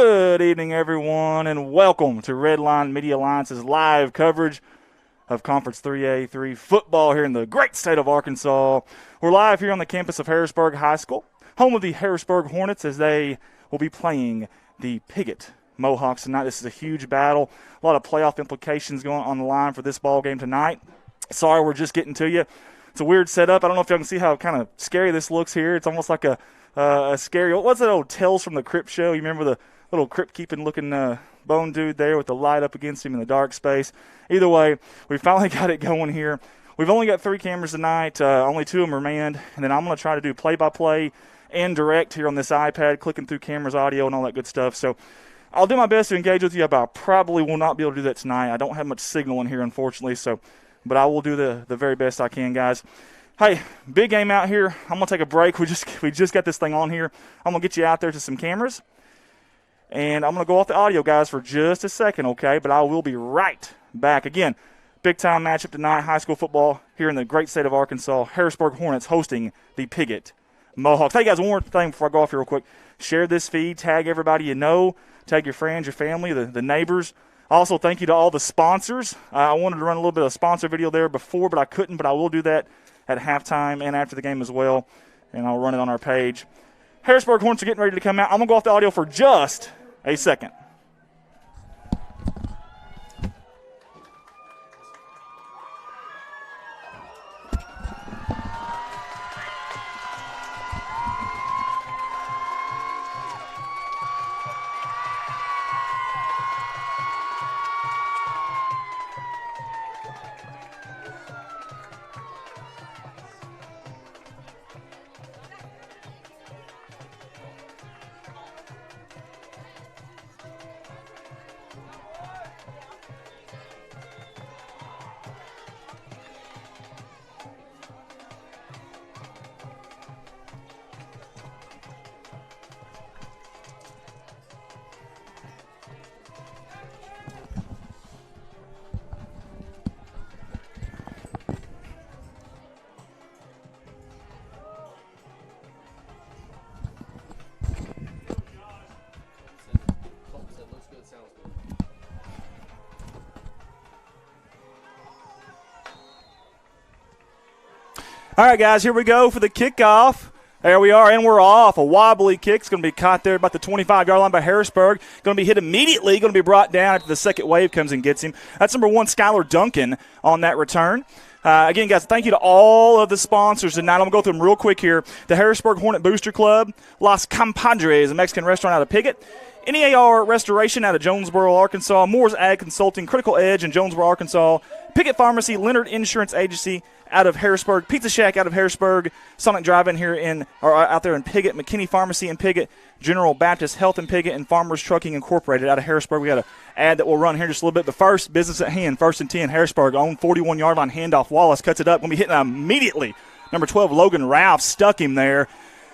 Good evening, everyone, and welcome to Redline Media Alliance's live coverage of Conference 3A3 football here in the great state of Arkansas. We're live here on the campus of Harrisburg High School, home of the Harrisburg Hornets, as they will be playing the Piggott Mohawks tonight. This is a huge battle. A lot of playoff implications going on the line for this ball game tonight. Sorry, we're just getting to you. It's a weird setup. I don't know if y'all can see how kind of scary this looks here. It's almost like a scary, what's that old Tales from the Crypt show? You remember the little crypt-keeping looking bone dude there with the light up against him in the dark space? Either way, we finally got it going here. We've only got 3 cameras tonight. Only 2 of them are manned. And then I'm going to try to do play-by-play and direct here on this iPad, clicking through cameras, audio, and all that good stuff. So I'll do my best to engage with you, but I probably will not be able to do that tonight. I don't have much signal in here, unfortunately, but I will do the very best I can, guys. Hey, big game out here. I'm going to take a break. We just got this thing on here. I'm going to get you out there to some cameras. And I'm going to go off the audio, guys, for just a second, okay? But I will be right back. Again, big-time matchup tonight, high school football here in the great state of Arkansas. Harrisburg Hornets hosting the Piggott Mohawks. Hey, guys, one more thing before I go off here real quick. Share this feed. Tag everybody you know. Tag your friends, your family, the neighbors. Also, thank you to all the sponsors. I wanted to run a little bit of a sponsor video there before, but I couldn't. But I will do that at halftime and after the game as well, and I'll run it on our page. Harrisburg Hornets are getting ready to come out. I'm going to go off the audio for just a second. All right, guys, here we go for the kickoff. There we are, and we're off. A wobbly kick. It's going to be caught there about the 25-yard line by Harrisburg. Going to be hit immediately. Going to be brought down after the second wave comes and gets him. That's number 1, Skylar Duncan, on that return. Again, guys, thank you to all of the sponsors tonight. I'm going to go through them real quick here. The Harrisburg Hornet Booster Club, Los Compadres, a Mexican restaurant out of Piggott, NEAR Restoration out of Jonesboro, Arkansas, Moore's Ag Consulting, Critical Edge in Jonesboro, Arkansas, Piggott Pharmacy, Leonard Insurance Agency out of Harrisburg, Pizza Shack out of Harrisburg, Sonic Drive-In here out there in Piggott, McKinney Pharmacy in Piggott, General Baptist Health in Piggott, and Farmers Trucking Incorporated out of Harrisburg. We got an ad that will run here in just a little bit. But first, business at hand, 1st and 10, Harrisburg on 41-yard line, handoff. Wallace cuts it up. Going to be hitting immediately. Number 12, Logan Ralph, stuck him there.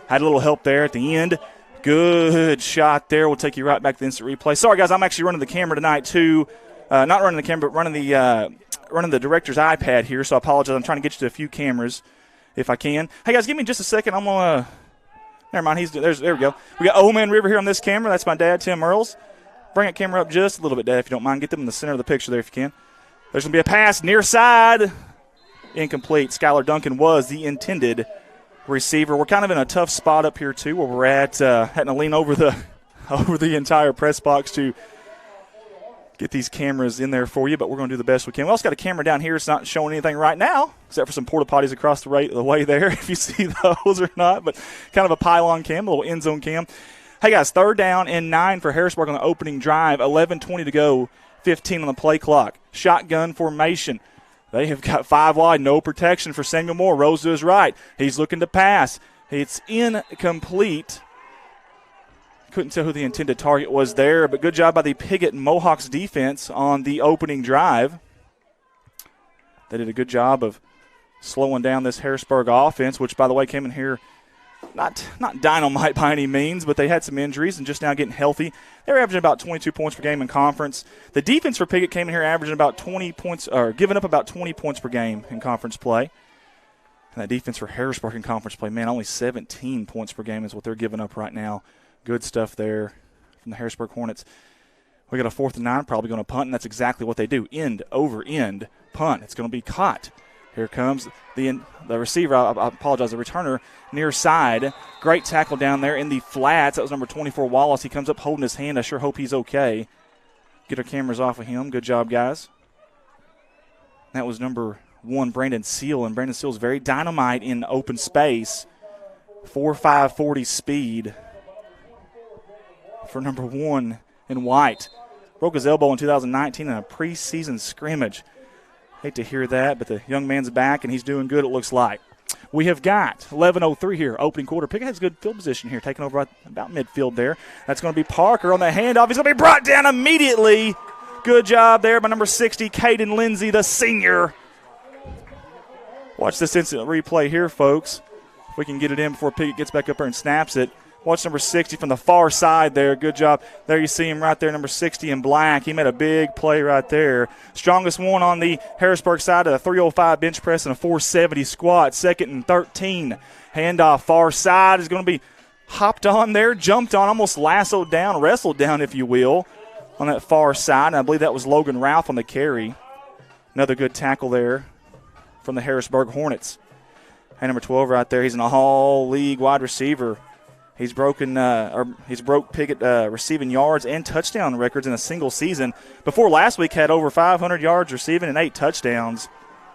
Had a little help there at the end. Good shot there. We'll take you right back to the instant replay. Sorry, guys, I'm actually running the camera tonight, too. Not running the camera, but running the director's iPad here, so I apologize. I'm trying to get you to a few cameras if I can. Hey, guys, give me just a second. I'm going to never mind. There we go. We got Old Man River here on this camera. That's my dad, Tim Earls. Bring that camera up just a little bit, Dad, if you don't mind. Get them in the center of the picture there if you can. There's going to be a pass near side. Incomplete. Skylar Duncan was the intended receiver. We're kind of in a tough spot up here, too, where we're at. Having to lean over the entire press box to get these cameras in there for you, but we're going to do the best we can. We also got a camera down here. It's not showing anything right now, except for some porta potties across the way there, if you see those or not, but kind of a pylon cam, a little end zone cam. Hey, guys, 3rd down and 9 for Harrisburg on the opening drive. 11:20 to go, 15 on the play clock. Shotgun formation. They have got 5 wide, no protection for Samuel Moore. Rose to his right. He's looking to pass. It's incomplete. Couldn't tell who the intended target was there, but good job by the Piggott Mohawks defense on the opening drive. They did a good job of slowing down this Harrisburg offense, which, by the way, came in here not dynamite by any means, but they had some injuries and just now getting healthy. They're averaging about 22 points per game in conference. The defense for Piggott came in here averaging about 20 points, or giving up about 20 points per game in conference play. And that defense for Harrisburg in conference play, man, only 17 points per game is what they're giving up right now. Good stuff there from the Harrisburg Hornets. We got a 4th and 9, probably going to punt, and that's exactly what they do. End over end punt. It's going to be caught. Here comes the receiver. I apologize, the returner near side. Great tackle down there in the flats. That was number 24, Wallace. He comes up holding his hand. I sure hope he's okay. Get our cameras off of him. Good job, guys. That was number 1, Brandon Seal, and Brandon Seal's very dynamite in open space. 4.5 40 speed for number 1 in white. Broke his elbow in 2019 in a preseason scrimmage. Hate to hear that, but the young man's back, and he's doing good, it looks like. We have got 11:03 here, opening quarter. Piggott has good field position here, taking over about midfield there. That's going to be Parker on the handoff. He's going to be brought down immediately. Good job there by number 60, Caden Lindsay, the senior. Watch this instant replay here, folks. If we can get it in before Piggott gets back up there and snaps it. Watch number 60 from the far side there. Good job. There you see him right there, number 60 in black. He made a big play right there. Strongest one on the Harrisburg side of a 305 bench press and a 470 squat. 2nd and 13. Handoff far side is going to be hopped on there, jumped on, almost lassoed down, wrestled down, if you will, on that far side. And I believe that was Logan Ralph on the carry. Another good tackle there from the Harrisburg Hornets. And number 12 right there, he's an all-league wide receiver. He's broke Piggott receiving yards and touchdown records in a single season. Before last week, had over 500 yards receiving and 8 touchdowns.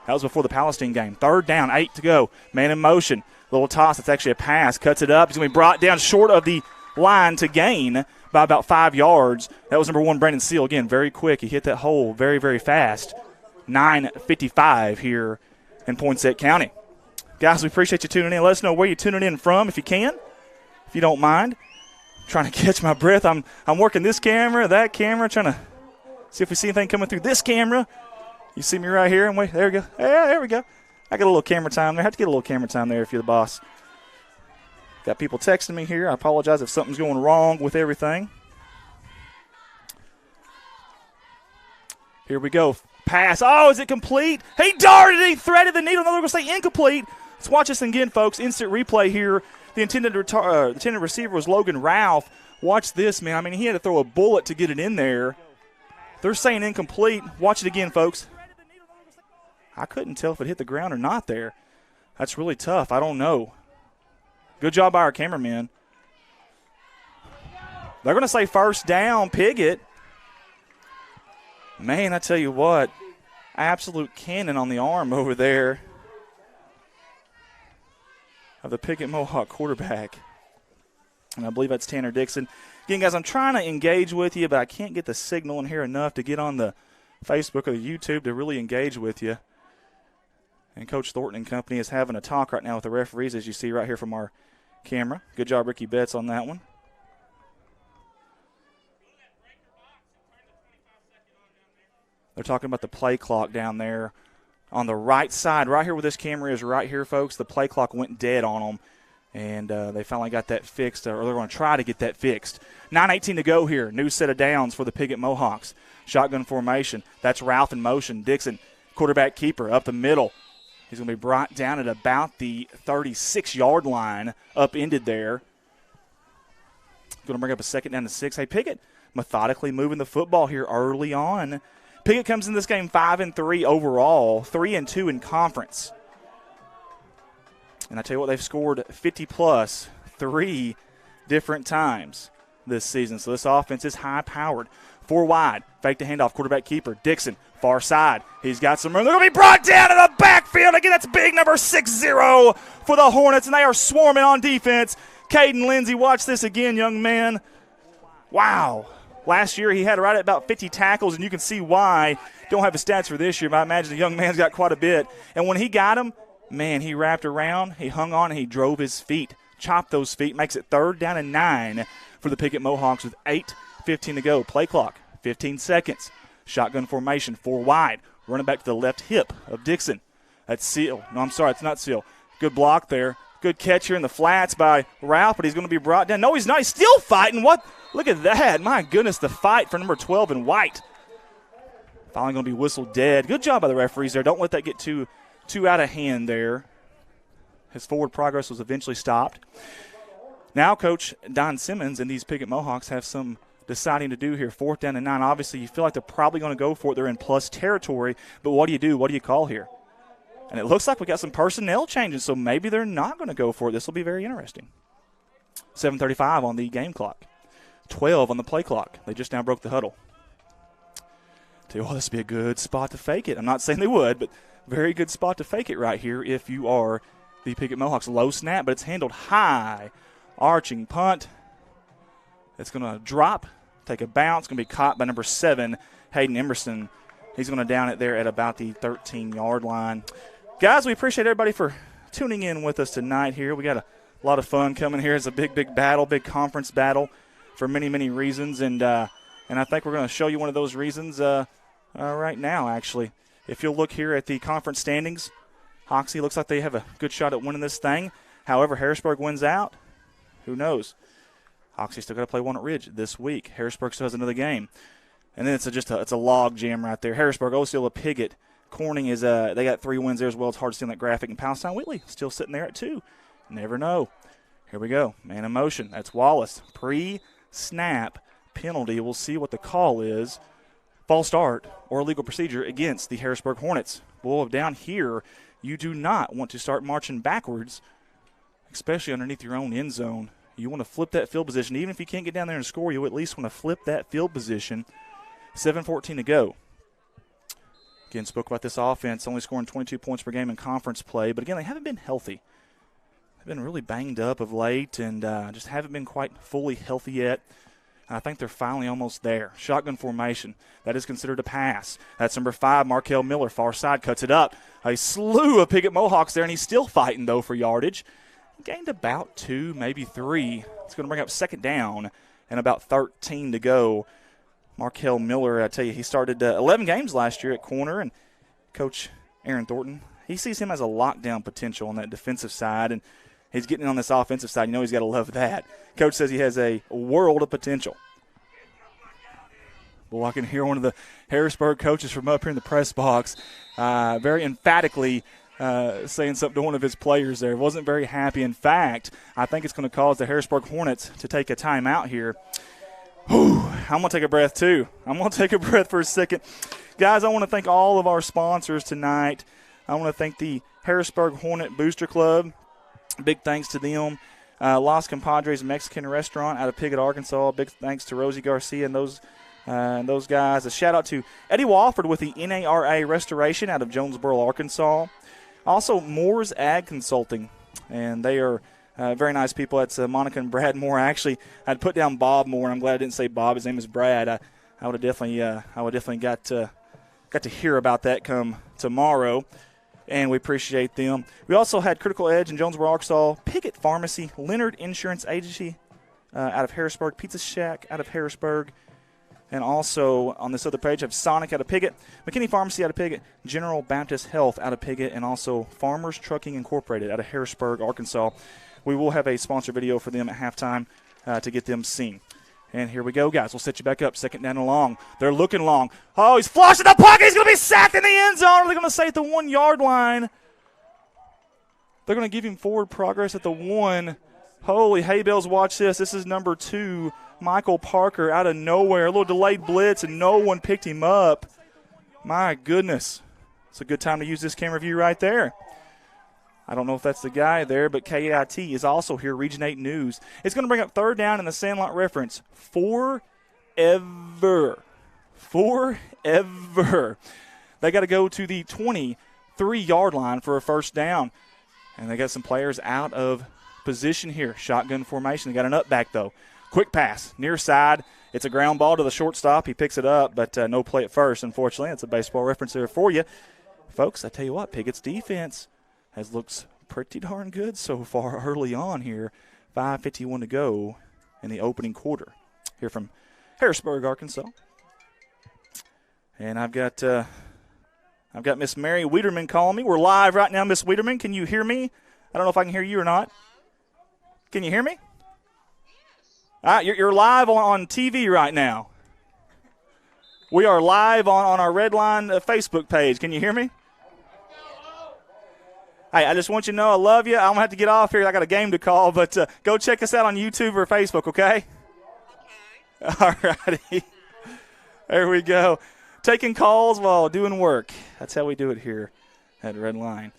That was before the Palestine game. 3rd down, 8 to go. Man in motion. Little toss. That's actually a pass. Cuts it up. He's going to be brought down short of the line to gain by about 5 yards. That was number 1, Brandon Seal. Again, very quick. He hit that hole very, very fast. 9:55 here in Poinsett County. Guys, we appreciate you tuning in. Let us know where you're tuning in from if you can. If you don't mind. I'm trying to catch my breath. I'm working this camera, that camera, trying to see if we see anything coming through this camera. You see me right here? And wait, there we go. Yeah, there we go. I got a little camera time there. I have to get a little camera time there if you're the boss. Got people texting me here. I apologize if something's going wrong with everything. Here we go. Pass. Oh, is it complete? He darted. He threaded the needle. No, they're going to say incomplete. Let's watch this again, folks. Instant replay here. The intended receiver was Logan Ralph. Watch this, man. I mean, he had to throw a bullet to get it in there. They're saying incomplete. Watch it again, folks. I couldn't tell if it hit the ground or not there. That's really tough. I don't know. Good job by our cameraman. They're going to say 1st down, Piggott. Man, I tell you what, absolute cannon on the arm over there of the Piggott Mohawk quarterback. And I believe that's Tanner Dixon. Again, guys, I'm trying to engage with you, but I can't get the signal in here enough to get on the Facebook or the YouTube to really engage with you. And Coach Thornton and company is having a talk right now with the referees, as you see right here from our camera. Good job, Ricky Betts, on that one. They're talking about the play clock down there on the right side. Right here where this camera is right here, folks, the play clock went dead on them. And they finally got that fixed, or they're going to try to get that fixed. 9:18 to go here. New set of downs for the Piggott Mohawks. Shotgun formation. That's Ralph in motion. Dixon, quarterback keeper, up the middle. He's going to be brought down at about the 36-yard line, upended there. Going to bring up a 2nd down to 6. Hey, Piggott methodically moving the football here early on. Piggott comes in this game 5-3 overall, 3-2 in conference. And I tell you what, they've scored 50-plus 3 different times this season. So this offense is high-powered. 4 wide, fake the handoff, quarterback keeper, Dixon, far side. He's got some room. They're going to be brought down in the backfield. Again, that's big number 6-0 for the Hornets, and they are swarming on defense. Caden Lindsay, watch this again, young man. Wow. Last year he had right at about 50 tackles, and you can see why. Don't have the stats for this year, but I imagine the young man's got quite a bit. And when he got him, man, he wrapped around, he hung on, and he drove his feet. Chopped those feet, makes it 3rd down and 9 for the Piggott Mohawks with 8:15 to go. Play clock, 15 seconds. Shotgun formation, 4 wide. Running back to the left hip of Dixon. That's Seal. No, I'm sorry, it's not Seal. Good block there. Good catch here in the flats by Ralph, but he's going to be brought down. No, he's not. He's still fighting. What? Look at that. My goodness, the fight for number 12 in white. Finally going to be whistled dead. Good job by the referees there. Don't let that get too out of hand there. His forward progress was eventually stopped. Now Coach Don Simmons and these Piggott Mohawks have some deciding to do here? 4th down and 9. Obviously, you feel like they're probably going to go for it. They're in plus territory. But what do you do? What do you call here? And it looks like we got some personnel changes, so maybe they're not going to go for it. This will be very interesting. 7:35 on the game clock. 12 on the play clock. They just now broke the huddle. Tell you what, this would be a good spot to fake it. I'm not saying they would, but very good spot to fake it right here if you are the Piggott Mohawks. Low snap, but it's handled high. Arching punt. It's going to drop, take a bounce. Going to be caught by number 7, Hayden Emerson. He's going to down it there at about the 13-yard line. Guys, we appreciate everybody for tuning in with us tonight here. We got a lot of fun coming here. It's a big, big battle, big conference battle for many, many reasons. And I think we're going to show you one of those reasons right now, actually. If you'll look here at the conference standings, Hoxie looks like they have a good shot at winning this thing. However, Harrisburg wins out. Who knows? Hoxie still got to play Walnut Ridge this week. Harrisburg still has another game. And then it's a log jam right there. Harrisburg, Osceola, Piggott. Corning is they got 3 wins there as well. It's hard to see on that graphic. And Palestine Wheatley still sitting there at 2. Never know. Here we go. Man in motion. That's Wallace. Pre-snap penalty. We'll see what the call is. False start or illegal procedure against the Harrisburg Hornets. Well, down here, you do not want to start marching backwards, especially underneath your own end zone. You want to flip that field position. Even if you can't get down there and score, you at least want to flip that field position. 7:14 to go. Again, spoke about this offense, only scoring 22 points per game in conference play. But, again, they haven't been healthy. They've been really banged up of late and just haven't been quite fully healthy yet. And I think they're finally almost there. Shotgun formation. That is considered a pass. That's number 5, Markel Miller, far side, cuts it up. A slew of Piggott Mohawks there, and he's still fighting, though, for yardage. Gained about 2, maybe 3. It's going to bring up 2nd down and about 13 to go. Markel Miller, I tell you, he started 11 games last year at corner, and Coach Aaron Thornton, he sees him as a lockdown potential on that defensive side, and he's getting on this offensive side. You know he's got to love that. Coach says he has a world of potential. Well, I can hear one of the Harrisburg coaches from up here in the press box very emphatically saying something to one of his players there. Wasn't very happy. In fact, I think it's going to cause the Harrisburg Hornets to take a timeout here. Whew, I'm going to take a breath, too. I'm going to take a breath for a second. Guys, I want to thank all of our sponsors tonight. I want to thank the Harrisburg Hornet Booster Club. Big thanks to them. Los Compadres Mexican Restaurant out of Piggott, Arkansas. Big thanks to Rosie Garcia and those guys. A shout-out to Eddie Walford with the NARA Restoration out of Jonesboro, Arkansas. Also, Moore's Ag Consulting, and they are very nice people. That's Monica and Brad Moore. Actually, I'd put down Bob Moore, and I'm glad I didn't say Bob. His name is Brad. I would have definitely got to hear about that come tomorrow, and we appreciate them. We also had Critical Edge in Jonesboro, Arkansas, Piggott Pharmacy, Leonard Insurance Agency out of Harrisburg, Pizza Shack out of Harrisburg, and also on this other page, I have Sonic out of Piggott, McKinney Pharmacy out of Piggott, General Baptist Health out of Piggott, and also Farmers Trucking Incorporated out of Harrisburg, Arkansas. We will have a sponsor video for them at halftime to get them seen. And here we go, guys. We'll set you back up. 2nd down and long. They're looking long. Oh, he's flushing the pocket. He's going to be sacked in the end zone. Are they going to say at the 1-yard line? They're going to give him forward progress at the 1. Holy hay bales, watch this. This is number 2, Michael Parker, out of nowhere. A little delayed blitz, and no one picked him up. My goodness. It's a good time to use this camera view right there. I don't know if that's the guy there, but KIT is also here, Region 8 News. It's going to bring up 3rd down in the Sandlot reference. Forever. They got to go to the 23-yard line for a 1st down. And they got some players out of position here. Shotgun formation. They got an up back, though. Quick pass, near side. It's a ground ball to the shortstop. He picks it up, but no play at first, unfortunately. That's a baseball reference there for you. Folks, I tell you what, Piggott's defense has looked pretty darn good so far early on here. 5:51 to go in the opening quarter here from Harrisburg, Arkansas. And I've got Miss Mary Wiederman calling me. We're live right now, Miss Wiederman. Can you hear me? I don't know if I can hear you or not. Can you hear me? All right, you're live on TV right now. We are live on our Redline Facebook page. Can you hear me? Hey, I just want you to know I love you. I'm going to have to get off here. I got a game to call, but go check us out on YouTube or Facebook, okay? All righty. There we go. Taking calls while doing work. That's how we do it here at Red Line.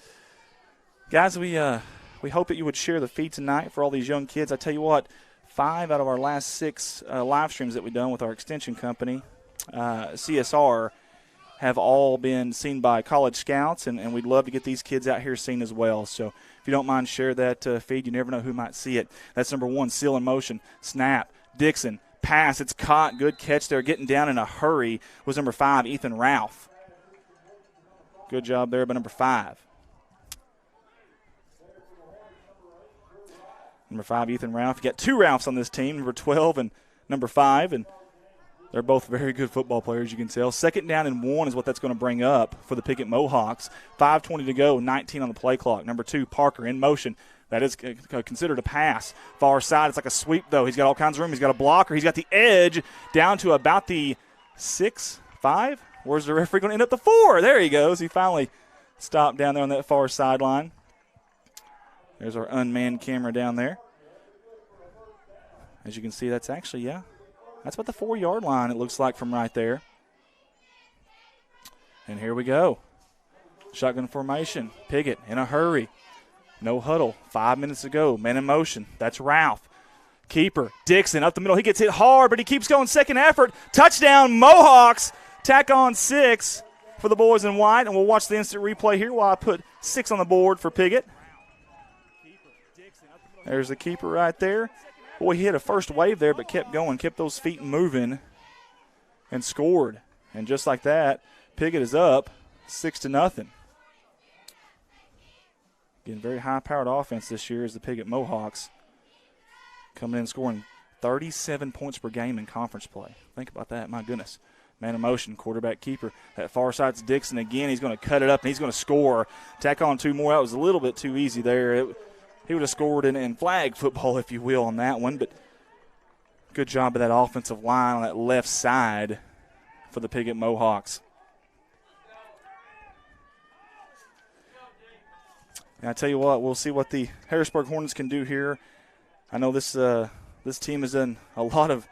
Guys, we hope that you would share the feed tonight for all these young kids. I tell you what, 5 out of our last 6 live streams that we've done with our extension company, CSR, have all been seen by college scouts, and we'd love to get these kids out here seen as well. So if you don't mind, share that feed. You never know who might see it. That's number 1, Seal in motion. Snap. Dixon. Pass. It's caught. Good catch there. Getting down in a hurry was number 5, Ethan Ralph. Good job there by number 5. Number 5, Ethan Ralph. You got 2 Ralphs on this team, number 12 and number 5, and they're both very good football players, you can tell. 2nd down and 1 is what that's going to bring up for the Piggott Mohawks. 5:20 to go, 19 on the play clock. Number 2, Parker in motion. That is considered a pass. Far side, it's like a sweep, though. He's got all kinds of room. He's got a blocker. He's got the edge down to about the 6, 5. Where's the referee going to end up? The 4. There he goes. He finally stopped down there on that far sideline. There's our unmanned camera down there. As you can see, that's actually, that's about the 4-yard line, it looks like, from right there. And here we go. Shotgun formation. Piggott in a hurry. No huddle. 5 minutes to go. Man in motion. That's Ralph. Keeper. Dixon up the middle. He gets hit hard, but he keeps going. 2nd effort. Touchdown, Mohawks. Tack on 6 for the boys in white. And we'll watch the instant replay here while I put 6 on the board for Piggott. There's the keeper right there. Boy, he hit a first wave there, but kept going, kept those feet moving, and scored. And just like that, Piggott is up 6-0. Again, very high-powered offense this year is the Piggott Mohawks. Coming in scoring 37 points per game in conference play. Think about that, my goodness. Man in motion, quarterback keeper. That far side's Dixon again. He's going to cut it up, and he's going to score. Tack on 2 more. That was a little bit too easy there. He would have scored in flag football, if you will, on that one. But good job of that offensive line on that left side for the Piggott Mohawks. And I tell you what, we'll see what the Harrisburg Hornets can do here. I know this team has done a lot of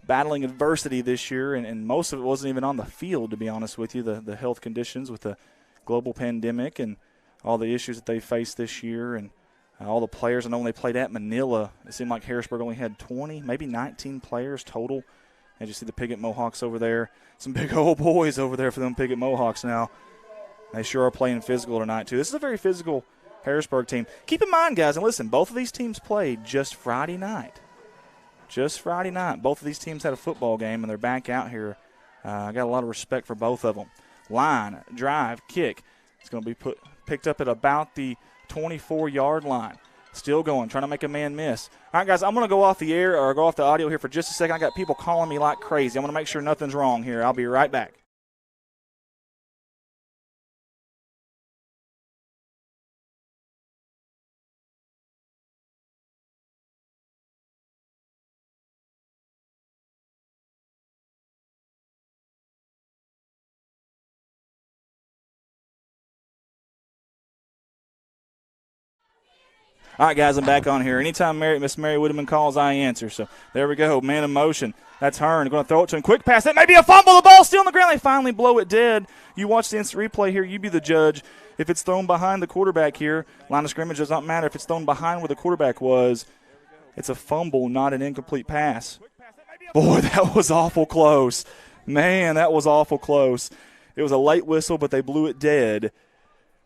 battling adversity this year, and most of it wasn't even on the field, to be honest with you, the health conditions with the global pandemic and all the issues that they faced this year. And all the players, I know when they played at Manila, it seemed like Harrisburg only had 20, maybe 19 players total. As you see the Piggott Mohawks over there. Some big old boys over there for them Piggott Mohawks now. They sure are playing physical tonight, too. This is a very physical Harrisburg team. Keep in mind, guys, and listen, both of these teams played just Friday night. Just Friday night. Both of these teams had a football game, and they're back out here. I got a lot of respect for both of them. Line, drive, kick. It's going to be picked up at about the 24-yard line. Still going, trying to make a man miss. All right, guys, I'm going to go off the air or go off the audio here for just a second. I got people calling me like crazy. I'm going to make sure nothing's wrong here. I'll be right back. All right, guys, I'm back on here. Anytime Miss Mary Whitteman calls, I answer. So there we go. Man in motion. That's Hearn. Going to throw it to him. Quick pass. That may be a fumble. The ball's still on the ground. They finally blow it dead. You watch the instant replay here. You be the judge. If it's thrown behind the quarterback here, line of scrimmage does not matter. If it's thrown behind where the quarterback was, it's a fumble, not an incomplete pass. Boy, that was awful close. Man, that was awful close. It was a late whistle, but they blew it dead.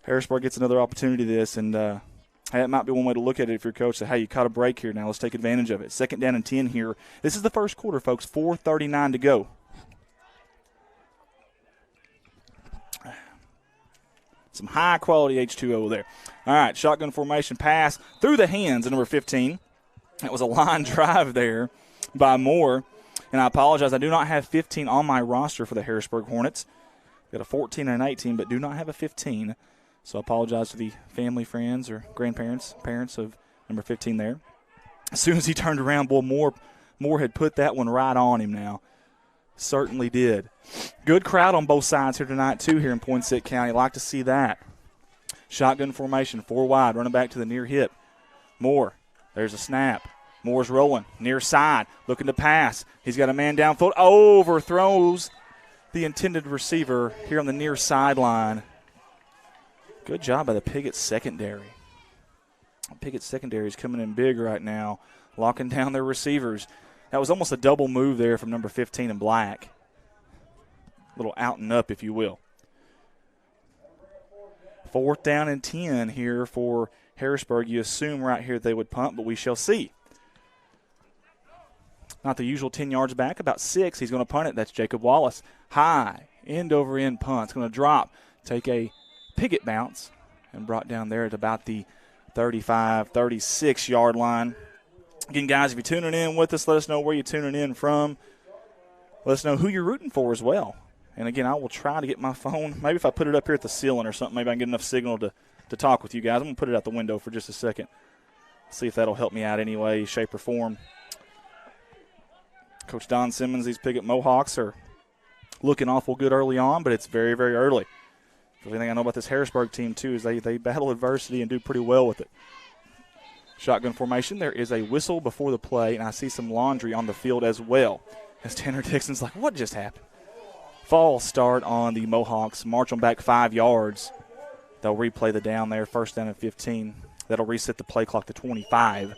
Harrisburg gets another opportunity to this, and that might be one way to look at it if your coach says, hey, you caught a break here now. Let's take advantage of it. 2nd down and 10 here. This is the first quarter, folks. 4:39 to go. Some high-quality H2O there. All right, shotgun formation pass through the hands of number 15. That was a line drive there by Moore. And I apologize, I do not have 15 on my roster for the Harrisburg Hornets. Got a 14 and an 18, but do not have a 15. So I apologize to the family, friends, or grandparents, parents of number 15 there. As soon as he turned around, boy, Moore had put that one right on him now. Certainly did. Good crowd on both sides here tonight, too, here in Poinsett County. Like to see that. Shotgun formation, 4 wide, running back to the near hip. Moore, there's a snap. Moore's rolling, near side, looking to pass. He's got a man downfield, overthrows the intended receiver here on the near sideline. Good job by the Piggott secondary. Piggott secondary is coming in big right now, locking down their receivers. That was almost a double move there from number 15 in black. A little out and up, if you will. 4th down and 10 here for Harrisburg. You assume right here they would punt, but we shall see. Not the usual 10 yards back, about 6. He's going to punt it. That's Jacob Wallace. High, end-over-end punt. It's going to drop, take a Piggott bounce, and brought down there at about the 35, 36-yard line. Again, guys, if you're tuning in with us, let us know where you're tuning in from. Let us know who you're rooting for as well. And, again, I will try to get my phone. Maybe if I put it up here at the ceiling or something, maybe I can get enough signal to talk with you guys. I'm going to put it out the window for just a second. See if that'll help me out any way, shape, or form. Coach Don Simmons, these Piggott Mohawks are looking awful good early on, but it's very, very early. The only thing I know about this Harrisburg team, too, is they battle adversity and do pretty well with it. Shotgun formation. There is a whistle before the play, and I see some laundry on the field as well. As Tanner Dixon's like, what just happened? False start on the Mohawks. March them back 5 yards. They'll replay the down there. 1st down and 15. That'll reset the play clock to 25.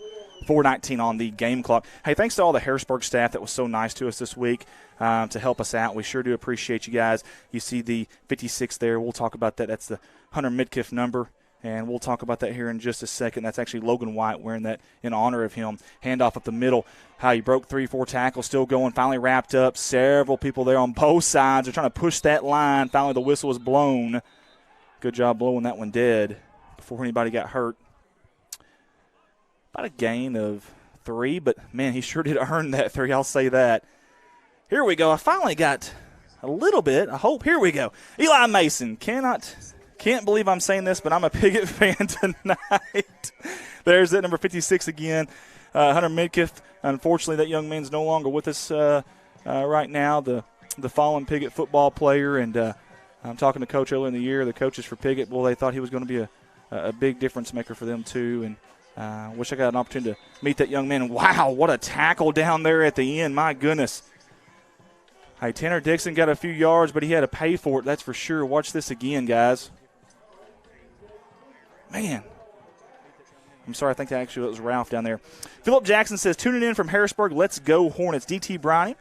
4:19 on the game clock. Hey, thanks to all the Harrisburg staff that was so nice to us this week to help us out. We sure do appreciate you guys. You see the 56 there. We'll talk about that. That's the Hunter Midkiff number, and we'll talk about that here in just a second. That's actually Logan White wearing that in honor of him. Handoff up the middle. How he broke 3-4 tackles, still going, finally wrapped up. Several people there on both sides are trying to push that line. Finally, the whistle was blown. Good job blowing that one dead before anybody got hurt. About a gain of 3, but, man, he sure did earn that 3. I'll say that. Here we go. I finally got a little bit. I hope. Here we go. Eli Mason. Can't believe I'm saying this, but I'm a Piggott fan tonight. There's that number 56 again. Hunter Midkiff. Unfortunately, that young man's no longer with us right now, the fallen Piggott football player. And I'm talking to Coach earlier in the year. The coaches for Piggott, well, they thought he was going to be a big difference maker for them too. And wish I got an opportunity to meet that young man. Wow, what a tackle down there at the end. My goodness. Hey, Tanner Dixon got a few yards, but he had to pay for it, that's for sure. Watch this again, guys. Man. I'm sorry, I think actually it was Ralph down there. Philip Jackson says, tuning in from Harrisburg, let's go Hornets. DT Briney,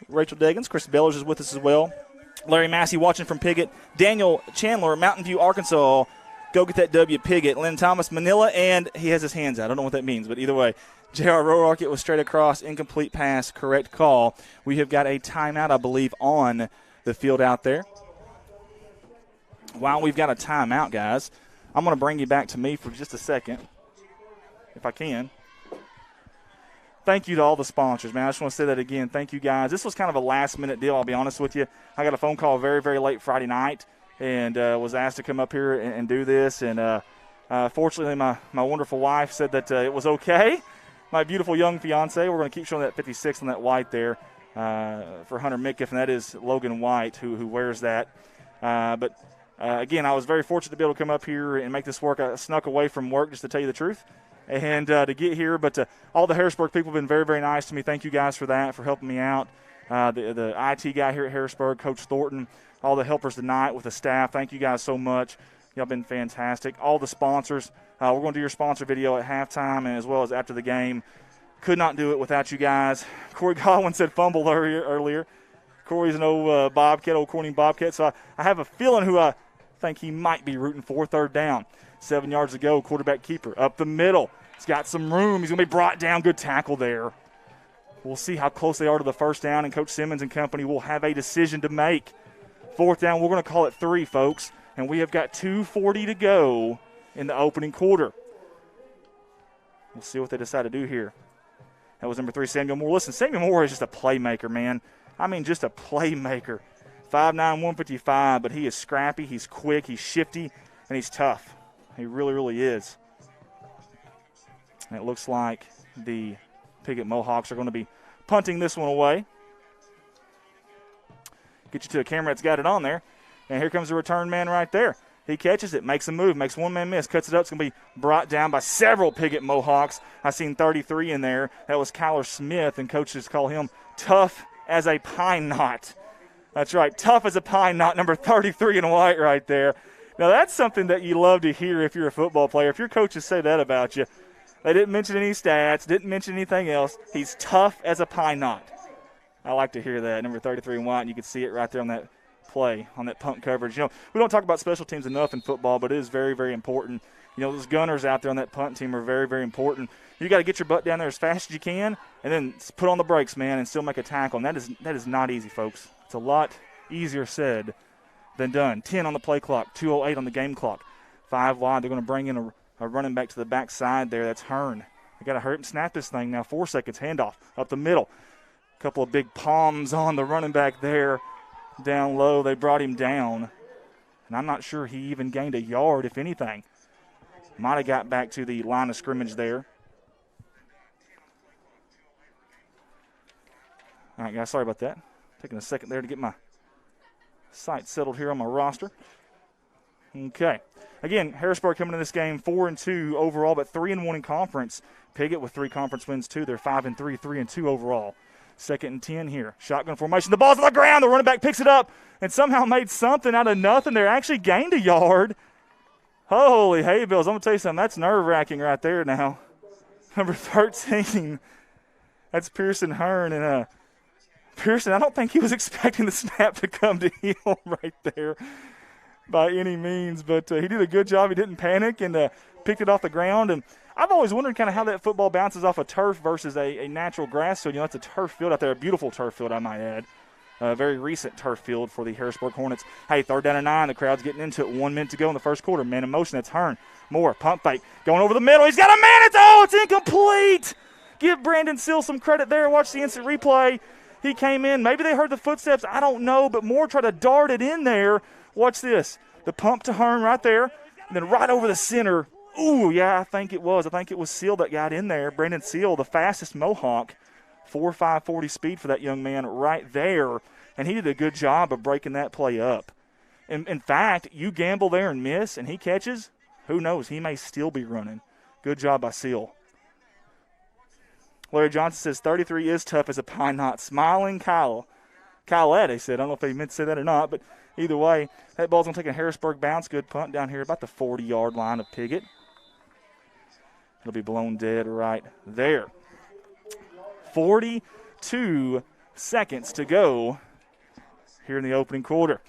Rachel Deggans, Chris Bellers is with us as well. Larry Massey watching from Piggott. Daniel Chandler, Mountain View, Arkansas. Go get that W, Piggott. Lynn Thomas, Manila, and he has his hands out. I don't know what that means, but either way. J.R. Roark, it was straight across, incomplete pass, correct call. We have got a timeout, I believe, on the field out there. While we've got a timeout, guys, I'm going to bring you back to me for just a second, if I can. Thank you to all the sponsors, man. I just want to say that again. Thank you, guys. This was kind of a last-minute deal, I'll be honest with you. I got a phone call very, very late Friday night and was asked to come up here and do this. And fortunately, my wonderful wife said that it was okay. My beautiful young fiance, we're going to keep showing that 56 on that white there for Hunter Midkiff, and that is Logan White who wears that. Again, I was very fortunate to be able to come up here and make this work. I snuck away from work, just to tell you the truth, and to get here. But all the Harrisburg people have been very, very nice to me. Thank you guys for that, for helping me out. The IT guy here at Harrisburg, Coach Thornton, all the helpers tonight with the staff. Thank you guys so much. Y'all been fantastic. All the sponsors. We're going to do your sponsor video at halftime and as well as after the game. Could not do it without you guys. Corey Godwin said fumble earlier. Corey's an old Bobcat, old Corning Bobcat, so I have a feeling who I think he might be rooting for. 3rd down. 7 yards to go, quarterback keeper. Up the middle. He's got some room. He's going to be brought down. Good tackle there. We'll see how close they are to the 1st down, and Coach Simmons and company will have a decision to make. 4th down, we're going to call it 3, folks, and we have got 2:40 to go in the opening quarter. We'll see what they decide to do here. That was number 3, Samuel Moore. Listen, Samuel Moore is just a playmaker, man. I mean, just a playmaker. 5'9", 155, but he is scrappy, he's quick, he's shifty, and he's tough. He really, really is. And it looks like the Piggott Mohawks are going to be punting this one away. Get you to a camera that's got it on there. And here comes the return man right there. He catches it, makes a move, makes one-man miss, cuts it up. It's going to be brought down by several Piggott Mohawks. I seen 33 in there. That was Kyler Smith, and coaches call him tough as a pine knot. That's right, tough as a pine knot, number 33 in white right there. Now, that's something that you love to hear if you're a football player. If your coaches say that about you, they didn't mention any stats, didn't mention anything else. He's tough as a pine knot. I like to hear that, number 33 in white, and you can see it right there on that play, on that punt coverage. You know, we don't talk about special teams enough in football, but it is very, very important. You know, those gunners out there on that punt team are very, very important. You got to get your butt down there as fast as you can and then put on the brakes, man, and still make a tackle. And that is not easy, folks. It's a lot easier said than done. 10 on the play clock, 2:08 on the game clock. 5 wide. They're going to bring in a running back to the backside there. That's Hearn. They got to hurry up and snap this thing now. 4 seconds, handoff up the middle. A couple of big palms on the running back there. Down low, they brought him down. And I'm not sure he even gained a yard, if anything. Might have got back to the line of scrimmage there. All right, guys, sorry about that. Taking a second there to get my sights settled here on my roster. Okay. Again, Harrisburg coming into this game 4-2 overall, but 3-1 in conference. Piggott with 3 conference wins, too. They're 5-3, 3-2 overall. 2nd and 10 here. Shotgun formation. The ball's on the ground. The running back picks it up and somehow made something out of nothing there. Actually gained a yard. Holy hay bills. I'm going to tell you something. That's nerve-wracking right there now. Number 13. That's Pearson Hearn. And Pearson, I don't think he was expecting the snap to come to him right there by any means. But he did a good job. He didn't panic and picked it off the ground. And I've always wondered kind of how that football bounces off a turf versus a natural grass field. You know, it's a turf field out there, a beautiful turf field, I might add. A very recent turf field for the Harrisburg Hornets. Hey, 3rd down and 9. The crowd's getting into it. 1 minute to go in the first quarter. Man in motion. That's Hearn. Moore, pump fake. Going over the middle. He's got a man. It's incomplete. Give Brandon Seal some credit there. Watch the instant replay. He came in. Maybe they heard the footsteps. I don't know. But Moore tried to dart it in there. Watch this. The pump to Hearn right there. And then right over the center. Ooh, yeah, I think it was. I think it was Seal that got in there. Brandon Seal, the fastest Mohawk. 4.5 40 speed for that young man right there. And he did a good job of breaking that play up. In fact, you gamble there and miss, and he catches, who knows? He may still be running. Good job by Seal. Larry Johnson says 33 is tough as a pine knot. Smiling Kylette, he said. I don't know if he meant to say that or not, but either way, that ball's going to take a Harrisburg bounce. Good punt down here about the 40-yard line of Piggott. It'll be blown dead right there. 42 seconds to go here in the opening quarter.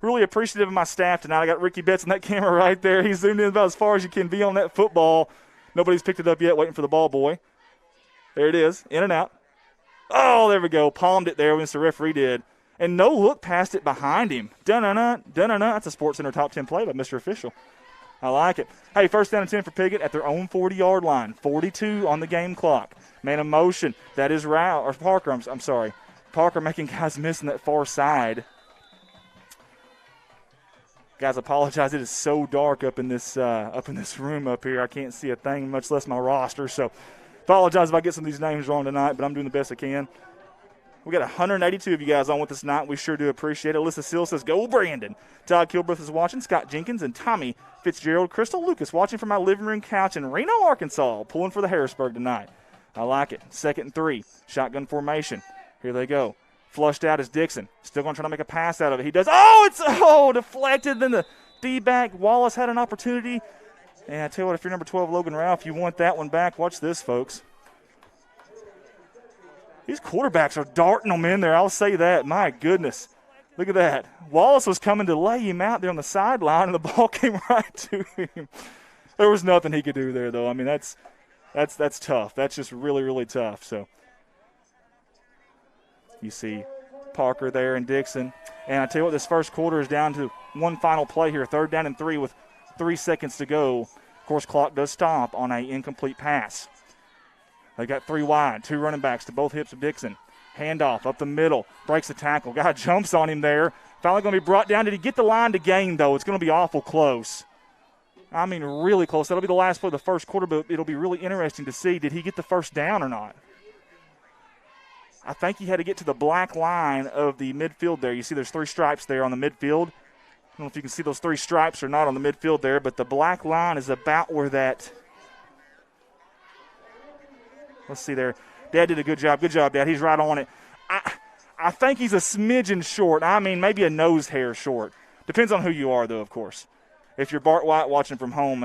Really appreciative of my staff tonight. I got Ricky Betts on that camera right there. He's zoomed in about as far as you can be on that football. Nobody's picked it up yet, waiting for the ball boy. There it is, in and out. Oh, there we go. Palmed it there when the referee did. And no look past it behind him. Dun-dun-dun, dun-dun-dun. That's a Sports Center Top 10 play by Mr. Official. I like it. Hey, 1st down and 10 for Piggott at their own 40-yard line. 42 on the game clock. Man in motion. That is Parker. I'm sorry. Parker making guys miss on that far side. Guys, apologize. It is so dark up in this room up here. I can't see a thing, much less my roster. So, apologize if I get some of these names wrong tonight, but I'm doing the best I can. We got 182 of you guys on with us tonight. We sure do appreciate it. Alyssa Seal says, go Brandon. Todd Kilbreth is watching. Scott Jenkins and Tommy Fitzgerald. Crystal Lucas watching from my living room couch in Reno, Arkansas. Pulling for the Harrisburg tonight. I like it. 2nd and 3. Shotgun formation. Here they go. Flushed out is Dixon. Still going to try to make a pass out of it. He does. Oh, it's deflected. Then the D-back. Wallace had an opportunity. And I tell you what, if you're number 12, Logan Ralph, you want that one back. Watch this, folks. These quarterbacks are darting them in there. I'll say that. My goodness. Look at that. Wallace was coming to lay him out there on the sideline, and the ball came right to him. There was nothing he could do there, though. I mean, that's tough. That's just really, really tough. So you see Parker there and Dixon. And I tell you what, this first quarter is down to one final play here. 3rd down and 3 with 3 seconds to go. Of course, clock does stop on an incomplete pass. They got 3 wide, 2 running backs to both hips of Dixon. Handoff up the middle, breaks the tackle. Guy jumps on him there. Finally going to be brought down. Did he get the line to gain, though? It's going to be awful close. I mean, really close. That'll be the last play of the first quarter, but it'll be really interesting to see. Did he get the first down or not? I think he had to get to the black line of the midfield there. You see there's 3 stripes there on the midfield. don't know if you can see those 3 stripes or not on the midfield there, but the black line is about where that. Let's see there. Dad did a good job. Good job, Dad. He's right on it. I think he's a smidgen short. I mean, maybe a nose hair short. Depends on who you are, though, of course. If you're Bart White watching from home,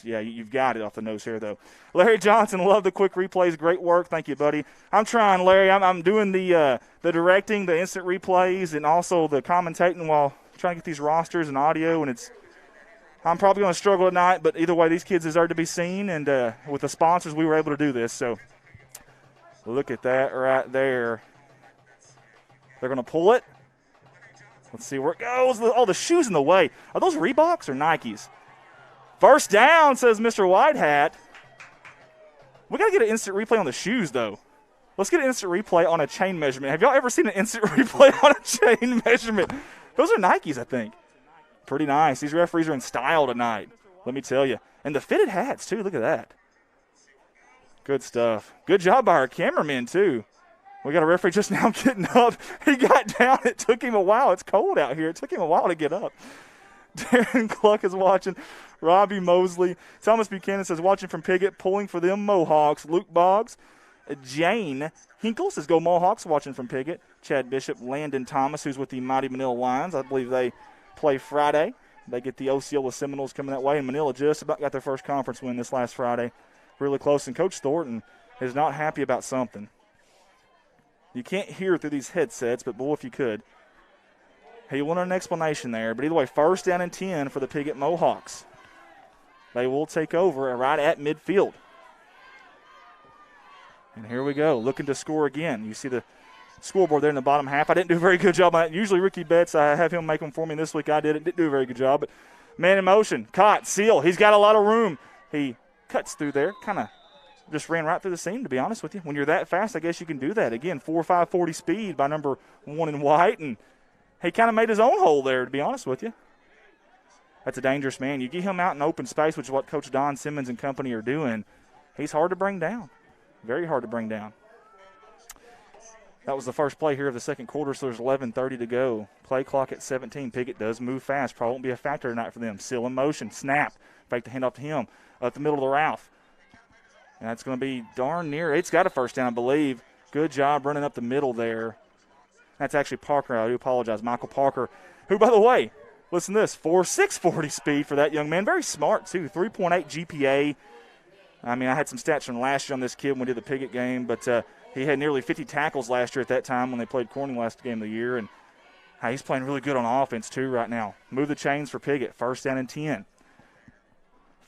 you've got it off the nose hair, though. Larry Johnson, love the quick replays. Great work. Thank you, buddy. I'm trying, Larry. I'm doing the directing, the instant replays, and also the commentating while trying to get these rosters and audio, and I'm probably going to struggle at night, but either way, these kids deserve to be seen, and with the sponsors, we were able to do this. So look at that right there. They're going to pull it. Let's see where it goes. Oh, the shoe's in the way. Are those Reeboks or Nikes? First down, says Mr. Whitehat. We got to get an instant replay on the shoes, though. Let's get an instant replay on a chain measurement. Have y'all ever seen an instant replay on a chain measurement? Those are Nikes, I think. Pretty nice. These referees are in style tonight, let me tell you. And the fitted hats, too. Look at that. Good stuff. Good job by our cameraman, too. We got a referee just now getting up. He got down. It took him a while. It's cold out here. It took him a while to get up. Darren Cluck is watching. Robbie Mosley. Thomas Buchanan says, watching from Piggott, pulling for them Mohawks. Luke Boggs. Jane Hinkle says, go Mohawks, watching from Piggott. Chad Bishop. Landon Thomas, who's with the Mighty Manila Lions. I believe they play Friday. They get the Osceola Seminoles coming that way. And Manila just about got their first conference win this last Friday. Really close. And Coach Thornton is not happy about something. You can't hear through these headsets, but boy, if you could. He wanted an explanation there. But either way, first down and 10 for the Piggott Mohawks. They will take over right at midfield. And here we go, looking to score again. You see the scoreboard there in the bottom half. I didn't do a very good job on that. Usually Ricky Betts, I have him make them for me. This week I didn't do a very good job. But man in motion, caught, Seal. He's got a lot of room. He cuts through there, kind of just ran right through the seam, to be honest with you. When you're that fast, I guess you can do that. Again, 4.540 speed by number 1 in white, and he kind of made his own hole there, to be honest with you. That's a dangerous man. You get him out in open space, which is what Coach Don Simmons and company are doing. He's hard to bring down. Very hard to bring down. That was the first play here of the second quarter, so there's 11:30 to go. Play clock at 17. Piggott does move fast. Probably won't be a factor tonight for them. Seal in motion. Snap. Fake the handoff to him. Up the middle of the route. And that's going to be darn near. It's got a first down, I believe. Good job running up the middle there. That's actually Parker. I do apologize. Michael Parker, who, by the way, listen to this, 4.640 speed for that young man. Very smart, too. 3.8 GPA. I mean, I had some stats from last year on this kid when we did the Piggott game, but he had nearly 50 tackles last year at that time when they played Corning last game of the year. And he's playing really good on offense, too, right now. Move the chains for Piggott. First down and 10.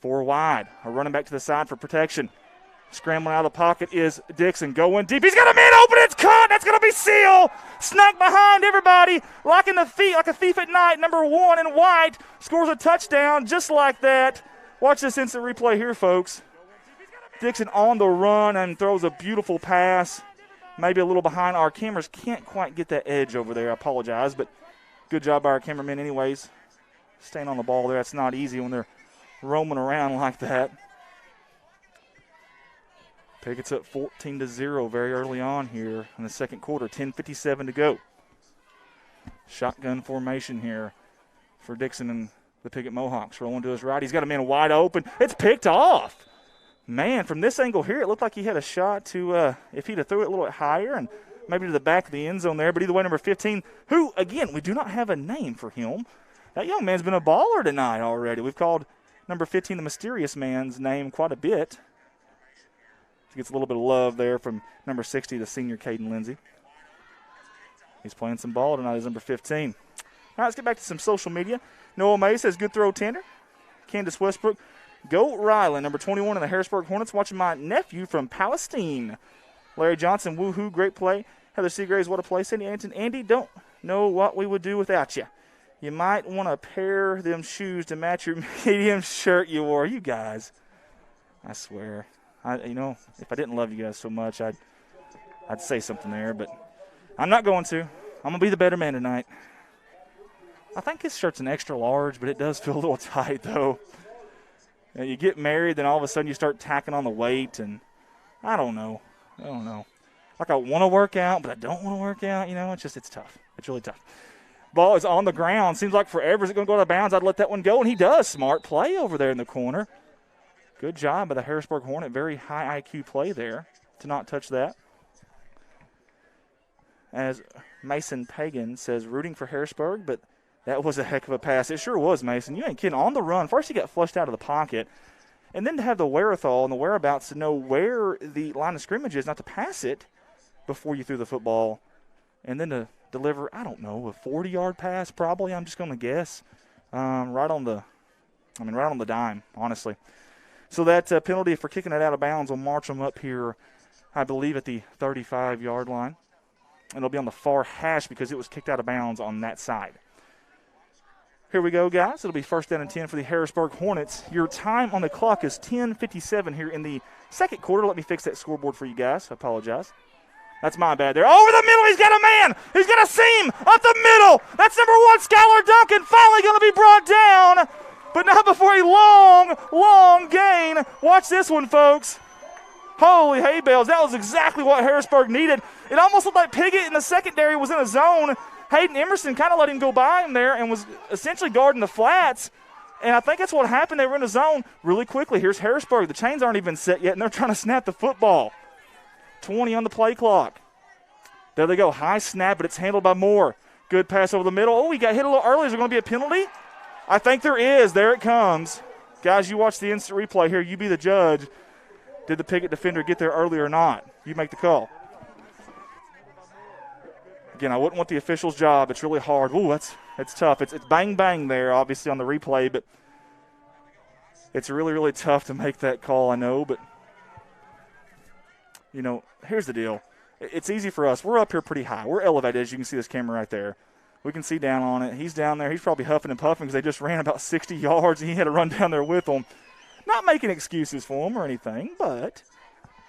4 wide. A running back to the side for protection. Scrambling out of the pocket is Dixon going deep. He's got a man open. It's caught. That's going to be Seal. Snuck behind everybody. Locking the feet like a thief at night. Number 1 in white scores a touchdown just like that. Watch this instant replay here, folks. Dixon on the run and throws a beautiful pass. Maybe a little behind. Our cameras can't quite get that edge over there. I apologize, but good job by our cameramen anyways. Staying on the ball there. That's not easy when they're roaming around like that. Pickett's up 14-0 very early on here in the second quarter. 10:57 to go. Shotgun formation here for Dixon and the Piggott Mohawks. Rolling to his right. He's got a man wide open. It's picked off. Man, from this angle here, it looked like he had a shot to, if he'd have threw it a little bit higher and maybe to the back of the end zone there. But either way, number 15, who, again, we do not have a name for him. That young man's been a baller tonight already. We've called number 15 the mysterious man's name quite a bit. He gets a little bit of love there from number 60, the senior Caden Lindsay. He's playing some ball tonight as number 15. All right, let's get back to some social media. Noah May says, good throw, Tander. Candace Westbrook, go Ryland, number 21 in the Harrisburg Hornets, watching my nephew from Palestine. Larry Johnson, woohoo, great play. Heather Seagraves, what a play. Cindy Anton, Andy, don't know what we would do without you. You might want to pair them shoes to match your medium shirt you wore. You guys, I swear. If I didn't love you guys so much, I'd say something there, but I'm not going to. I'm going to be the better man tonight. I think his shirt's an extra large, but it does feel a little tight, though. You get married, then all of a sudden you start tacking on the weight, and I don't know. Like I want to work out, but I don't want to work out. It's tough. It's really tough. Ball is on the ground. Seems like forever is it going to go out of bounds. I'd let that one go, and he does. Smart play over there in the corner. Good job by the Harrisburg Hornet. Very high IQ play there to not touch that. As Mason Pagan says, rooting for Harrisburg, but that was a heck of a pass. It sure was, Mason. You ain't kidding. On the run, first he got flushed out of the pocket, and then to have the wherewithal and the whereabouts to know where the line of scrimmage is, not to pass it before you threw the football, and then to deliver, I don't know, a 40-yard pass probably, I'm just going to guess, right on the dime, honestly. So that penalty for kicking it out of bounds will march them up here, I believe, at the 35-yard line. And it'll be on the far hash because it was kicked out of bounds on that side. Here we go, guys. It'll be first down and 10 for the Harrisburg Hornets. Your time on the clock is 10:57 here in the second quarter. Let me fix that scoreboard for you guys. I apologize. That's my bad there. Over the middle, he's got a man. He's got a seam up the middle. That's number 1, Skylar Duncan, finally going to be brought down, but not before a long gain. Watch this one, folks. Holy hay bales. That was exactly what Harrisburg needed. It almost looked like Piggott in the secondary was in a zone. Hayden Emerson kind of let him go by him there and was essentially guarding the flats. And I think that's what happened. They were in a zone really quickly. Here's Harrisburg. The chains aren't even set yet, and they're trying to snap the football. 20 on the play clock. There they go. High snap, but it's handled by Moore. Good pass over the middle. Oh, he got hit a little early. Is there going to be a penalty? I think there is. There it comes. Guys, you watch the instant replay here. You be the judge. Did the Piggott defender get there early or not? You make the call. Again, I wouldn't want the official's job. It's really hard. Ooh, it's tough. It's bang there, obviously, on the replay, but it's really tough to make that call, I know. But, you know, here's the deal. It's easy for us. We're up here pretty high. We're elevated, as you can see this camera right there. We can see down on it. He's down there. He's probably huffing and puffing because they just ran about 60 yards, and he had to run down there with them. Not making excuses for him or anything, but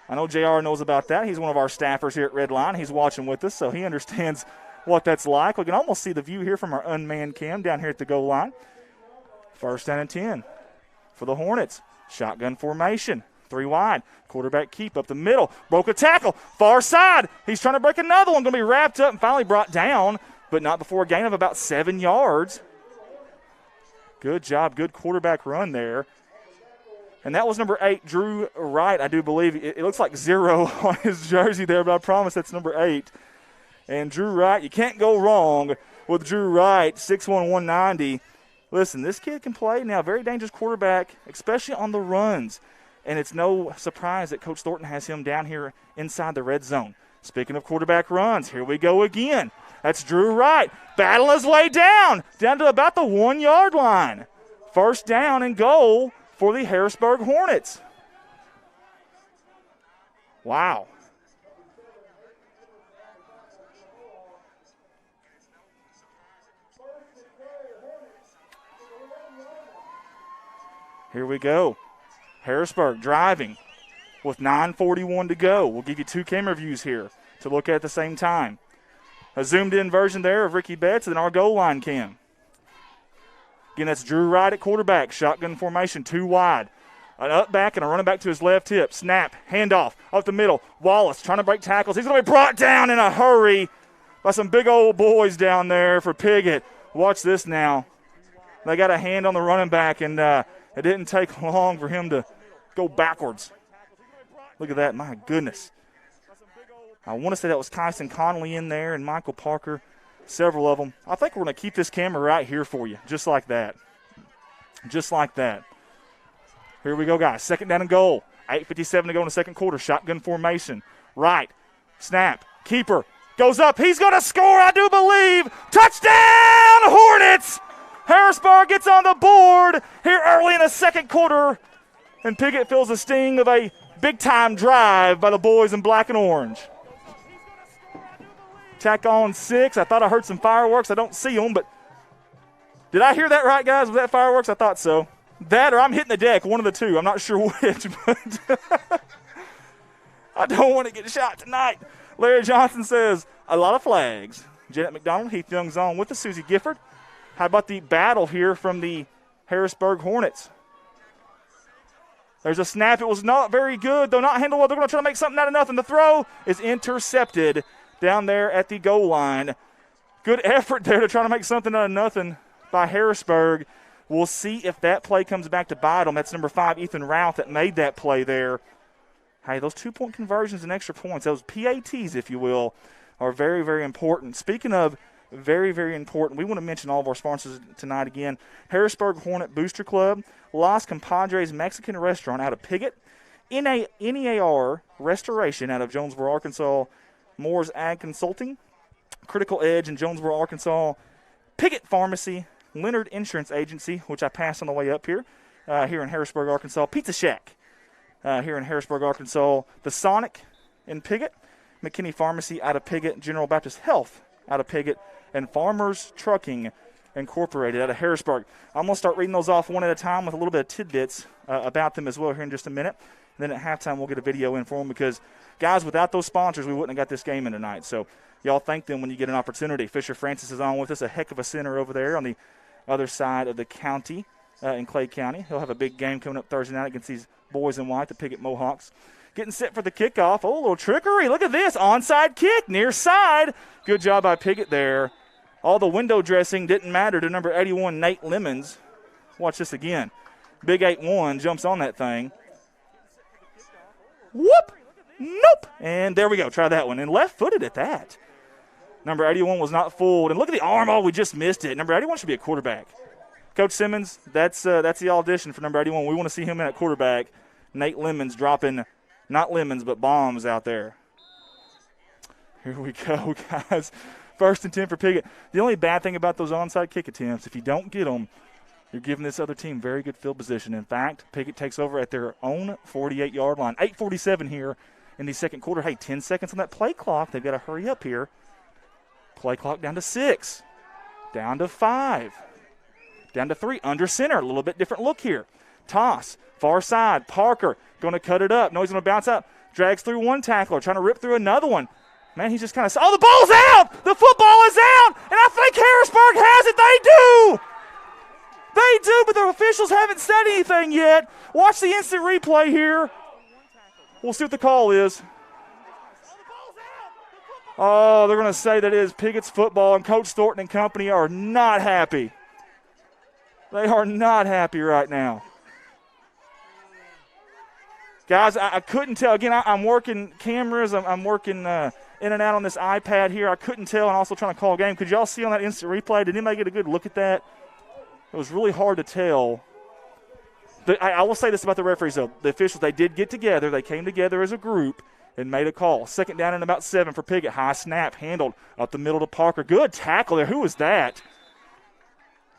I know JR knows about that. He's one of our staffers here at Red Line. He's watching with us, so he understands what that's like. We can almost see the view here from our unmanned cam down here at the goal line. First down and 10 for the Hornets. Shotgun formation. 3 wide. Quarterback keep up the middle. Broke a tackle. Far side. He's trying to break another one. Going to be wrapped up and finally brought down, but not before a gain of about 7 yards. Good job. Good quarterback run there. And that was number 8, Drew Wright, I do believe. It looks like 0 on his jersey there, but I promise that's number 8. And Drew Wright, you can't go wrong with Drew Wright, 6'1", 190. Listen, this kid can play now. Very dangerous quarterback, especially on the runs. And it's no surprise that Coach Thornton has him down here inside the red zone. Speaking of quarterback runs, here we go again. That's Drew Wright battling his way down to about the 1-yard line. First down and goal for the Harrisburg Hornets. Wow. Here we go. Harrisburg driving with 9:41 to go. We'll give you 2 camera views here to look at the same time. A zoomed-in version there of Ricky Betts and then our goal line cam. Again, that's Drew Wright at quarterback. Shotgun formation, 2 wide. An up back and a running back to his left hip. Snap, handoff, up the middle. Wallace trying to break tackles. He's going to be brought down in a hurry by some big old boys down there for Piggott. Watch this now. They got a hand on the running back, and it didn't take long for him to go backwards. Look at that, my goodness. I want to say that was Tyson Connolly in there and Michael Parker, several of them. I think we're going to keep this camera right here for you, just like that. Just like that. Here we go, guys. Second down and goal. 8:57 to go in the second quarter. Shotgun formation. Right. Snap. Keeper. Goes up. He's going to score, I do believe. Touchdown, Hornets! Harrisburg gets on the board here early in the second quarter. And Piggott feels the sting of a big-time drive by the boys in black and orange. Tack on 6. I thought I heard some fireworks. I don't see them, but did I hear that right, guys? Was that fireworks? I thought so. That or I'm hitting the deck, one of the two. I'm not sure which, but I don't want to get shot tonight. Larry Johnson says, a lot of flags. Janet McDonald, Heath Young's on with us, Susie Gifford. How about the battle here from the Harrisburg Hornets? There's a snap. It was not very good, though not handled well. They're going to try to make something out of nothing. The throw is intercepted down there at the goal line. Good effort there to try to make something out of nothing by Harrisburg. We'll see if that play comes back to bite them. That's number 5, Ethan Routh, that made that play there. Hey, those 2-point conversions and extra points, those PATs, if you will, are very, very important. Speaking of very, very important, we want to mention all of our sponsors tonight again. Harrisburg Hornet Booster Club, Las Compadres Mexican Restaurant out of Piggott, NEAR Restoration out of Jonesboro, Arkansas, Moore's Ag Consulting, Critical Edge in Jonesboro, Arkansas, Piggott Pharmacy, Leonard Insurance Agency, which I passed on the way up here, here in Harrisburg, Arkansas, Pizza Shack here in Harrisburg, Arkansas, The Sonic in Piggott, McKinney Pharmacy out of Piggott, General Baptist Health out of Piggott, and Farmers Trucking Incorporated out of Harrisburg. I'm going to start reading those off one at a time with a little bit of tidbits about them as well here in just a minute. And then at halftime, we'll get a video in for them because, guys, without those sponsors, we wouldn't have got this game in tonight. So y'all thank them when you get an opportunity. Fisher Francis is on with us, a heck of a center over there on the other side of the county in Clay County. He'll have a big game coming up Thursday night against these boys in white, the Piggott Mohawks. Getting set for the kickoff. Oh, a little trickery. Look at this. Onside kick, near side. Good job by Piggott there. All the window dressing didn't matter to number 81, Nate Lemons. Watch this again. Big 8-1 jumps on that thing. Whoop. Nope. And there we go. Try that one. And left-footed at that. Number 81 was not fooled. And look at the arm. Oh, we just missed it. Number 81 should be a quarterback. Coach Simmons, that's the audition for number 81. We want to see him in at quarterback. Nate Lemons dropping, not lemons, but bombs out there. Here we go, guys. 1st and 10 for Piggott. The only bad thing about those onside kick attempts, if you don't get them, you're giving this other team very good field position. In fact, Piggott takes over at their own 48-yard line. 8:47 here in the second quarter. Hey, 10 seconds on that play clock. They've got to hurry up here. Play clock down to 6. Down to 5. Down to 3. Under center. A little bit different look here. Toss. Far side. Parker going to cut it up. No, he's going to bounce out. Drags through one tackler. Trying to rip through another one. Man, he's just kind of – oh, the ball's out! The football is out! And I think Harrisburg has it. They do! They do, but the officials haven't said anything yet. Watch the instant replay here. We'll see what the call is. Oh, they're going to say that it is Piggott's football, and Coach Thornton and company are not happy. They are not happy right now. Guys, I couldn't tell. Again, I'm working cameras. I'm working in and out on this iPad here. I couldn't tell, and also trying to call a game. Could y'all see on that instant replay? Did anybody get a good look at that? It was really hard to tell. I will say this about the referees, though. The officials, they did get together. They came together as a group and made a call. 2nd down and about 7 for Piggott. High snap, handled up the middle to Parker. Good tackle there. Who was that?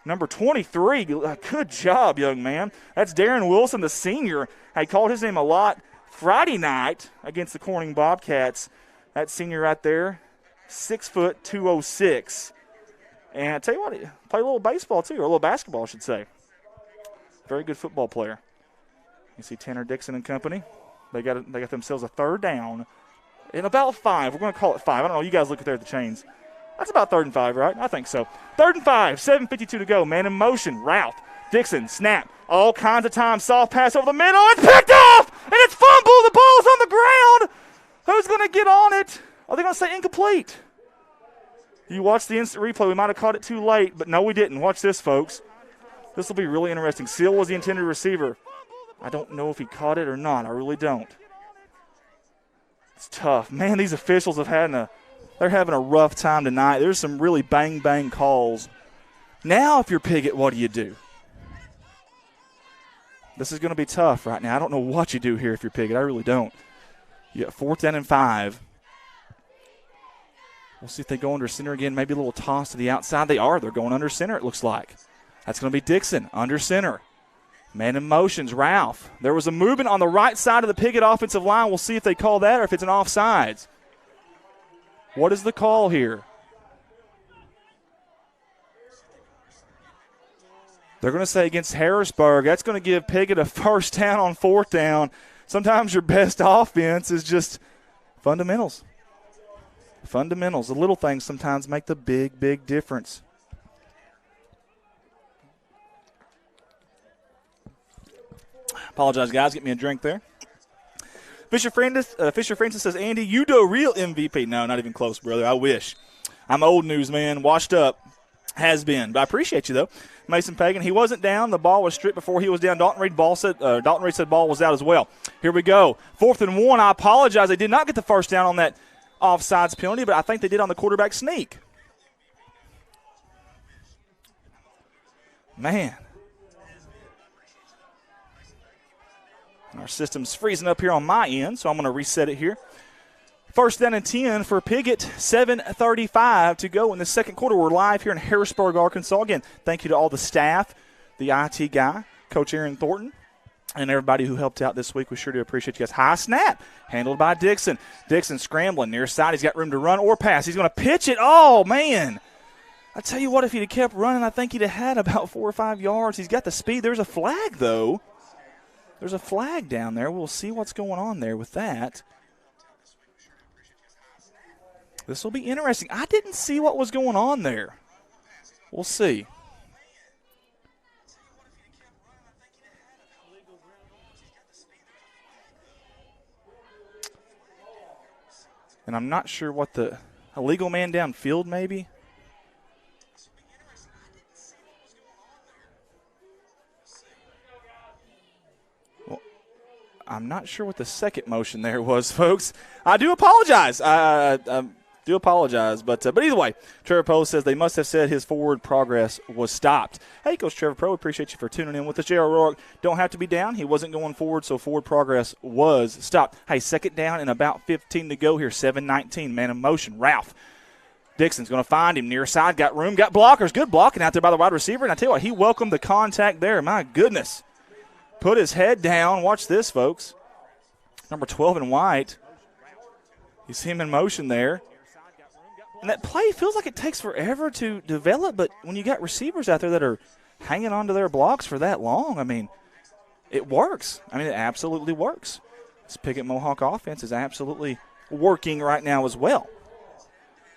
Number 23. Good job, young man. That's Darren Wilson, the senior. I called his name a lot Friday night against the Corning Bobcats. That senior right there, 6 foot 206. And I tell you what, he played a little baseball too, or a little basketball, I should say. Very good football player. You see Tanner Dixon and company. They got themselves a 3rd down in about 5. We're going to call it 5. I don't know. You guys look at there at the chains. That's about 3rd and 5, right? I think so. 3rd and 5, 7:52 to go. Man in motion. Ralph Dixon, snap. All kinds of time. Soft pass over the middle. It's picked off, and it's fumbled. The ball's on the ground. Who's going to get on it? Are they going to say incomplete? You watch the instant replay. We might have caught it too late, but no, we didn't. Watch this, folks. This will be really interesting. Seal was the intended receiver. I don't know if he caught it or not. I really don't. It's tough. Man, these officials they're having a rough time tonight. There's some really bang calls. Now, if you're Piggott, what do you do? This is going to be tough right now. I don't know what you do here if you're Piggott. I really don't. You got 4th down and 5. We'll see if they go under center again. Maybe a little toss to the outside. They are. They're going under center, it looks like. That's going to be Dixon under center. Man in motions, Ralph. There was a movement on the right side of the Piggott offensive line. We'll see if they call that or if it's an offsides. What is the call here? They're going to say against Harrisburg. That's going to give Piggott a 1st down on 4th down. Sometimes your best offense is just fundamentals. Fundamentals. The little things sometimes make the big difference. Apologize, guys. Get me a drink there. Fisher Francis says, Andy, you do a real MVP. No, not even close, brother. I wish. I'm old news, man. Washed up. Has been. But I appreciate you, though. Mason Pagan, he wasn't down. The ball was stripped before he was down. Dalton Reed said ball was out as well. Here we go. 4th and 1. I apologize. They did not get the first down on that offsides penalty, but I think they did on the quarterback sneak. Man. Our system's freezing up here on my end, so I'm going to reset it here. 1st down and 10 for Piggott, 7:35 to go in the second quarter. We're live here in Harrisburg, Arkansas. Again, thank you to all the staff, the IT guy, Coach Aaron Thornton, and everybody who helped out this week. We sure do appreciate you guys. High snap, handled by Dixon. Dixon scrambling near side. He's got room to run or pass. He's going to pitch it. Oh, man. I tell you what, if he'd have kept running, I think he'd have had about 4 or 5 yards. He's got the speed. There's a flag, though. There's a flag down there. We'll see what's going on there with that. This will be interesting. I didn't see what was going on there. We'll see. And I'm not sure what the illegal man downfield maybe. Well, I'm not sure what the second motion there was, folks. I do apologize. I do apologize, but either way, Trevor Poe says they must have said his forward progress was stopped. Hey, Coach Trevor Poe, appreciate you for tuning in with us. J.R. Rourke don't have to be down. He wasn't going forward, so forward progress was stopped. Hey, second down and about 15 to go here, 7:19, man in motion. Ralph Dixon's going to find him near side, got room, got blockers. Good blocking out there by the wide receiver, and I tell you what, he welcomed the contact there. My goodness. Put his head down. Watch this, folks. Number 12 in white. You see him in motion there. And that play feels like it takes forever to develop, but when you got receivers out there that are hanging onto their blocks for that long, I mean, it works. I mean, it absolutely works. This Piggott Mohawk offense is absolutely working right now as well.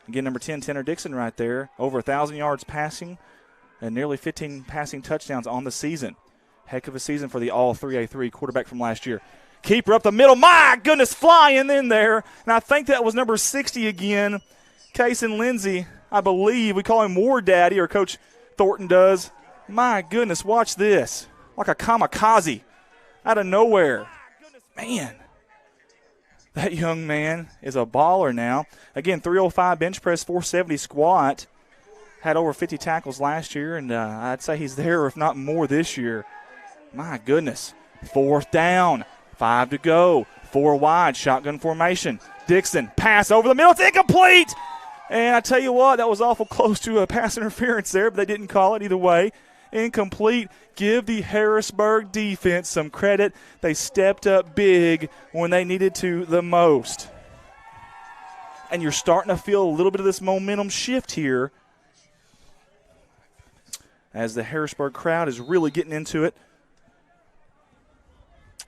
Again, number 10, Tanner Dixon right there, over 1,000 yards passing and nearly 15 passing touchdowns on the season. Heck of a season for the All-3A3 quarterback from last year. Keeper up the middle. My goodness, flying in there. And I think that was number 60 again. Kason Lindsay, I believe. We call him War Daddy, or Coach Thornton does. My goodness, watch this. Like a kamikaze out of nowhere. Man, that young man is a baller now. Again, 305 bench press, 470 squat. Had over 50 tackles last year, and I'd say he's there, if not more, this year. My goodness. 4th down, 5 to go. 4 wide, shotgun formation. Dixon, pass over the middle. It's incomplete. And I tell you what, that was awful close to a pass interference there, but they didn't call it either way. Incomplete. Give the Harrisburg defense some credit. They stepped up big when they needed to the most. And you're starting to feel a little bit of this momentum shift here as the Harrisburg crowd is really getting into it.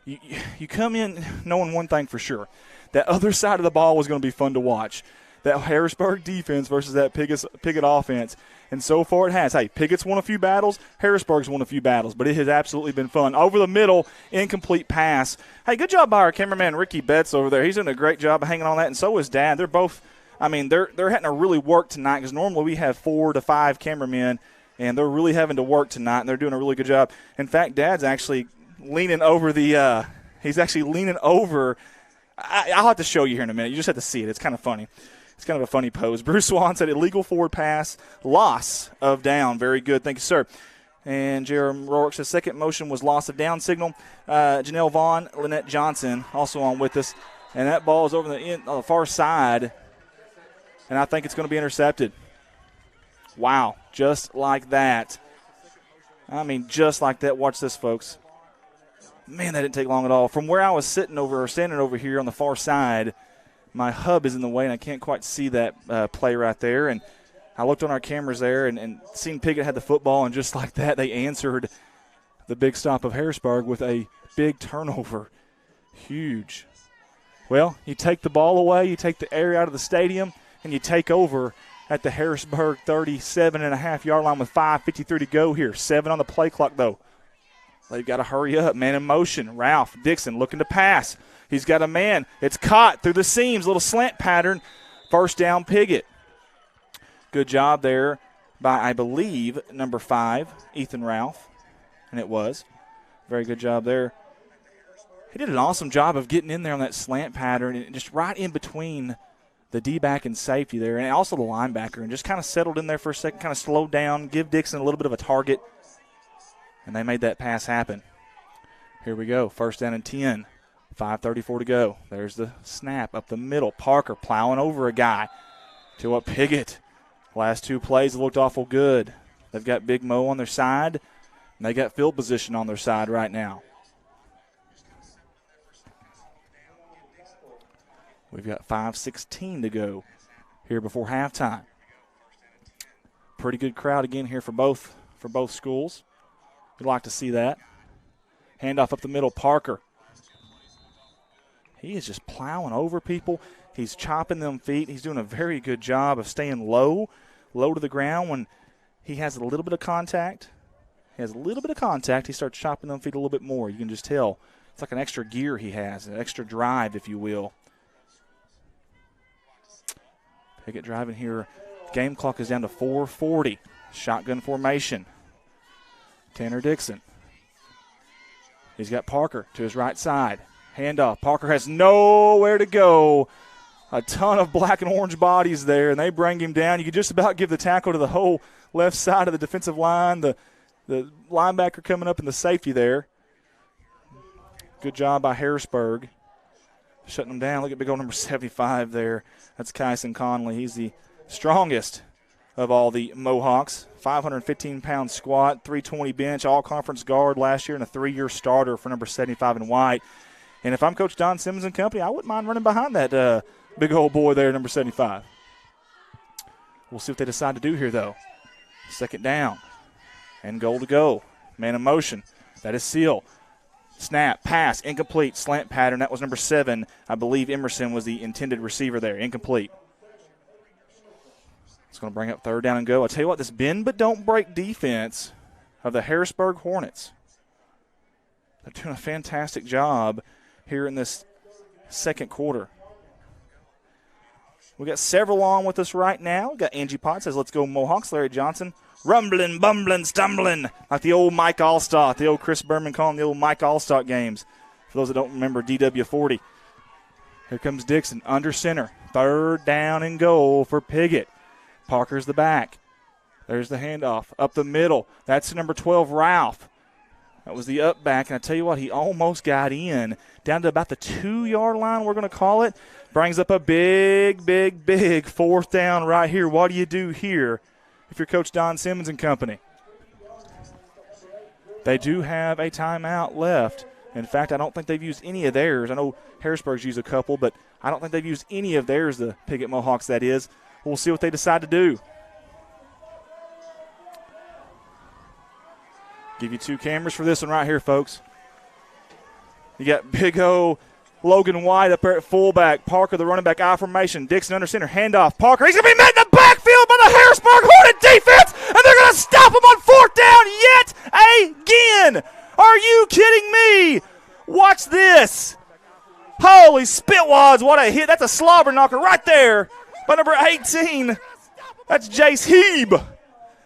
You come in knowing one thing for sure. That other side of the ball was going to be fun to watch. That Harrisburg defense versus that Piggott offense. And so far it has. Hey, Piggott's won a few battles. Harrisburg's won a few battles. But it has absolutely been fun. Over the middle, incomplete pass. Hey, good job by our cameraman Ricky Betts over there. He's doing a great job of hanging on that, and so is Dad. They're both, I mean, they're having to really work tonight because normally we have 4 to 5 cameramen, and they're really having to work tonight, and they're doing a really good job. In fact, Dad's actually leaning over he's actually leaning over. I'll have to show you here in a minute. You just have to see it. It's kind of funny. It's kind of a funny pose. Bruce Swan said illegal forward pass, loss of down. Very good. Thank you, sir. And Jeremy Rourke says second motion was loss of down signal. Janelle Vaughn, Lynette Johnson also on with us. And that ball is over on the far side. And I think it's going to be intercepted. Wow. Just like that. I mean, just like that. Watch this, folks. Man, that didn't take long at all. From where I was standing over here on the far side, my hub is in the way, and I can't quite see that play right there. And I looked on our cameras there and seen Piggott had the football, and just like that, they answered the big stop of Harrisburg with a big turnover. Huge. Well, you take the ball away, you take the air out of the stadium, and you take over at the Harrisburg 37.5-yard line with 5:53 to go here. 7 on the play clock, though. They've got to hurry up. Man in motion. Ralph Dixon looking to pass. He's got a man. It's caught through the seams. Little slant pattern. First down, Piggott. Good job there by, I believe, number 5, Ethan Ralph. And it was. Very good job there. He did an awesome job of getting in there on that slant pattern and just right in between the D-back and safety there, and also the linebacker, and just kind of settled in there for a second, kind of slowed down, give Dixon a little bit of a target, and they made that pass happen. Here we go, first down and 10, 5:34 to go. There's the snap up the middle. Parker plowing over a guy to a Piggott. Last 2 plays looked awful good. They've got Big Mo on their side, and they got field position on their side right now. We've got 5:16 to go here before halftime. Pretty good crowd again here for both schools. We'd like to see that. Handoff up the middle, Parker. He is just plowing over people. He's chopping them feet. He's doing a very good job of staying low to the ground when he has a little bit of contact. He starts chopping them feet a little bit more. You can just tell. It's like an extra gear he has, an extra drive, if you will. Piggott driving here. Game clock is down to 4:40. Shotgun formation. Tanner Dixon. He's got Parker to his right side. Handoff. Parker has nowhere to go. A ton of black and orange bodies there, and they bring him down. You could just about give the tackle to the whole left side of the defensive line. The linebacker coming up in the safety there. Good job by Harrisburg. Shutting them down. Look at big old number 75 there. That's Kyson Conley. He's the strongest of all the Mohawks. 515-pound squat, 320 bench, all-conference guard last year, and a 3-year starter for number 75 in white. And if I'm Coach Don Simmons and company, I wouldn't mind running behind that big old boy there, number 75. We'll see what they decide to do here, though. Second down and goal to go. Man in motion. That is Seal. Snap, pass, incomplete, slant pattern. That was number 7. I believe Emerson was the intended receiver there. Incomplete. It's going to bring up third down and go. I'll tell you what, this bend but don't break defense of the Harrisburg Hornets. They're doing a fantastic job here in this second quarter. We got several on with us right now. We got Angie Potts says, let's go Mohawks. Larry Johnson, rumbling, bumbling, stumbling, like the old Mike Allstott, the old Chris Berman calling the old Mike Allstott games. For those that don't remember DW40. Here comes Dixon, under center. Third down and goal for Piggott. Parker's the back. There's the handoff. Up the middle. That's number 12, Ralph. That was the up back, and I tell you what, he almost got in. Down to about the 2-yard line, we're going to call it. Brings up a big, big, big fourth down right here. What do you do here if you're Coach Don Simmons and company? They do have a timeout left. In fact, I don't think they've used any of theirs. I know Harrisburg's used a couple, but I don't think they've used any of theirs, the Piggott Mohawks, that is. We'll see what they decide to do. Give you 2 cameras for this one right here, folks. You got Big O, Logan White up there at fullback. Parker, the running back, I formation. Dixon under center, handoff. Parker, he's going to be met in the backfield by the Harrisburg Hornet defense, and they're going to stop him on fourth down yet again. Are you kidding me? Watch this. Holy spitwads, what a hit. That's a slobber knocker right there by number 18. That's Jace Heeb.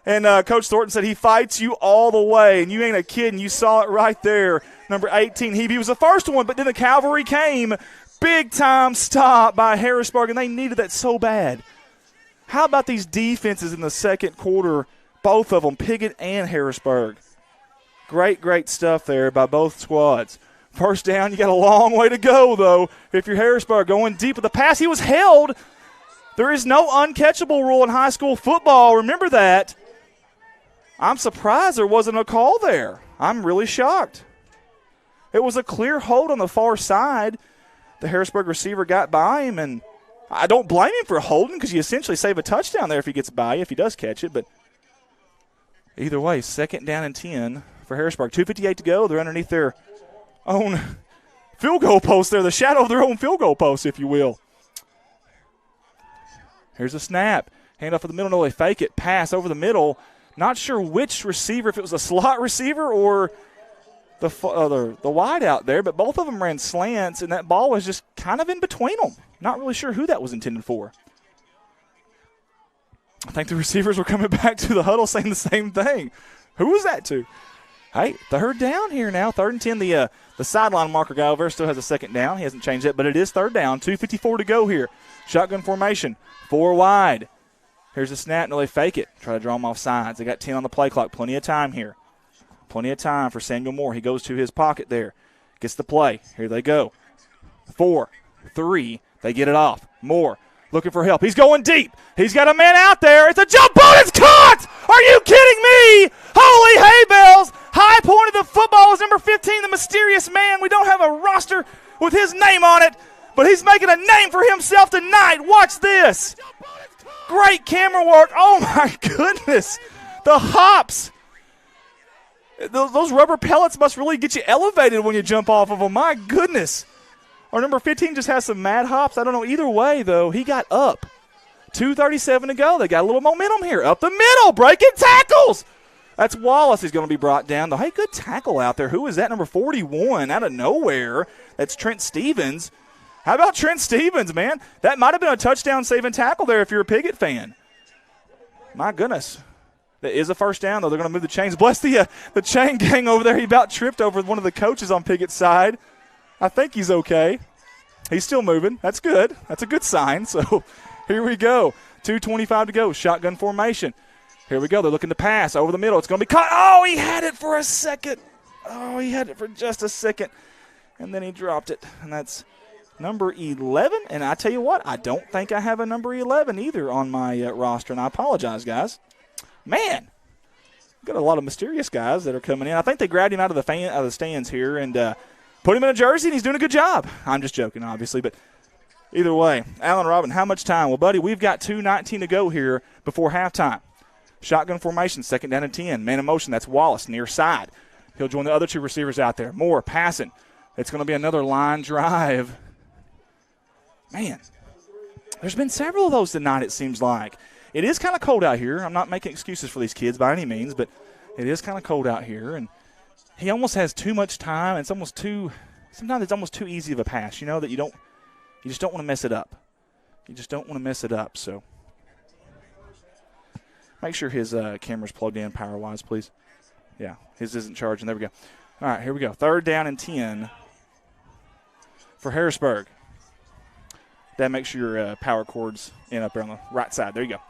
And Coach Thornton said he fights you all the way, and you ain't a kid, and you saw it right there. Number 18, Heeb. He was the first one, but then the cavalry came. Big-time stop by Harrisburg, and they needed that so bad. How about these defenses in the second quarter, both of them, Piggott and Harrisburg? Great, great stuff there by both squads. First down, you got a long way to go, though. If you're Harrisburg going deep with the pass, he was held. There is no uncatchable rule in high school football. Remember that. I'm surprised there wasn't a call there. I'm really shocked. It was a clear hold on the far side. The Harrisburg receiver got by him, and I don't blame him for holding because you essentially save a touchdown there if he gets by you, if he does catch it. But either way, second down and 10 for Harrisburg. 2:58 to go. They're underneath their own field goal post there, the shadow of their own field goal post, if you will. Here's a snap. Hand off in the middle. No, they fake it. Pass over the middle. Not sure which receiver, if it was a slot receiver or the wide out there, but both of them ran slants, and that ball was just kind of in between them. Not really sure who that was intended for. I think the receivers were coming back to the huddle saying the same thing. Who was that to? Hey, third down here now. 3rd and 10. The sideline marker guy over there still has a second down. He hasn't changed it, but it is third down. 2:54 to go here. Shotgun formation. 4 wide. Here's the snap. No, they fake it. Try to draw them off sides. They got 10 on the play clock. Plenty of time here. Plenty of time for Samuel Moore. He goes to his pocket there. Gets the play. Here they go. 4, 3. They get it off. Moore looking for help. He's going deep. He's got a man out there. It's a jump ball. It's caught. Are you kidding me? Holy hay bells. High point of the football is number 15, the mysterious man. We don't have a roster with his name on it, but he's making a name for himself tonight. Watch this. Great camera work. Oh, my goodness. The hops. Those rubber pellets must really get you elevated when you jump off of them. My goodness. Our number 15 just has some mad hops. I don't know. Either way, though, he got up. 2:37 to go. They got a little momentum here. Up the middle. Breaking tackles. That's Wallace. He's going to be brought down, though. Hey, good tackle out there. Who is that? Number 41 out of nowhere. That's Trent Stevens. How about Trent Stevens, man? That might have been a touchdown-saving tackle there if you're a Piggott fan. My goodness. That is a first down, though. They're going to move the chains. Bless the chain gang over there. He about tripped over one of the coaches on Piggott's side. I think he's okay. He's still moving. That's good. That's a good sign. So here we go. 2:25 to go. Shotgun formation. Here we go. They're looking to pass over the middle. It's going to be caught. Oh, he had it for a second. Oh, he had it for just a second. And then he dropped it. And that's number 11. And I tell you what, I don't think I have a number 11 either on my roster. And I apologize, guys. Man, got a lot of mysterious guys that are coming in. I think they grabbed him out of the stands here and put him in a jersey, and he's doing a good job. I'm just joking, obviously, but either way. Alan Robin, how much time? Well, buddy, we've got 2:19 to go here before halftime. Shotgun formation, 2nd down and 10. Man in motion, that's Wallace, near side. He'll join the other 2 receivers out there. Moore passing. It's going to be another line drive. Man, there's been several of those tonight, it seems like. It is kind of cold out here. I'm not making excuses for these kids by any means, but it is kind of cold out here. And he almost has too much time. Sometimes it's almost too easy of a pass, that you just don't want to mess it up. You just don't want to mess it up. So make sure his camera's plugged in power-wise, please. Yeah, his isn't charging. There we go. All right, here we go. 3rd down and 10 for Harrisburg. Dad, make sure your power cord's in up there on the right side. There you go.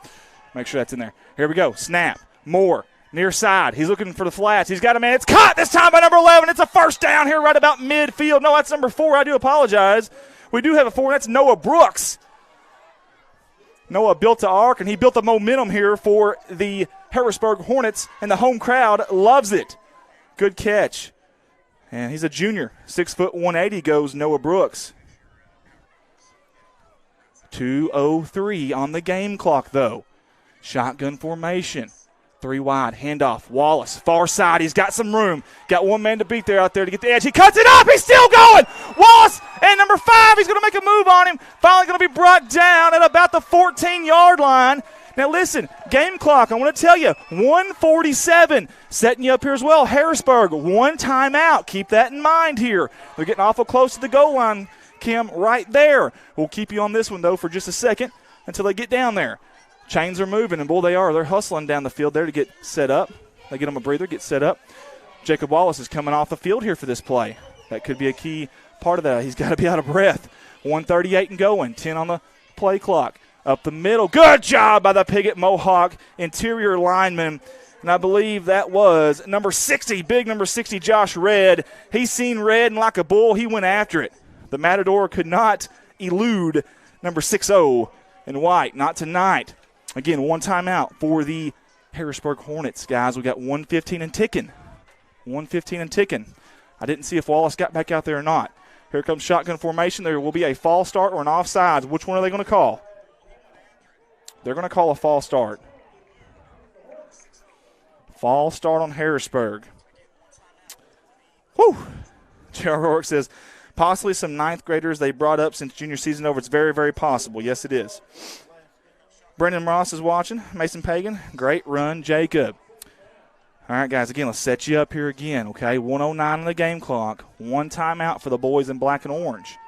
Make sure that's in there. Here we go. Snap. Moore. Near side. He's looking for the flats. He's got a man. It's caught this time by number 11. It's a first down here right about midfield. No, that's number 4. I do apologize. We do have a 4. That's Noah Brooks. Noah built the arc, and he built the momentum here for the Harrisburg Hornets, and the home crowd loves it. Good catch. And he's a junior. 6 foot 180 goes Noah Brooks. 2:03 on the game clock, though. Shotgun formation. 3 wide. Handoff. Wallace. Far side. He's got some room. Got one man to beat there out there to get the edge. He cuts it up. He's still going. Wallace and number 5. He's going to make a move on him. Finally going to be brought down at about the 14-yard line. Now, listen, game clock, I want to tell you, 1:47. Setting you up here as well. Harrisburg, 1 timeout. Keep that in mind here. They're getting awful close to the goal line, Kim, right there. We'll keep you on this one, though, for just a second until they get down there. Chains are moving, and, boy, they are. They're hustling down the field there to get set up. They get them a breather, get set up. Jacob Wallace is coming off the field here for this play. That could be a key part of that. He's got to be out of breath. 1:38 and going. 10 on the play clock. Up the middle. Good job by the Piggott Mohawk interior lineman. And I believe that was number 60, big number 60, Josh Redd. He's seen red, and like a bull, he went after it. The Matador could not elude number 60 in white. Not tonight. Again, 1 timeout for the Harrisburg Hornets, guys. We got 1:15 and ticking. 1:15 and ticking. I didn't see if Wallace got back out there or not. Here comes shotgun formation. There will be a false start or an offsides. Which one are they going to call? They're going to call a false start. False start on Harrisburg. Whew. J.R. Rourke says, possibly some 9th graders they brought up since junior season over. It's very, very possible. Yes, it is. Brendan Ross is watching. Mason Pagan, great run. Jacob. All right, guys, again, let's set you up here again, okay? 1:09 on the game clock. 1 timeout for the boys in black and orange.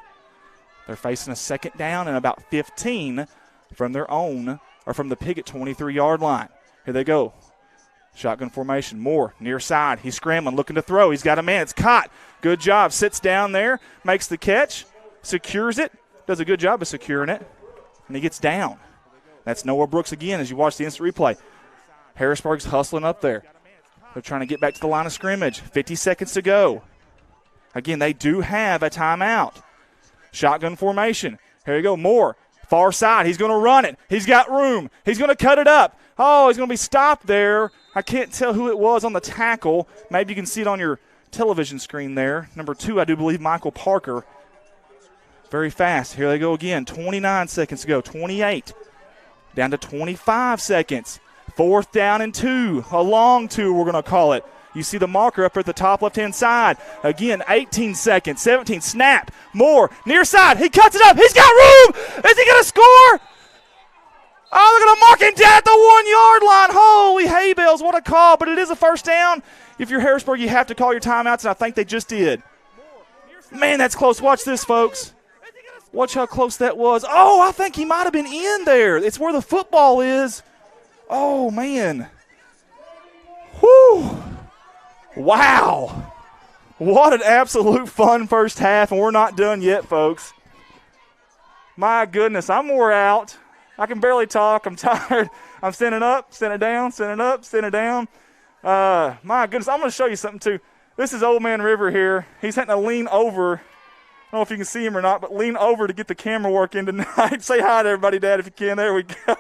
They're facing a 2nd down and about 15 from their own or from the Piggott 23-yard line. Here they go. Shotgun formation. Moore near side. He's scrambling, looking to throw. He's got a man. It's caught. Good job. Sits down there, makes the catch, secures it, does a good job of securing it, and he gets down. That's Noah Brooks again as you watch the instant replay. Harrisburg's hustling up there. They're trying to get back to the line of scrimmage. 50 seconds to go. Again, they do have a timeout. Shotgun formation. Here you go. Moore, far side. He's going to run it. He's got room. He's going to cut it up. Oh, he's going to be stopped there. I can't tell who it was on the tackle. Maybe you can see it on your television screen there. Number 2, I do believe Michael Parker. Very fast. Here they go again. 29 seconds to go. 28. Down to 25 seconds. 4th down and 2. A long 2, we're going to call it. You see the marker up at the top left-hand side. Again, 18 seconds. 17. Snap. Moore, near side. He cuts it up. He's got room. Is he going to score? Oh, they're going to mark him down at the 1-yard line. Holy hay bales, what a call. But it is a first down. If you're Harrisburg, you have to call your timeouts, and I think they just did. Man, that's close. Watch this, folks. Watch how close that was. Oh, I think he might have been in there. It's where the football is. Oh, man. Whew. Wow. What an absolute fun first half, and we're not done yet, folks. My goodness, I'm wore out. I can barely talk. I'm tired. I'm standing up, standing down, standing up, standing down. My goodness, I'm going to show you something, too. This is Old Man River here. He's having to lean over. I don't know if you can see him or not, but lean over to get the camera work in tonight. Say hi to everybody, Dad, if you can. There we go.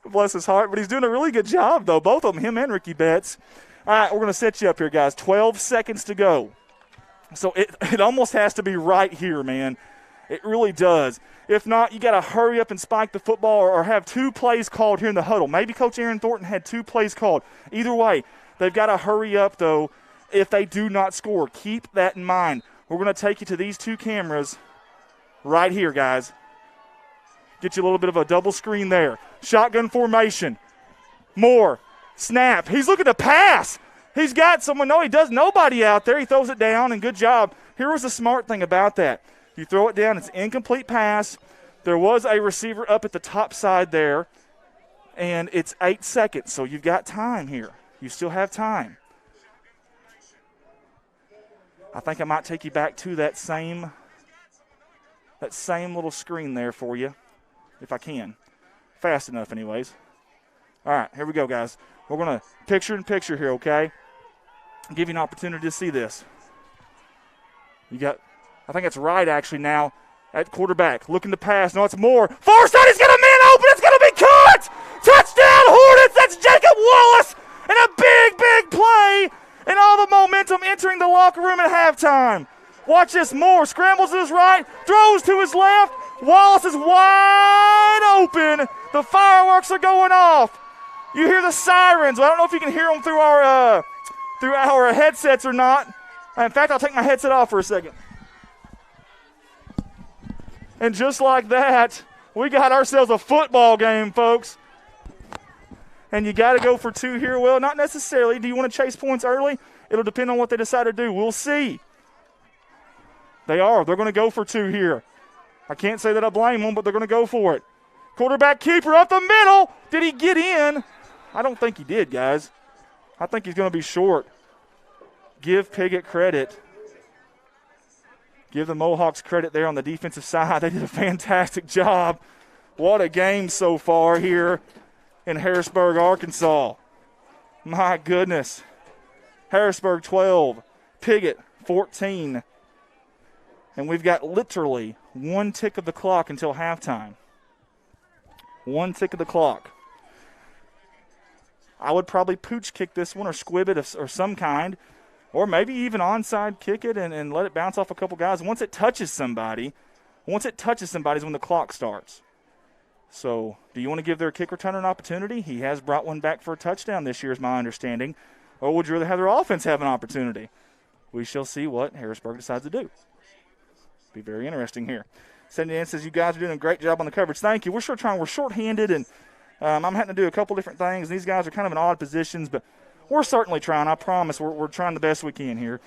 Bless his heart. But he's doing a really good job, though, both of them, him and Ricky Betts. All right, we're going to set you up here, guys. 12 seconds to go. So it almost has to be right here, man. It really does. If not, you got to hurry up and spike the football or have 2 plays called here in the huddle. Maybe Coach Aaron Thornton had 2 plays called. Either way, they've got to hurry up, though, if they do not score. Keep that in mind. We're going to take you to these 2 cameras right here, guys. Get you a little bit of a double screen there. Shotgun formation. Moore. Snap. He's looking to pass. He's got someone. No, he does. Nobody out there. He throws it down, and good job. Here was the smart thing about that. You throw it down. It's an incomplete pass. There was a receiver up at the top side there, and it's 8 seconds, so you've got time here. You still have time. I think I might take you back to that same little screen there for you, if I can. Fast enough, anyways. All right, here we go, guys. We're going to picture-in-picture here, okay? I'll give you an opportunity to see this. You got, I think it's right, actually, now at quarterback. Looking to pass. No, it's Moore. Far side, he's got a man open. It's going to be caught. Touchdown, Hornets. That's Jacob Wallace. And a big, big play. And all the momentum entering the locker room at halftime. Watch this. Moore scrambles to his right, throws to his left. Wallace is wide open. The fireworks are going off. You hear the sirens. I don't know if you can hear them through our headsets or not. In fact, I'll take my headset off for a second. And just like that, we got ourselves a football game, folks. And you got to go for 2 here. Well, not necessarily. Do you want to chase points early? It'll depend on what they decide to do. We'll see. They are. They're going to go for 2 here. I can't say that I blame them, but they're going to go for it. Quarterback keeper up the middle. Did he get in? I don't think he did, guys. I think he's going to be short. Give Piggott credit. Give the Mohawks credit there on the defensive side. They did a fantastic job. What a game so far here in Harrisburg, Arkansas. My goodness. Harrisburg 12, Piggott 14. And we've got literally 1 tick of the clock until halftime. 1 tick of the clock. I would probably pooch kick this one or squib it or some kind, or maybe even onside kick it and let it bounce off a couple guys. Once it touches somebody is when the clock starts. So do you want to give their kick returner an opportunity? He has brought one back for a touchdown this year is my understanding. Or would you rather have their offense have an opportunity? We shall see what Harrisburg decides to do. Be very interesting here. Cindy Ann says, you guys are doing a great job on the coverage. Thank you. We're sure trying. We're short-handed, and I'm having to do a couple different things. These guys are kind of in odd positions, but we're certainly trying. I promise we're trying the best we can here.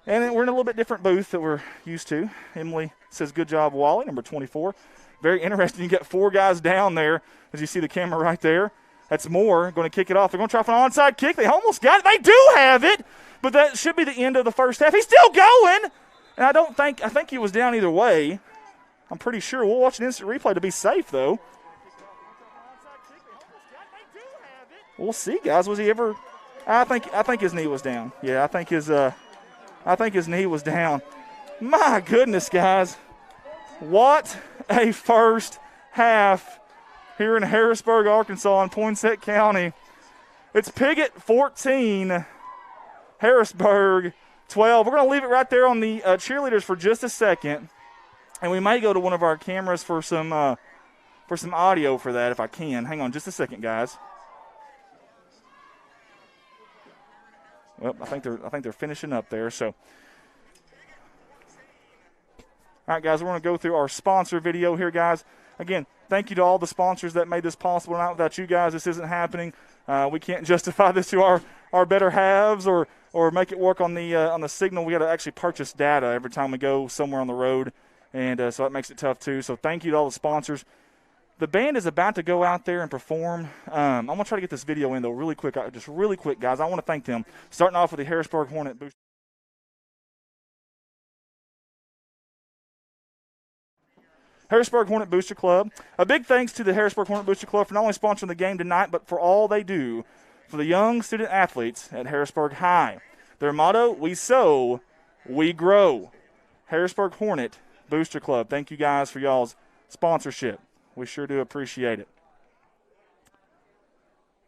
And we're in a little bit different booth that we're used to. Emily says, good job, Wally, number 24. very interesting. You get 4 guys down there, as you see the camera right there. That's Moore going to kick it off. They're going to try for an onside kick. They almost got it. They do have it, but that should be the end of the first half. He's still going, and I think he was down either way. I'm pretty sure. We'll watch an instant replay to be safe, though. We'll see, guys. Was he ever? I think his knee was down. Yeah, I think his knee was down. My goodness, guys. What a first half here in Harrisburg, Arkansas, in Poinsett County. It's Piggott 14, Harrisburg 12. We're going to leave it right there on the cheerleaders for just a second, and we may go to one of our cameras for some audio for that if I can. Hang on just a second, guys. Well, I think they're finishing up there. So, all right, guys, we're going to go through our sponsor video here, guys. Again, thank you to all the sponsors that made this possible. Not without you guys, this isn't happening. We can't justify this to our better halves or make it work on the signal. We got to actually purchase data every time we go somewhere on the road, and so that makes it tough too. So thank you to all the sponsors. The band is about to go out there and perform. I'm going to try to get this video in, though, really quick. Just really quick, guys. I want to thank them. Starting off with the Harrisburg Hornet Booster. Harrisburg Hornet Booster Club. A big thanks to the Harrisburg Hornet Booster Club for not only sponsoring the game tonight, but for all they do for the young student athletes at Harrisburg High. Their motto, we sow, we grow. Harrisburg Hornet Booster Club. Thank you guys for y'all's sponsorship. We sure do appreciate it.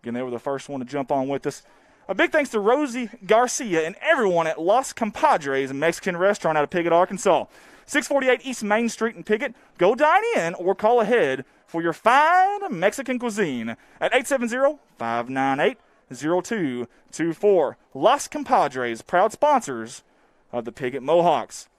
Again, they were the first one to jump on with us. A big thanks to Rosie Garcia and everyone at Los Compadres, a Mexican restaurant out of Piggott, Arkansas. 648 East Main Street in Piggott. Go dine in or call ahead for your fine Mexican cuisine at 870-598-0224. Los Compadres, proud sponsors of the Piggott Mohawks.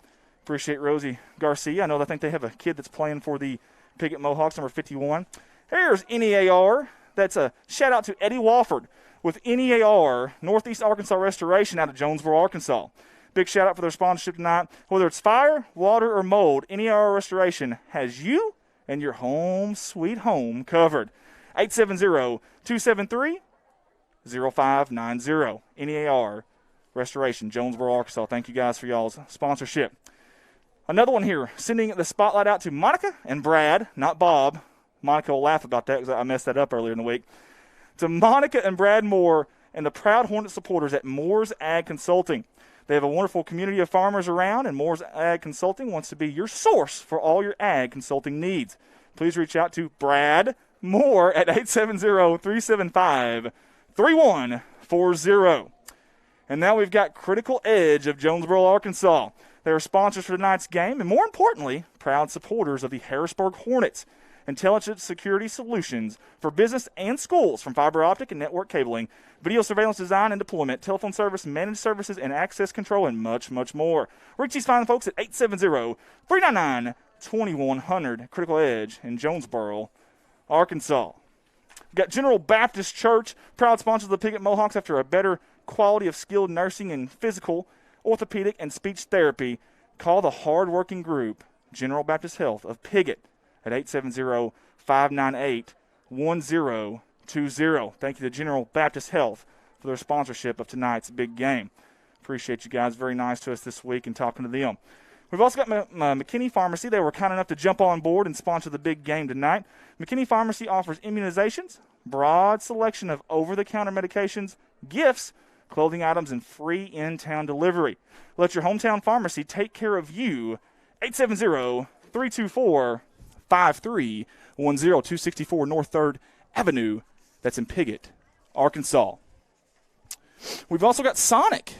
Appreciate Rosie Garcia. I think they have a kid that's playing for the Piggott Mohawks, number 51. Here's NEAR. That's a shout-out to Eddie Wofford with NEAR, Northeast Arkansas Restoration out of Jonesboro, Arkansas. Big shout-out for their sponsorship tonight. Whether it's fire, water, or mold, NEAR Restoration has you and your home sweet home covered. 870-273-0590. NEAR Restoration, Jonesboro, Arkansas. Thank you guys for y'all's sponsorship. Another one here, sending the spotlight out to Monica and Brad, not Bob. Monica will laugh about that because I messed that up earlier in the week. To Monica and Brad Moore and the proud Hornet supporters at Moore's Ag Consulting. They have a wonderful community of farmers around, and Moore's Ag Consulting wants to be your source for all your ag consulting needs. Please reach out to Brad Moore at 870-375-3140. And now we've got Critical Edge of Jonesboro, Arkansas. They are sponsors for tonight's game, and more importantly, proud supporters of the Harrisburg Hornets. Intelligent security solutions for business and schools, from fiber optic and network cabling, video surveillance design and deployment, telephone service, managed services, and access control, and much, much more. Reach these fine folks at 870-399-2100. Critical Edge in Jonesboro, Arkansas. We've got General Baptist Church, proud sponsors of the Piggott Mohawks after a better quality of skilled nursing and physical, orthopedic, and speech therapy. Call the hard-working group, General Baptist Health of Piggott, at 870-598-1020. Thank you to General Baptist Health for their sponsorship of tonight's big game. Appreciate you guys. Very nice to us this week and talking to them. We've also got McKinney Pharmacy. They were kind enough to jump on board and sponsor the big game tonight. McKinney Pharmacy offers immunizations, broad selection of over-the-counter medications, gifts, clothing items, and free in-town delivery. Let your hometown pharmacy take care of you. 870-324-5310, 264 North 3rd Avenue. That's in Piggott, Arkansas. We've also got Sonic.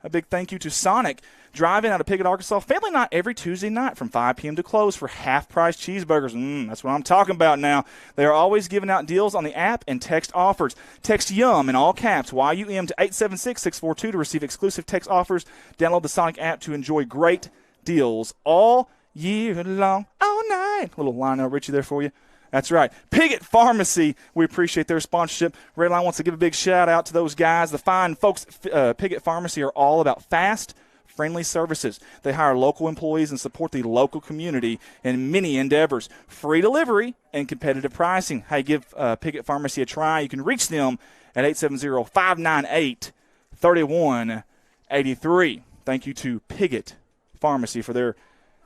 A big thank you to Sonic. Drive-in out of Piggott, Arkansas. Family night every Tuesday night from 5 p.m. to close for half-price cheeseburgers. That's what I'm talking about now. They are always giving out deals on the app and text offers. Text YUM in all caps, YUM, to 876-642 to receive exclusive text offers. Download the Sonic app to enjoy great deals all year long, all night. Little Lionel Richie there for you. That's right. Piggott Pharmacy, we appreciate their sponsorship. Redline wants to give a big shout-out to those guys. The fine folks at Piggott Pharmacy are all about fast, friendly services. They hire local employees and support the local community in many endeavors. Free delivery and competitive pricing. Hey, give Piggott Pharmacy a try. You can reach them at 870-598-3183. Thank you to Piggott Pharmacy for their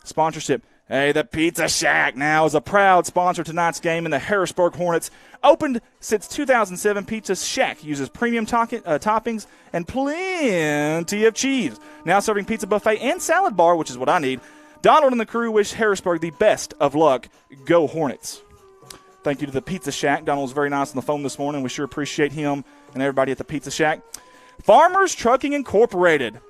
sponsorship. Hey, the Pizza Shack now is a proud sponsor of tonight's game, and the Harrisburg Hornets, opened since 2007. Pizza Shack uses premium toppings and plenty of cheese. Now serving pizza buffet and salad bar, which is what I need. Donald and the crew wish Harrisburg the best of luck. Go Hornets. Thank you to the Pizza Shack. Donald was very nice on the phone this morning. We sure appreciate him and everybody at the Pizza Shack. Farmers Trucking Incorporated.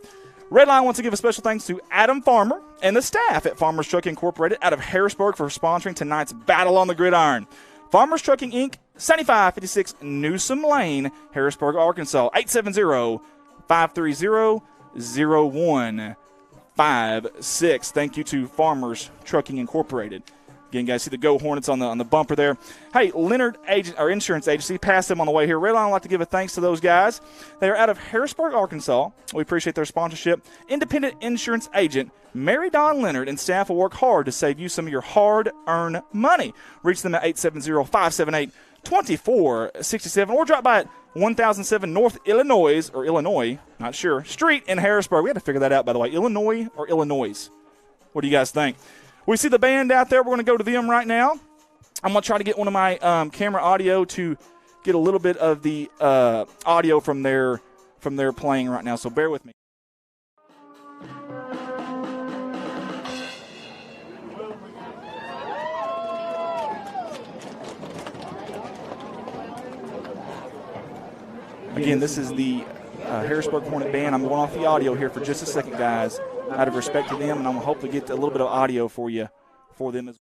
Redline wants to give a special thanks to Adam Farmer and the staff at Farmers Trucking Incorporated out of Harrisburg for sponsoring tonight's Battle on the Gridiron. Farmers Trucking, Inc., 7556 Newsom Lane, Harrisburg, Arkansas, 870-530-0156. Thank you to Farmers Trucking Incorporated. Again, guys, see the Go Hornets on the bumper there. Hey, Leonard Insurance Agency, passed them on the way here. Redline would like to give a thanks to those guys. They are out of Harrisburg, Arkansas. We appreciate their sponsorship. Independent insurance agent Mary Dawn Leonard and staff will work hard to save you some of your hard-earned money. Reach them at 870-578-2467 or drop by at 1007 North Illinois, not sure, Street in Harrisburg. We had to figure that out, by the way. Illinois or Illinois? What do you guys think? We see the band out there. We're going to go to them right now. I'm going to try to get one of my camera audio to get a little bit of the audio from their playing right now, so bear with me. Again, this is the Harrisburg Hornet Band. I'm going off the audio here for just a second, guys, out of respect to them, and I'm going to hopefully get a little bit of audio for you for them as well.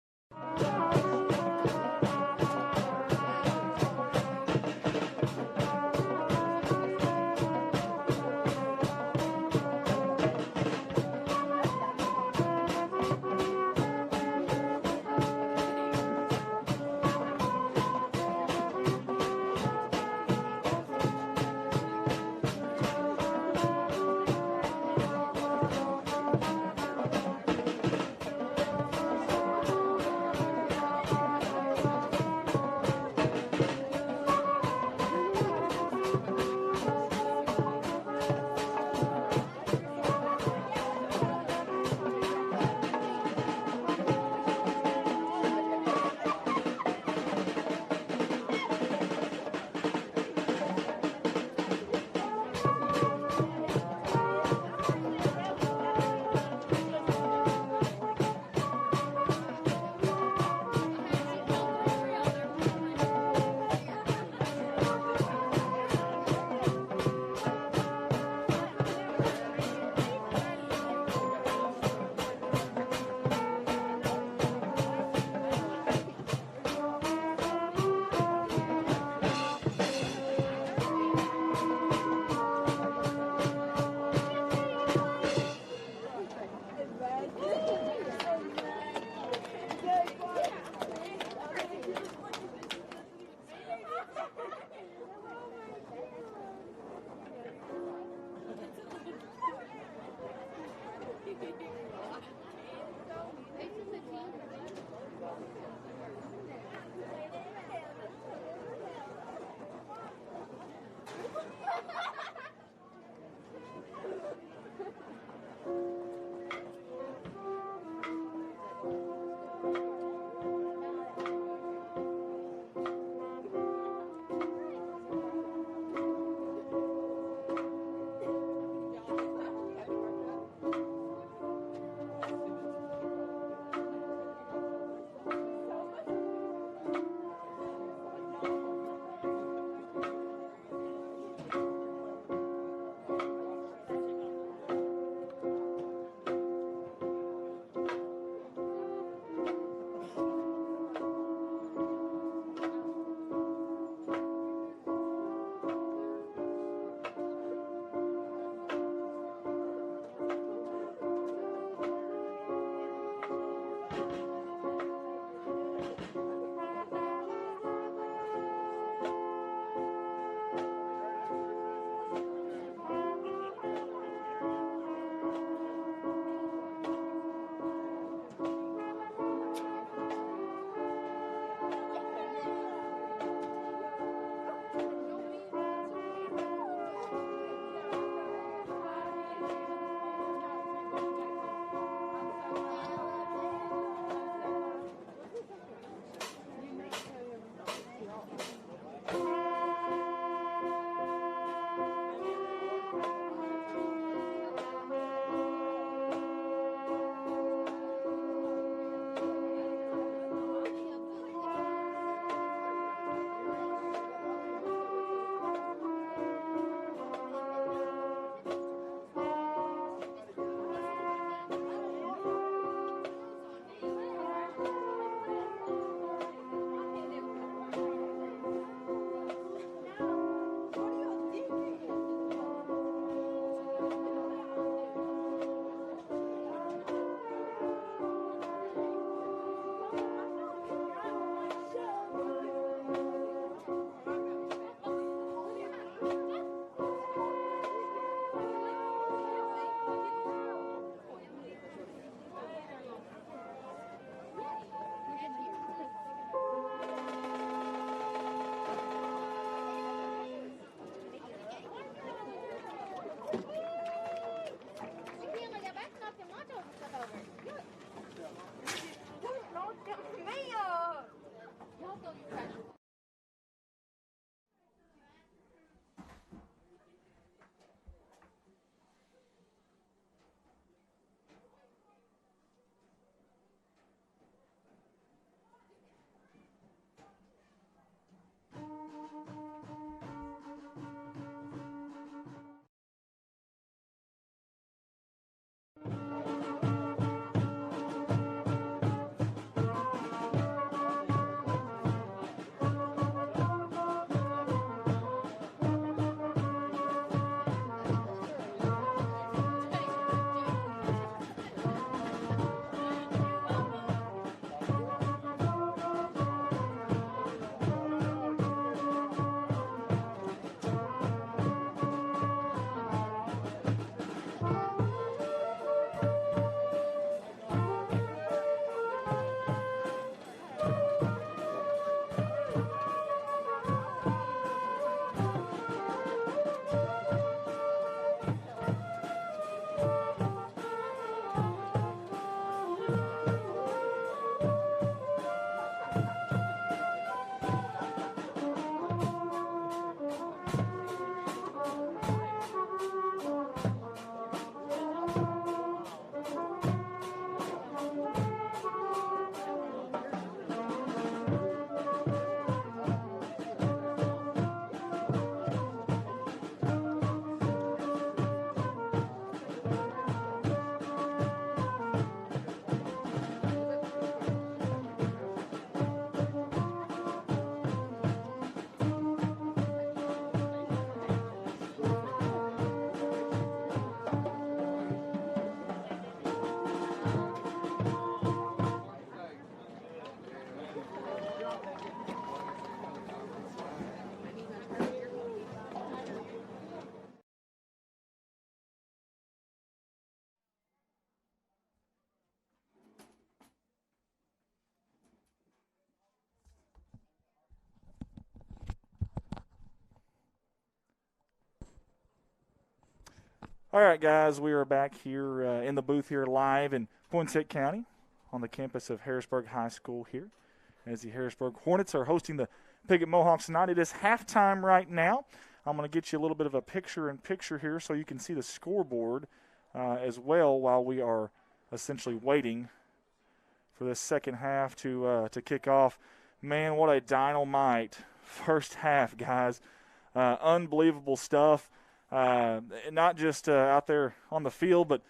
All right, guys, we are back here in the booth here live in Poinsett County on the campus of Harrisburg High School here as the Harrisburg Hornets are hosting the Piggott Mohawks tonight. It is halftime right now. I'm going to get you a little bit of a picture-in-picture here so you can see the scoreboard as well while we are essentially waiting for this second half to kick off. Man, what a dynamite first half, guys. Unbelievable stuff. Not just out there on the field, but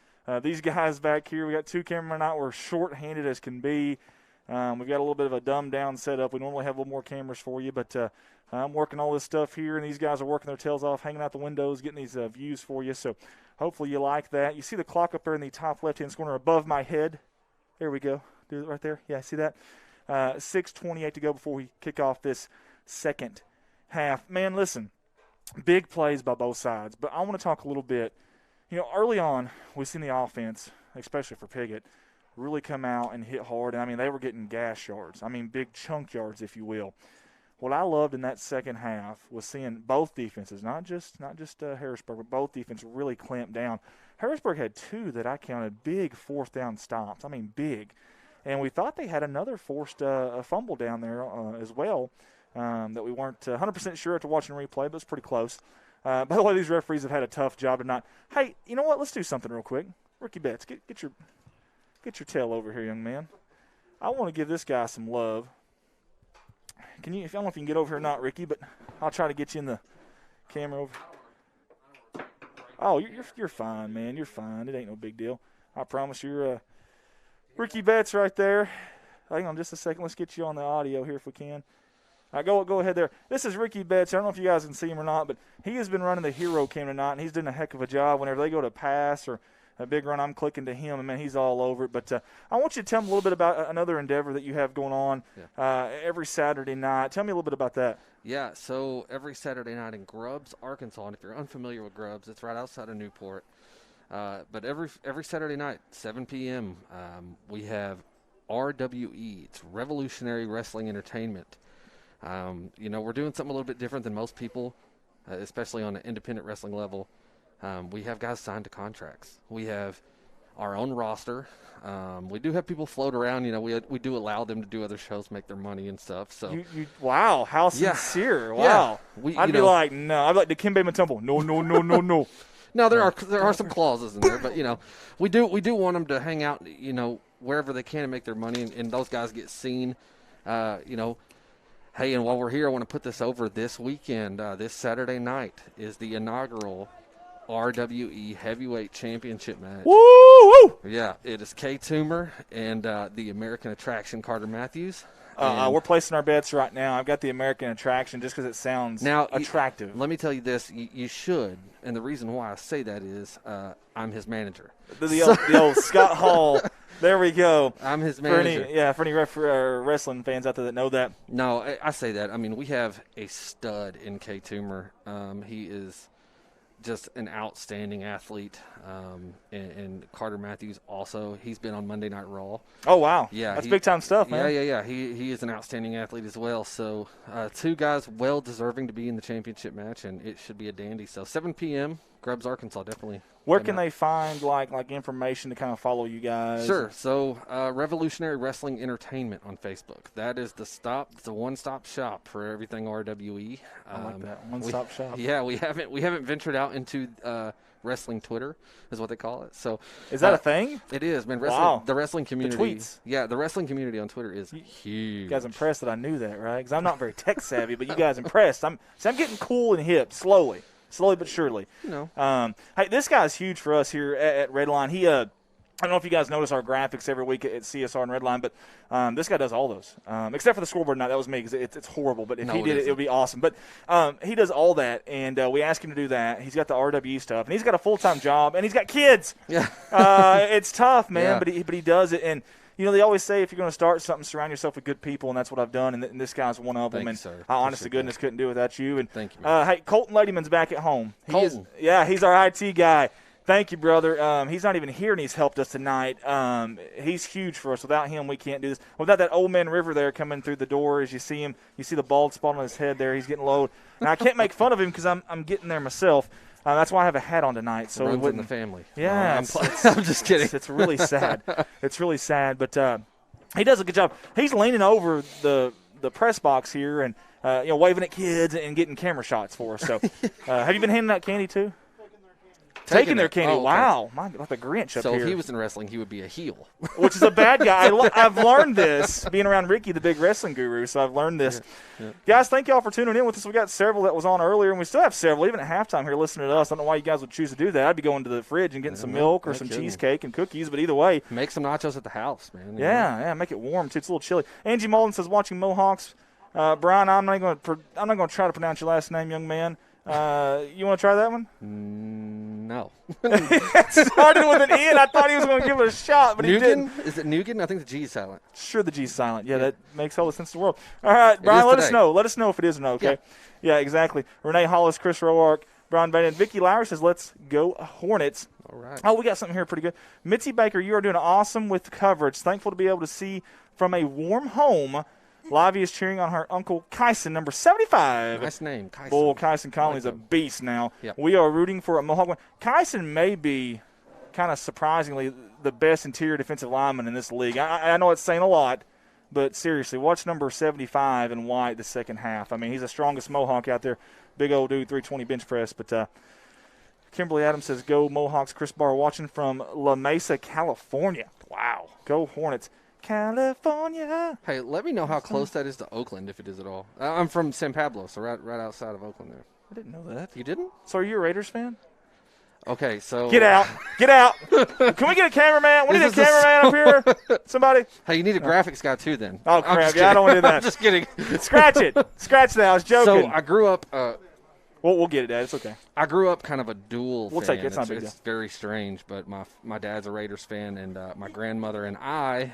these guys back here. We got two cameramen out. We're short-handed as can be. We've got a little bit of a dumbed-down setup. We normally have a little more cameras for you, but I'm working all this stuff here, and these guys are working their tails off, hanging out the windows, getting these views for you. So hopefully you like that. You see the clock up there in the top left-hand corner above my head. There we go. Do it right there. Yeah, see that? 6:28 to go before we kick off this second half. Man, listen. Big plays by both sides, but I want to talk a little bit. You know, early on, we've seen the offense, especially for Piggott, really come out and hit hard. And, I mean, they were getting gas yards. I mean, big chunk yards, if you will. What I loved in that second half was seeing both defenses, not just Harrisburg, but both defenses really clamp down. Harrisburg had two that I counted big fourth-down stops. I mean, big. And we thought they had another forced fumble down there as well. That we weren't 100% sure after watching the replay, but it's pretty close. By the way, these referees have had a tough job tonight. Hey, you know what? Let's do something real quick. Ricky Betts, get your tail over here, young man. I want to give this guy some love. Can you? I don't know if you can get over here or not, Ricky, but I'll try to get you in the camera over. Oh, you're fine, man. You're fine. It ain't no big deal. I promise you're Ricky Betts right there. Hang on just a second. Let's get you on the audio here if we can. Go ahead there. This is Ricky Betts. I don't know if you guys can see him or not, but he has been running the hero cam tonight, and he's doing a heck of a job. Whenever they go to pass or a big run, I'm clicking to him, and, man, he's all over it. But I want you to tell me a little bit about another endeavor that you have going on every Saturday night. Tell me a little bit about that. Yeah, so every Saturday night in Grubbs, Arkansas, and if you're unfamiliar with Grubbs, it's right outside of Newport. But every Saturday night, 7 p.m., we have RWE. It's Revolutionary Wrestling Entertainment. You know, we're doing something a little bit different than most people, especially on an independent wrestling level. We have guys signed to contracts. We have our own roster. We do have people float around. You know, we do allow them to do other shows, make their money and stuff. So wow, how sincere! Wow, yeah. I'd be like, no, I'd be like the Kimbe Matumbo. No. No, there are some clauses in there, but you know, we do want them to hang out, you know, wherever they can and make their money, and those guys get seen. You know. Hey, and while we're here, I want to put this over this weekend. This Saturday night is the inaugural RWE Heavyweight Championship match. Woo! Yeah, it is Kay Toomer and the American Attraction, Carter Matthews. We're placing our bets right now. I've got the American Attraction just because it sounds attractive. Let me tell you this. You should, and the reason why I say that is I'm his manager. The old Scott Hall. There we go. I'm his manager. For any wrestling fans out there that know that. No, I say that. I mean, we have a stud in Kay Toomer. He is just an outstanding athlete. And Carter Matthews also. He's been on Monday Night Raw. Oh, wow. Yeah, that's big-time stuff, man. Yeah. He is an outstanding athlete as well. So two guys well-deserving to be in the championship match, and it should be a dandy. So 7 p.m., Grubbs, Arkansas, definitely. Where can they find like information to kind of follow you guys? Sure. So Revolutionary Wrestling Entertainment on Facebook. That is the one-stop shop for everything RWE. I like that one-stop shop. Yeah, we haven't ventured out into wrestling Twitter, is what they call it. So is that a thing? It is, man. Wow. The wrestling community. The tweets. Yeah, the wrestling community on Twitter is huge. You guys impressed that I knew that, right? Because I'm not very tech savvy, but you guys impressed. I'm getting cool and hip slowly but surely. You know. Hey, this guy's huge for us here at Redline. He I don't know if you guys notice our graphics every week at CSR and Redline, but this guy does all those, except for the scoreboard night. That was me because it's horrible. But if he did it, it would be awesome. But he does all that, and we asked him to do that. He's got the RWE stuff, and he's got a full-time job, and he's got kids. Yeah, it's tough, man, yeah. but he does it. And you know, they always say if you're going to start something, surround yourself with good people, and that's what I've done, and this guy's one of them. Thank you, sir. I honest to goodness couldn't do it without you. And thank you, man. Hey, Colton Ladyman's back at home. Colton. He's our IT guy. Thank you, brother. He's not even here, and he's helped us tonight. He's huge for us. Without him, we can't do this. Without that old man River there coming through the door, as you see him, you see the bald spot on his head there. He's getting low. And I can't make fun of him because I'm getting there myself. That's why I have a hat on tonight. So runs in the family. Yeah, I'm just kidding. It's really sad. It's really sad, but he does a good job. He's leaning over the press box here and waving at kids and getting camera shots for us. So, have you been handing out candy too? Taking their candy. Oh, okay. Wow. Like the Grinch up so here. if he was in wrestling, he would be a heel. Which is a bad guy. I've learned this being around Ricky, the big wrestling guru, so I've learned this. Yeah. Guys, thank y'all for tuning in with us. We got several that was on earlier, and we still have several, even at halftime here listening to us. I don't know why you guys would choose to do that. I'd be going to the fridge and getting some milk or some cheesecake and cookies, but either way. Make some nachos at the house, man. Yeah, make it warm, too. It's a little chilly. Angie Mullen says, watching Mohawks. Brian, I'm not going to try to pronounce your last name, young man. You want to try that one? No. It started with an N. I thought he was going to give it a shot, but he didn't. Is it Nugan? I think the G is silent. Sure, the G's silent. Yeah, that makes all the sense in the world. All right, Brian, let us know. Let us know if it is or no, okay? Yeah, exactly. Renee Hollis, Chris Roark, Brian Van, and Vicky Lowry says, let's go Hornets. All right. Oh, we got something here pretty good. Mitzi Baker, you are doing awesome with coverage. Thankful to be able to see from a warm home. Livy is cheering on her uncle Kyson, number 75. Nice name, Kyson. Bull Kyson Conley's a beast now. Yep. We are rooting for a Mohawk. Kyson may be kind of surprisingly the best interior defensive lineman in this league. I know it's saying a lot, but seriously, watch number 75 in white the second half. I mean, he's the strongest Mohawk out there. Big old dude, 320 bench press. But Kimberly Adams says, go Mohawks. Chris Barr watching from La Mesa, California. Wow. Go Hornets. California. Hey, let me know how close that is to Oakland, if it is at all. I'm from San Pablo, so right outside of Oakland there. I didn't know that. You didn't? So are you a Raiders fan? Okay, so Get out. Get out. Can we get a cameraman? We need a cameraman up here. Somebody. Hey, you need a graphics guy too then. Oh, crap. Yeah, I don't want to do that. I'm just kidding. Scratch it. Scratch that. I was joking. So I grew up We'll get it, Dad. It's okay. I grew up kind of a dual We'll fan. take it. It's not a big deal. It's very strange, but my dad's a Raiders fan, and my grandmother and I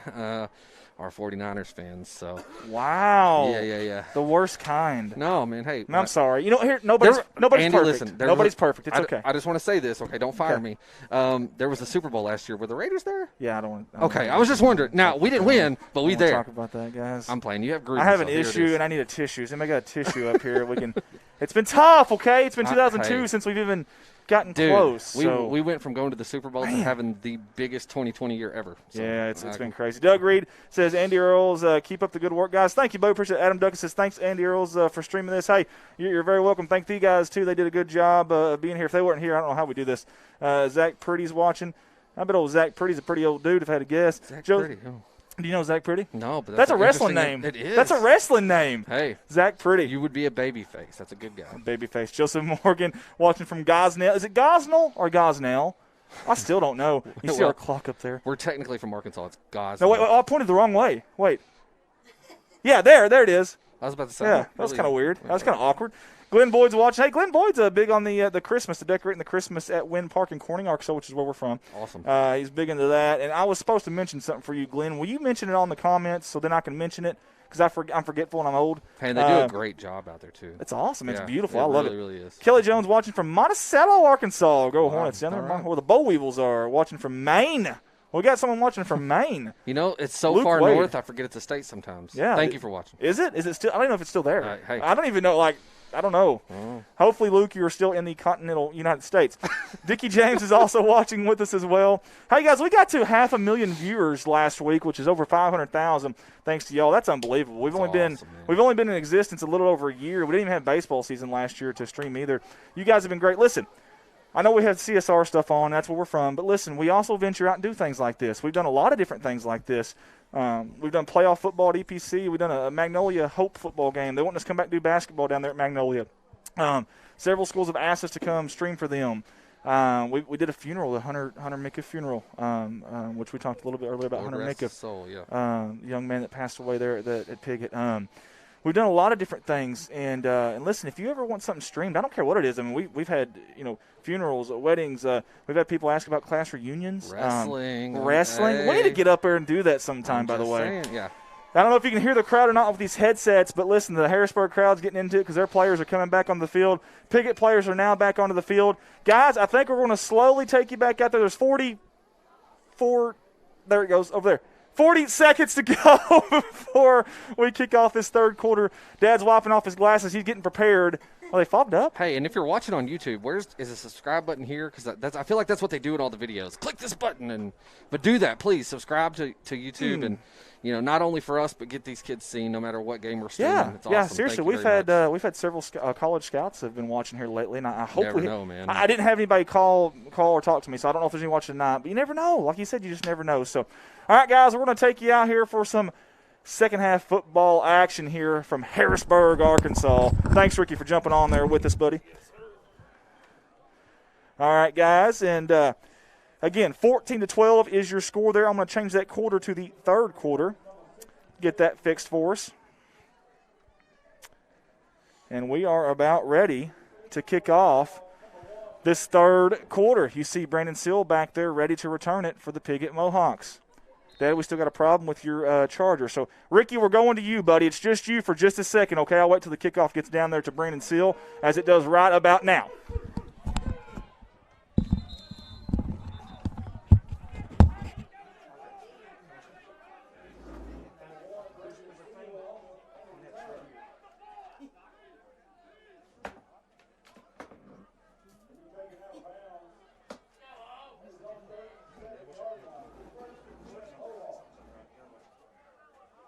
are 49ers fans. So wow. Yeah. The worst kind. No, man. Hey, I'm sorry. You know, here nobody's Andy, perfect. listen, nobody's perfect. It's okay. I just want to say this. Okay, don't fire me. There was a Super Bowl last year. Were the Raiders there? Yeah, I don't want. Okay, I was just wondering. Now we didn't win, but we there. Talk about that, guys. I'm playing. You have groups. I have an issue, and I need a tissue. Somebody got a tissue up here. We can. It's been tough. Okay, it's been 2002 since we've even gotten close. We went from going to the Super Bowl to having the biggest 2020 year ever. So yeah, it's been crazy. Doug Reed says, Andy Earls, keep up the good work, guys. Thank you, Bo. Appreciate it. Adam Duncan says, thanks, Andy Earls, for streaming this. Hey, you're very welcome. Thank the guys, too. They did a good job being here. If they weren't here, I don't know how we do this. Zach Purdy's watching. I bet old Zach Purdy's a pretty old dude, if I had to guess. Zach Purdy, oh. Do you know Zach Purdy? No, but that's a wrestling name. It is. That's a wrestling name. Hey. Zach Purdy. You would be a babyface. That's a good guy. Babyface. Joseph Morgan watching from Gosnell. Is it Gosnell or Gosnell? I still don't know. You see our clock up there. We're technically from Arkansas. It's Gosnell. No, wait, I pointed the wrong way. Wait. Yeah, there it is. I was about to say. Yeah, that was kind of weird. That was kind of awkward. Glenn Boyd's watching. Hey, Glenn Boyd's big on the Christmas, decorating the Christmas at Wynn Park in Corning, Arkansas, which is where we're from. Awesome. He's big into that. And I was supposed to mention something for you, Glenn. Will you mention it on the comments so then I can mention it? Because I'm forgetful and I'm old. Hey, and they do a great job out there, too. It's awesome. It's beautiful. I love it. It really is. Kelly Jones watching from Monticello, Arkansas. Go Hornets. Down there right. where the Boll Weevils are. Watching from Maine. We got someone watching from Maine. You know, it's so Luke far Wade. north, I forget it's a state sometimes. Yeah. Thank you for watching. Is it? Is it still? I don't know if it's still there. Hey. I don't even know. I don't know. Oh. Hopefully, Luke, you are still in the continental United States. Dickie James is also watching with us as well. Hey, guys, we got to 500,000 viewers last week, which is over 500,000. Thanks to y'all. That's unbelievable. We've only been in existence a little over a year. We didn't even have baseball season last year to stream either. You guys have been great. Listen, I know we have CSR stuff on. That's where we're from. But listen, we also venture out and do things like this. We've done a lot of different things like this. We've done playoff football at EPC. We've done a Magnolia Hope football game. They want us to come back and do basketball down there at Magnolia. Several schools have asked us to come stream for them. We did a funeral, the Hunter Micka funeral, which we talked a little bit earlier about. Hunter Micka, young man that passed away there at Piggott. We've done a lot of different things, and listen, if you ever want something streamed, I don't care what it is. I mean, we've had funerals, weddings. We've had people ask about class reunions, wrestling. Hey. We need to get up there and do that sometime. By the way, yeah. I don't know if you can hear the crowd or not with these headsets, but listen, the Harrisburg crowd's getting into it because their players are coming back on the field. Piggott players are now back onto the field. Guys, I think we're going to slowly take you back out there. There's 44 – there it goes, over there. 40 seconds to go before we kick off this third quarter. Dad's wiping off his glasses. He's getting prepared. Are they fogged up? Hey, and if you're watching on YouTube, is the subscribe button here? Because I feel like that's what they do in all the videos. Click this button, but do that, please. Subscribe to YouTube, and not only for us, but get these kids seen no matter what game we're streaming. Yeah, it's awesome. Yeah. Seriously, we've had several college scouts that have been watching here lately, and I hope never know, man. I didn't have anybody call or talk to me, so I don't know if there's any watching tonight. But you never know. Like you said, you just never know. So, all right, guys, we're going to take you out here for some second half football action here from Harrisburg, Arkansas. Thanks, Ricky, for jumping on there with us, buddy. All right, guys, and again, 14-12 is your score there. I'm going to change that quarter to the third quarter. Get that fixed for us. And we are about ready to kick off this third quarter. You see Brandon Seal back there ready to return it for the Piggott Mohawks. Dad, we still got a problem with your charger. So, Ricky, we're going to you, buddy. It's just you for just a second, okay? I'll wait till the kickoff gets down there to Brandon Seal, as it does right about now.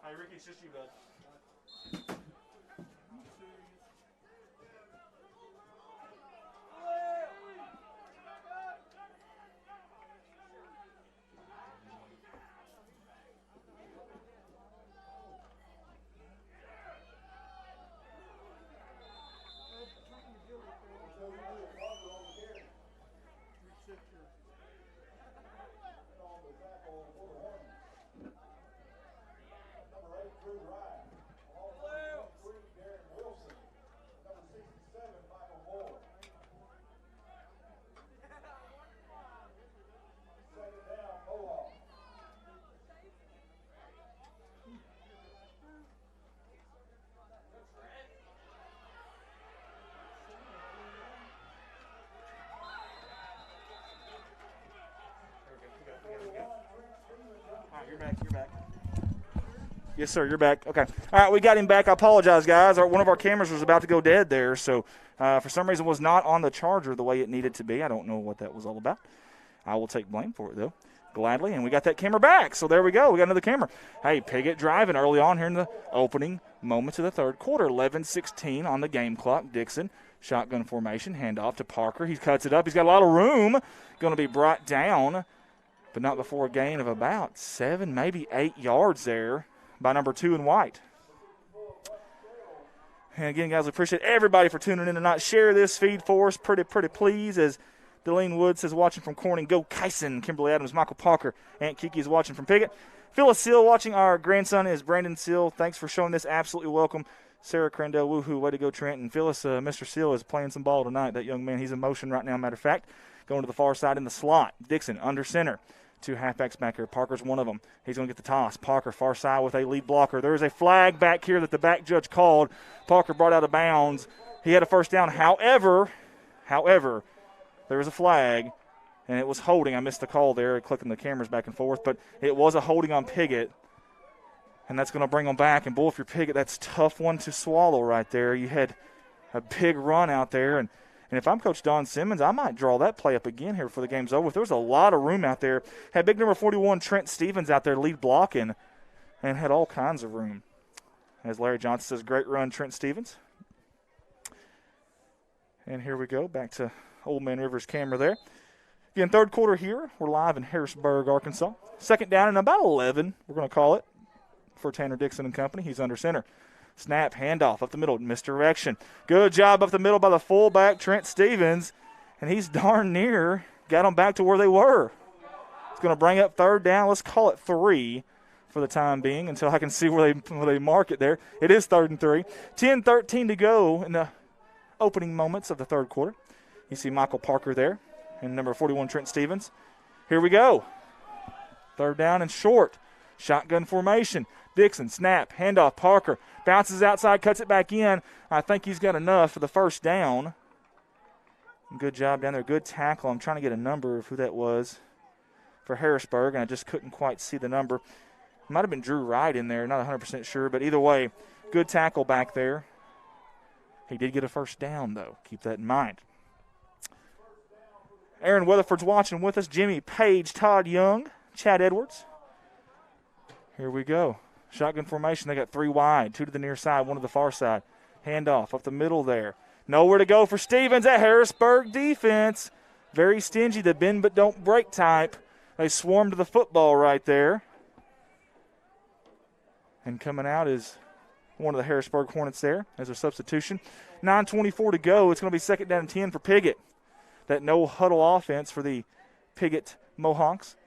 Hey, Ricky, it's just you, bud. You're back. Yes, sir, you're back. Okay. All right, we got him back. I apologize, guys. One of our cameras was about to go dead there, so for some reason was not on the charger the way it needed to be. I don't know what that was all about. I will take blame for it, though, gladly. And we got that camera back, so there we go. We got another camera. Hey, Piggott driving early on here in the opening moments of the third quarter. 11:16 on the game clock. Dixon, shotgun formation, handoff to Parker. He cuts it up. He's got a lot of room. Going to be brought down, but not before a gain of about 7, maybe 8 yards there by number 2 in white. And again, guys, we appreciate everybody for tuning in tonight. Share this feed for us, pretty please, as Deline Wood says, watching from Corning, go Kyson. Kimberly Adams, Michael Parker, Aunt Kiki is watching from Piggott. Phyllis Seal watching. Our grandson is Brandon Seal. Thanks for showing this. Absolutely welcome. Sarah Crandell, woohoo, way to go, Trent. And Phyllis, Mr. Seal is playing some ball tonight. That young man, he's in motion right now, matter of fact. Going to the far side in the slot. Dixon under center. 2 halfbacks back here. Parker's one of them. He's going to get the toss. Parker far side with a lead blocker. There is a flag back here that the back judge called. Parker brought out of bounds. He had a first down. However, there was a flag, and it was holding. I missed the call there, clicking the cameras back and forth, but it was a holding on Piggott, and that's going to bring them back. And, boy, if you're Piggott, that's a tough one to swallow right there. You had a big run out there, and if I'm Coach Don Simmons, I might draw that play up again here before the game's over. There was a lot of room out there. Had big number 41 Trent Stevens out there lead blocking and had all kinds of room. As Larry Johnson says, great run, Trent Stevens. And here we go, back to Old Man River's camera there. Again, third quarter here. We're live in Harrisburg, Arkansas. Second down and about 11, we're going to call it, for Tanner Dixon and company. He's under center. Snap, handoff up the middle, misdirection. Good job up the middle by the fullback, Trent Stevens, and he's darn near got them back to where they were. It's going to bring up third down. Let's call it 3 for the time being until I can see where they mark it there. It is 3rd and 3. 10-13 to go in the opening moments of the third quarter. You see Michael Parker there and number 41 Trent Stevens. Here we go. Third down and short. Shotgun formation. Dixon, snap, handoff, Parker. Bounces outside, cuts it back in. I think he's got enough for the first down. Good job down there. Good tackle. I'm trying to get a number of who that was for Harrisburg, and I just couldn't quite see the number. It might have been Drew Wright in there, not 100% sure, but either way, good tackle back there. He did get a first down, though. Keep that in mind. Aaron Weatherford's watching with us. Jimmy Page, Todd Young, Chad Edwards. Here we go. Shotgun formation. They got 3 wide, 2 to the near side, 1 to the far side. Handoff up the middle there. Nowhere to go for Stevens. That Harrisburg defense. Very stingy, the bend but don't break type. They swarm to the football right there. And coming out is one of the Harrisburg Hornets there as a substitution. 9:24 to go. It's going to be 2nd down and 10 for Piggott. That no-huddle offense for the Piggott Mohawks.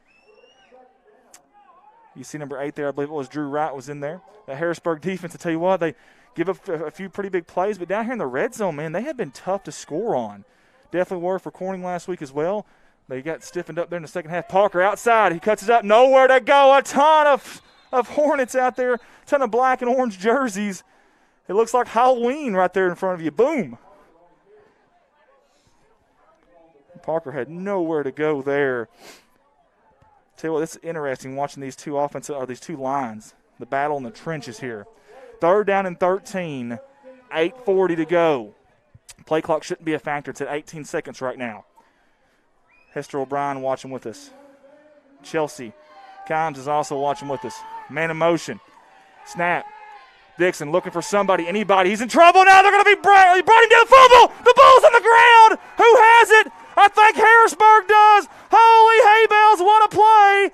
You see number 8 there. I believe it was Drew Wright was in there. The Harrisburg defense, I tell you what, they give up a few pretty big plays. But down here in the red zone, man, they have been tough to score on. Definitely were for Corning last week as well. They got stiffened up there in the second half. Parker outside. He cuts it up. Nowhere to go. A ton of Hornets out there. A ton of black and orange jerseys. It looks like Halloween right there in front of you. Boom. Parker had nowhere to go there. Tell you what, this is interesting watching these two these two lines. The battle in the trenches here. 3rd down and 13. 8:40 to go. Play clock shouldn't be a factor. It's at 18 seconds right now. Hester O'Brien watching with us. Chelsea Kimes is also watching with us. Man in motion. Snap. Dixon looking for somebody, anybody. He's in trouble now. They're going to be brought him to the fumble. The ball's on the ground. Who has it? I think Harrisburg does. Holy hay bales, what a play.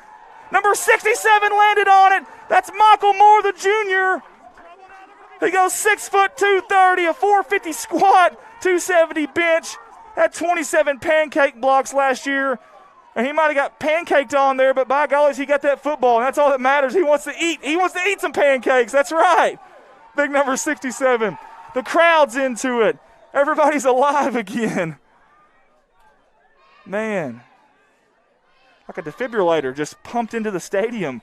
Number 67 landed on it. That's Michael Moore, the junior. He goes 6 foot 230, a 450 squat, 270 bench. Had 27 pancake blocks last year. And he might have got pancaked on there, but by golly, he got that football, and that's all that matters. He wants to eat. He wants to eat some pancakes. That's right. Big number 67. The crowd's into it. Everybody's alive again. Man. Like a defibrillator just pumped into the stadium.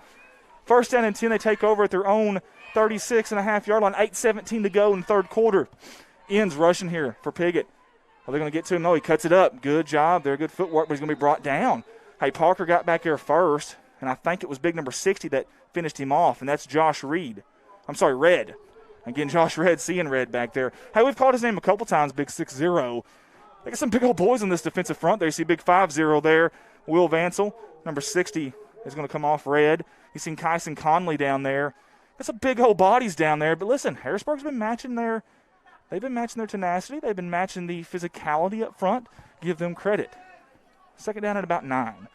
1st down and 10, they take over at their own 36.5-yard line. 8:17 to go in the 3rd quarter. Ends rushing here for Piggott. Are they going to get to him? No, he cuts it up. Good job there. Good footwork, but he's going to be brought down. Hey, Parker got back there first, and I think it was big number 60 that finished him off, and that's Josh Reed. I'm sorry, Red. Again, Josh Red, seeing Red back there. Hey, we've called his name a couple times, Big 6-0. They got some big old boys on this defensive front there. You see Big 5-0 there. Will Vansel, number 60, is going to come off Red. You've seen Kyson Conley down there. Got some big old bodies down there. But listen, Harrisburg's been matching their tenacity. They've been matching the physicality up front. Give them credit. 2nd down at about 9.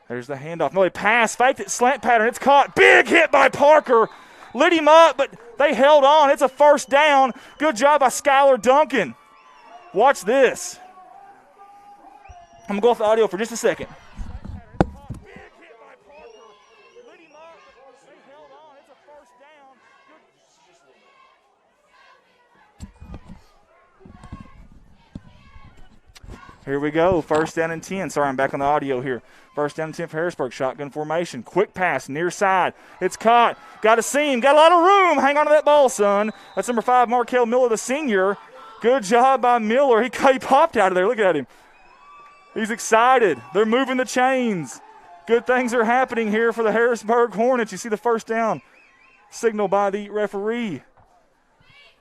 There's the handoff. No, they pass, faked it, slant pattern. It's caught. Big hit by Parker. Lit him up, but they held on. It's a 1st down. Good job by Skylar Duncan. Watch this. I'm going to go off the audio for just a second. Here we go, 1st down and 10. Sorry, I'm back on the audio here. 1st down and 10 for Harrisburg. Shotgun formation. Quick pass, near side. It's caught. Got a seam. Got a lot of room. Hang on to that ball, son. That's number 5, Markel Miller, the senior. Good job by Miller. He popped out of there. Look at him. He's excited. They're moving the chains. Good things are happening here for the Harrisburg Hornets. You see the 1st down signal by the referee.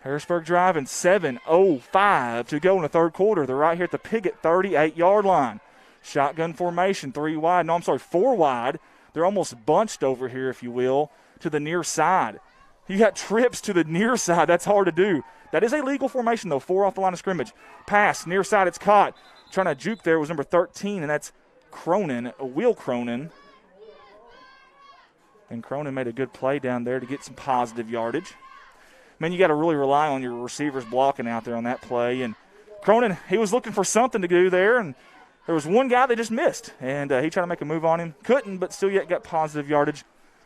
Harrisburg driving, 7:05 to go in the 3rd quarter. They're right here at the Piggott 38-yard line. Shotgun formation, 4 wide. They're almost bunched over here, if you will, to the near side. You got trips to the near side. That's hard to do. That is a legal formation, though, 4 off the line of scrimmage. Pass, near side, it's caught. Trying to juke there was number 13, and that's Cronin, Will Cronin. And Cronin made a good play down there to get some positive yardage. Man, you got to really rely on your receivers blocking out there on that play. And Cronin, he was looking for something to do there, and there was one guy that just missed. And he tried to make a move on him. Couldn't, but still yet got positive yardage.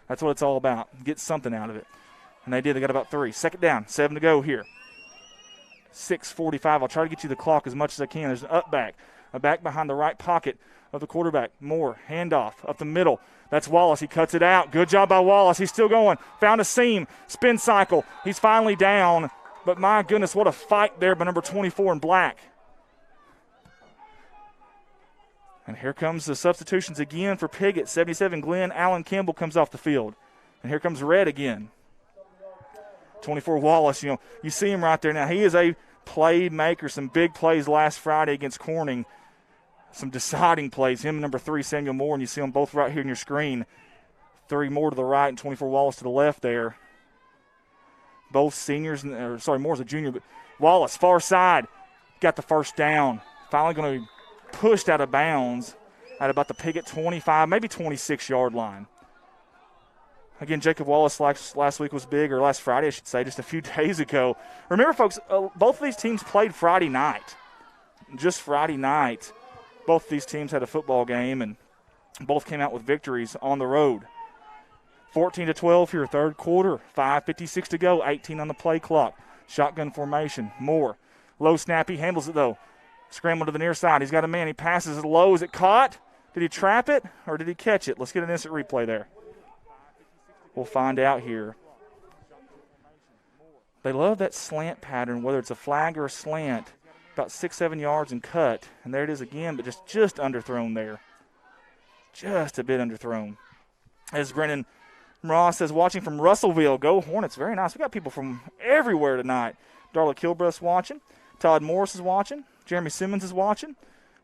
That's what it's all about. Get something out of it. And they did. They got about 3. 2nd down, 7 to go here. 6:45. I'll try to get you the clock as much as I can. There's an up back. A back behind the right pocket of the quarterback. Moore, handoff up the middle. That's Wallace. He cuts it out. Good job by Wallace. He's still going. Found a seam. Spin cycle. He's finally down. But my goodness, what a fight there by number 24 in black. And here comes the substitutions again for Piggott. 77, Glenn Allen Campbell comes off the field. And here comes Red again. 24 Wallace, you see him right there now. He is a playmaker, some big plays last Friday against Corning. Some deciding plays. Him and number 3, Samuel Moore, and you see them both right here on your screen. 3 Moore to the right and 24 Wallace to the left there. Both seniors, Moore's a junior, but Wallace, far side, got the first down. Finally going to be pushed out of bounds at about the Piggott 25, maybe 26-yard line. Again, Jacob Wallace last week was big, or last Friday, I should say, just a few days ago. Remember, folks, both of these teams played Friday night. Just Friday night, both of these teams had a football game, and both came out with victories on the road. 14-12 here, third quarter, 5:56 to go, 18 on the play clock. Shotgun formation, Moore. Low snap, he handles it, though. Scramble to the near side. He's got a man. He passes it low. Is it caught? Did he trap it, or did he catch it? Let's get an instant replay there. We'll find out here. They love that slant pattern, whether it's a flag or a slant. About 6-7 yards and cut. And there it is again, but just underthrown there. Just a bit underthrown. As Brennan Ross says, watching from Russellville. Go Hornets. Very nice. We got people from everywhere tonight. Darla Kilbreth's watching. Todd Morris is watching. Jeremy Simmons is watching.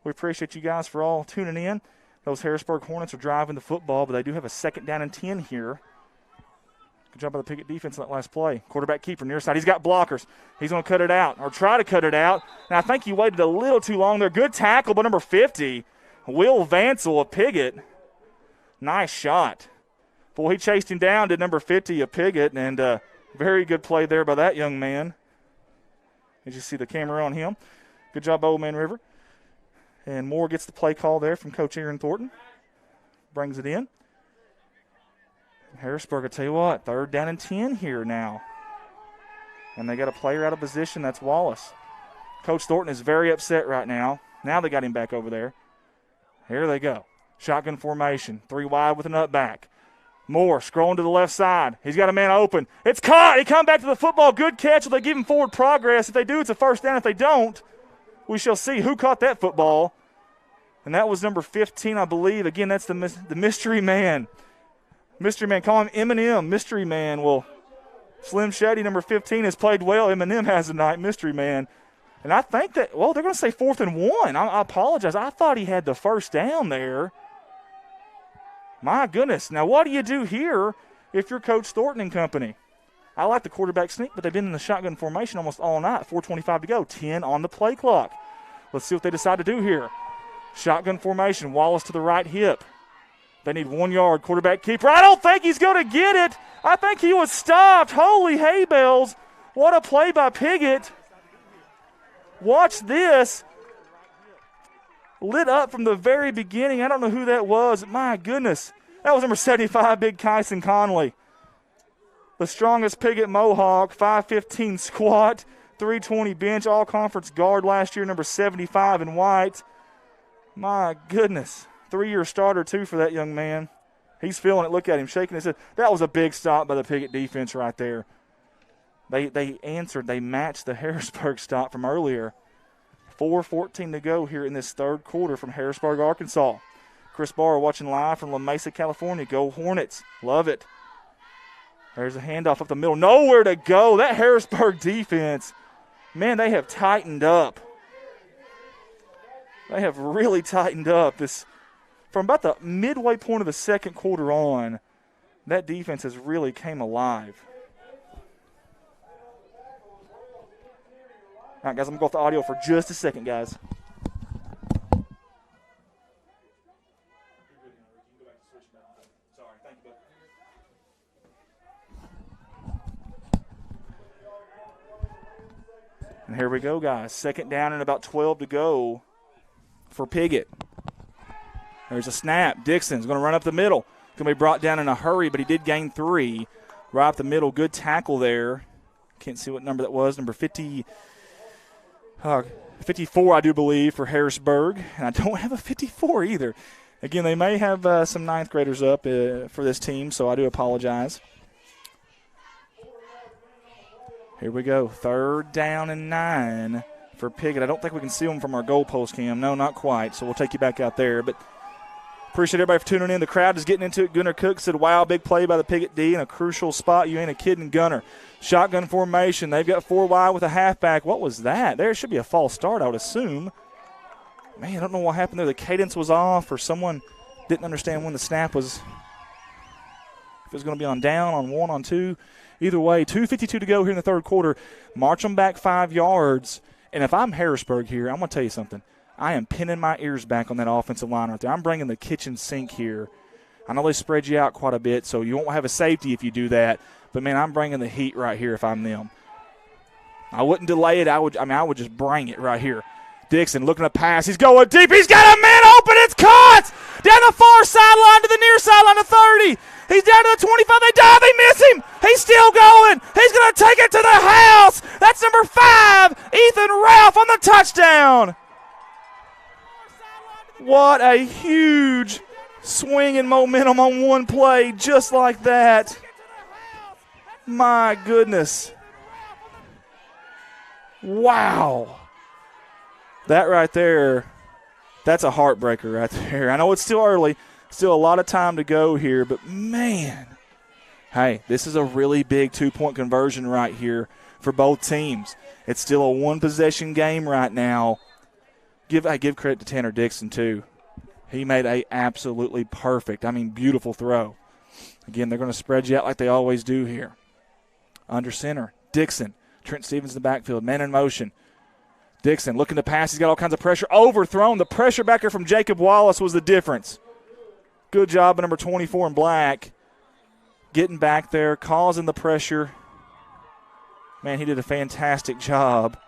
We appreciate you guys for all tuning in. Those Harrisburg Hornets are driving the football, but they do have a 2nd down and 10 here. Good job by the Piggott defense on that last play. Quarterback keeper near side. He's got blockers. He's going to cut it out or try to cut it out. And I think he waited a little too long there. Good tackle by number 50, Will Vansel of Piggott. Nice shot. Boy, he chased him down to number 50 of Piggott, and very good play there by that young man. As you see the camera on him. Good job by Old Man River. And Moore gets the play call there from Coach Aaron Thornton. Brings it in. Harrisburg, I tell you what, 3rd down and 10 here now. And they got a player out of position. That's Wallace. Coach Thornton is very upset right now. Now they got him back over there. Here they go. Shotgun formation. 3 wide with an up back. Moore scrolling to the left side. He's got a man open. It's caught. He come back to the football. Good catch. Will they give him forward progress? If they do, it's a first down. If they don't, we shall see who caught that football. And that was number 15, I believe. Again, that's the mystery man. Mystery man. Call him Eminem. Mystery man. Well, Slim Shady, number 15, has played well. Eminem has tonight. Mystery man. And I think that, well, they're going to say 4th and 1. I apologize. I thought he had the first down there. My goodness. Now, what do you do here if you're Coach Thornton and company? I like the quarterback sneak, but they've been in the shotgun formation almost all night. 4:25 to go. 10 on the play clock. Let's see what they decide to do here. Shotgun formation. Wallace to the right hip. They need 1 yard. Quarterback keeper. I don't think he's going to get it. I think he was stopped. Holy hay bells. What a play by Piggott. Watch this. Lit up from the very beginning. I don't know who that was. My goodness. That was number 75, Big Kyson Conley. The strongest Piggott Mohawk, 5'15" squat, 320 bench, all-conference guard last year, number 75 in white. My goodness. 3-year starter, too, for that young man. He's feeling it. Look at him shaking his head. That was a big stop by the Piggott defense right there. They answered. They matched the Harrisburg stop from earlier. 4:14 to go here in this third quarter from Harrisburg, Arkansas. Chris Barr watching live from La Mesa, California. Go Hornets. Love it. There's a handoff up the middle. Nowhere to go. That Harrisburg defense, man, they have tightened up. They have really tightened up. From about the midway point of the second quarter on, that defense has really came alive. All right, guys, I'm going to go off the audio for just a second, guys. And here we go, guys. 2nd down and about 12 to go for Piggott. There's a snap. Dixon's going to run up the middle. Going to be brought down in a hurry, but he did gain 3. Right up the middle. Good tackle there. Can't see what number that was. Number 54, I do believe, for Harrisburg. And I don't have a 54 either. Again, they may have some 9th graders up for this team, so I do apologize. Here we go. 3rd down and 9 for Piggott. I don't think we can see them from our goalpost cam. No, not quite. So we'll take you back out there. But Appreciate everybody for tuning in. The crowd is getting into it. Gunnar Cook said, wow, big play by the Piggott D in a crucial spot. You ain't a kidding, Gunnar. Shotgun formation. They've got 4 wide with a halfback. What was that? There should be a false start, I would assume. Man, I don't know what happened there. The cadence was off, or someone didn't understand when the snap was. If it was going to be on down, on 1, on 2. Either way, 2:52 to go here in the third quarter. March them back 5 yards. And if I'm Harrisburg here, I'm going to tell you something. I am pinning my ears back on that offensive line right there. I'm bringing the kitchen sink here. I know they spread you out quite a bit, so you won't have a safety if you do that. But, man, I'm bringing the heat right here if I'm them. I wouldn't delay it. I would just bring it right here. Dixon looking to pass. He's going deep. He's got a man open. It's caught down the far sideline to the near sideline to 30. He's down to the 25. They dive. They miss him. He's still going. He's going to take it to the house. That's number 5, Ethan Ralph on the touchdown. What a huge swing and momentum on one play just like that. My goodness. Wow. That right there, that's a heartbreaker right there. I know it's still early, still a lot of time to go here, but man, hey, this is a really big 2-point conversion right here for both teams. It's still a 1-possession game right now. I give credit to Tanner Dixon, too. He made a absolutely perfect, beautiful throw. Again, they're going to spread you out like they always do here. Under center, Dixon. Trent Stevens in the backfield, man in motion. Dixon looking to pass. He's got all kinds of pressure. Overthrown. The pressure back here from Jacob Wallace was the difference. Good job by number 24 in black. Getting back there, causing the pressure. Man, he did a fantastic job.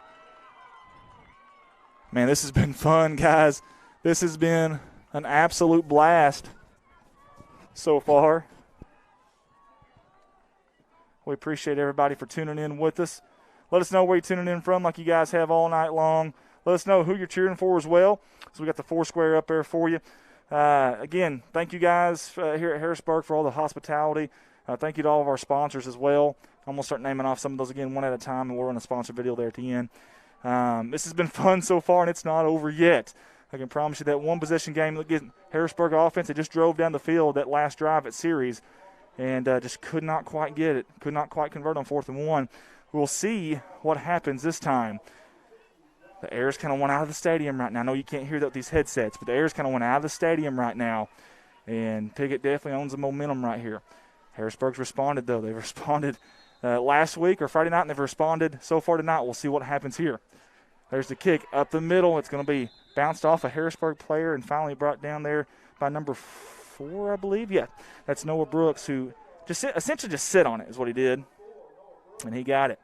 Man, this has been fun, guys. This has been an absolute blast so far. We appreciate everybody for tuning in with us. Let us know where you're tuning in from like you guys have all night long. Let us know who you're cheering for as well. So we got the 4 square up there for you. Again, thank you guys here at Harrisburg for all the hospitality. Thank you to all of our sponsors as well. I'm going to start naming off some of those again one at a time, and we'll run a sponsor video there at the end. This has been fun so far, and it's not over yet. I can promise you that 1-possession game, look at Harrisburg offense, they just drove down the field that last drive at series and just could not quite get it, could not quite convert on 4th and 1. We'll see what happens this time. The air's kind of went out of the stadium right now. I know you can't hear that with these headsets, but the air's kind of went out of the stadium right now, and Piggott definitely owns the momentum right here. Harrisburg's responded, though. They responded last week or Friday night, and they've responded so far tonight. We'll see what happens here. There's the kick up the middle. It's going to be bounced off a Harrisburg player and finally brought down there by number 4, I believe. Yeah, that's Noah Brooks, who essentially just sit on it is what he did, and he got it.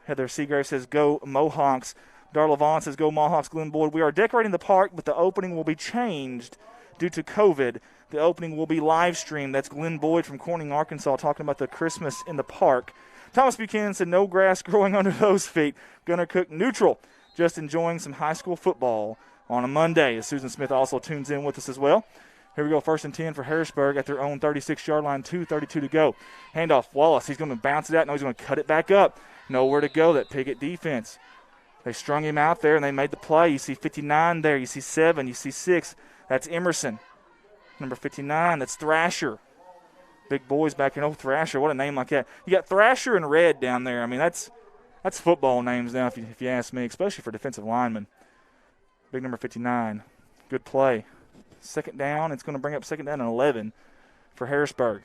Heather Seagrave says, go Mohawks. Darla Vaughn says, go Mohawks. Glenn Boyd, we are decorating the park, but the opening will be changed due to COVID. The opening will be live streamed. That's Glenn Boyd from Corning, Arkansas, talking about the Christmas in the park. Thomas Buchanan said, no grass growing under those feet. Gunnar Cook neutral. Just enjoying some high school football on a Monday. Susan Smith also tunes in with us as well. Here we go, 1st and 10 for Harrisburg at their own 36-yard line, 2:32 to go. Handoff, Wallace. He's going to bounce it out. No, he's going to cut it back up. Nowhere to go, that Piggott defense. They strung him out there, and they made the play. You see 59 there. You see 7. You see 6. That's Emerson. Number 59, that's Thrasher. Big boys back here. Oh, Thrasher, what a name like that. You got Thrasher and Red down there. That's football names now, if you ask me, especially for defensive linemen. Big number 59. Good play. 2nd down. It's going to bring up 2nd down and 11 for Harrisburg.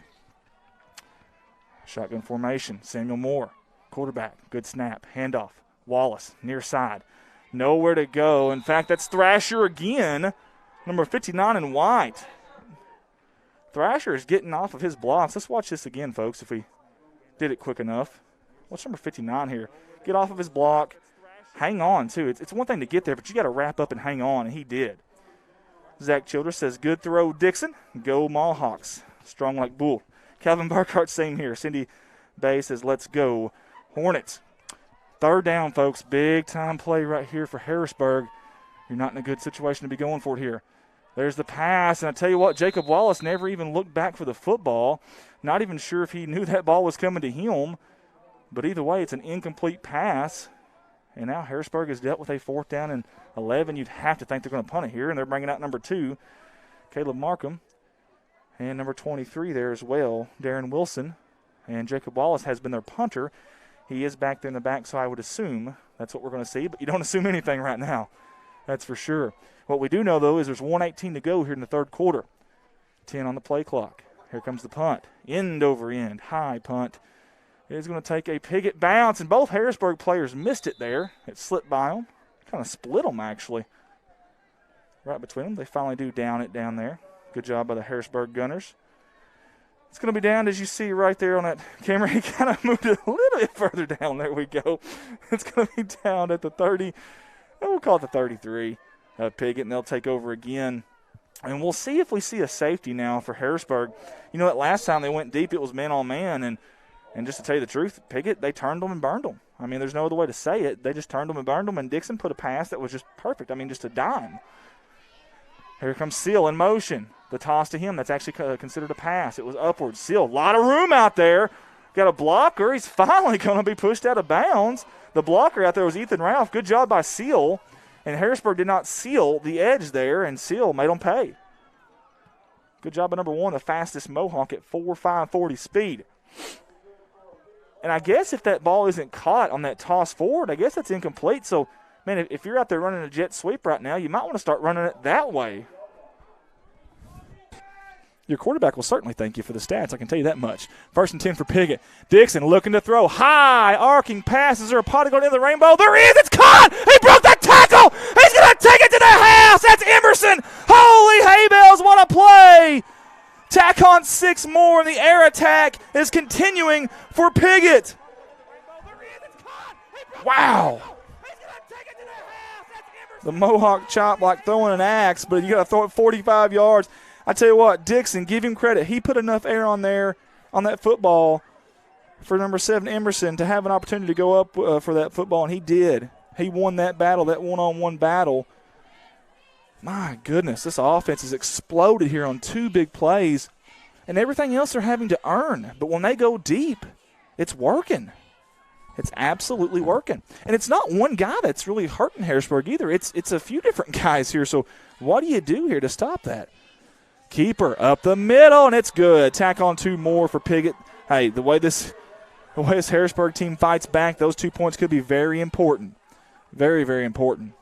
Shotgun formation. Samuel Moore, quarterback. Good snap. Handoff. Wallace, near side. Nowhere to go. In fact, that's Thrasher again. Number 59 in white. Thrasher is getting off of his blocks. Let's watch this again, folks, if we did it quick enough. What's number 59 here? Get off of his block. Hang on, too. It's one thing to get there, but you got to wrap up and hang on, and he did. Zach Childress says, good throw, Dixon. Go Mohawks. Strong like bull. Calvin Burkhart, same here. Cindy Bay says, let's go Hornets. 3rd down, folks. Big-time play right here for Harrisburg. You're not in a good situation to be going for it here. There's the pass, and I tell you what, Jacob Wallace never even looked back for the football. Not even sure if he knew that ball was coming to him. But either way, it's an incomplete pass. And now Harrisburg has dealt with a 4th down and 11. You'd have to think they're going to punt it here, and they're bringing out number 2, Caleb Markham, and number 23 there as well, Darren Wilson. And Jacob Wallace has been their punter. He is back there in the back, so I would assume that's what we're going to see. But you don't assume anything right now. That's for sure. What we do know, though, is there's 1:18 to go here in the 3rd quarter. 10 on the play clock. Here comes the punt. End over end. High punt. It is going to take a Piggott bounce, and both Harrisburg players missed it there. It slipped by them. Kind of split them, actually. Right between them. They finally do down it down there. Good job by the Harrisburg Gunners. It's going to be down, as you see right there on that camera. He kind of moved it a little bit further down. There we go. It's going to be down at the 30. We'll call it the 33 of Piggott, and they'll take over again. And we'll see if we see a safety now for Harrisburg. You know, that last time they went deep, it was man on man. And just to tell you the truth, Piggott, they turned them and burned them. I mean, there's no other way to say it. They just turned them and burned them, and Dixon put a pass that was just perfect. I mean, just a dime. Here comes Seal in motion. The toss to him, that's actually considered a pass. It was upward. Seal, a lot of room out there. Got a blocker. He's finally going to be pushed out of bounds. The blocker out there was Ethan Ralph. Good job by Seal. And Harrisburg did not seal the edge there, and Seal made them pay. Good job by number 1, the fastest Mohawk at 4.540 speed. And I guess if that ball isn't caught on that toss forward, I guess that's incomplete. So, man, if you're out there running a jet sweep right now, you might want to start running it that way. Your quarterback will certainly thank you for the stats, I can tell you that much. 1st and 10 for Piggott. Dixon looking to throw. High, arcing pass. Is there a pot going in the rainbow? There is. It's caught. He broke that tackle. He's going to take it to the house. That's Emerson. Holy hay bales, what a play. Tack on 6 more, and the air attack is continuing for Piggott. Wow. The Mohawk chop like throwing an axe, but you got to throw it 45 yards. I tell you what, Dixon, give him credit. He put enough air on there on that football for number 7, Emerson, to have an opportunity to go up for that football, and he did. He won that battle, that one-on-one battle. My goodness, this offense has exploded here on 2 big plays, and everything else they're having to earn. But when they go deep, it's working. It's absolutely working. And it's not one guy that's really hurting Harrisburg either. It's a few different guys here. So what do you do here to stop that? Keeper up the middle, and it's good. Tack on 2 more for Piggott. Hey, the way this Harrisburg team fights back, those 2 points could be very important. Very, very important.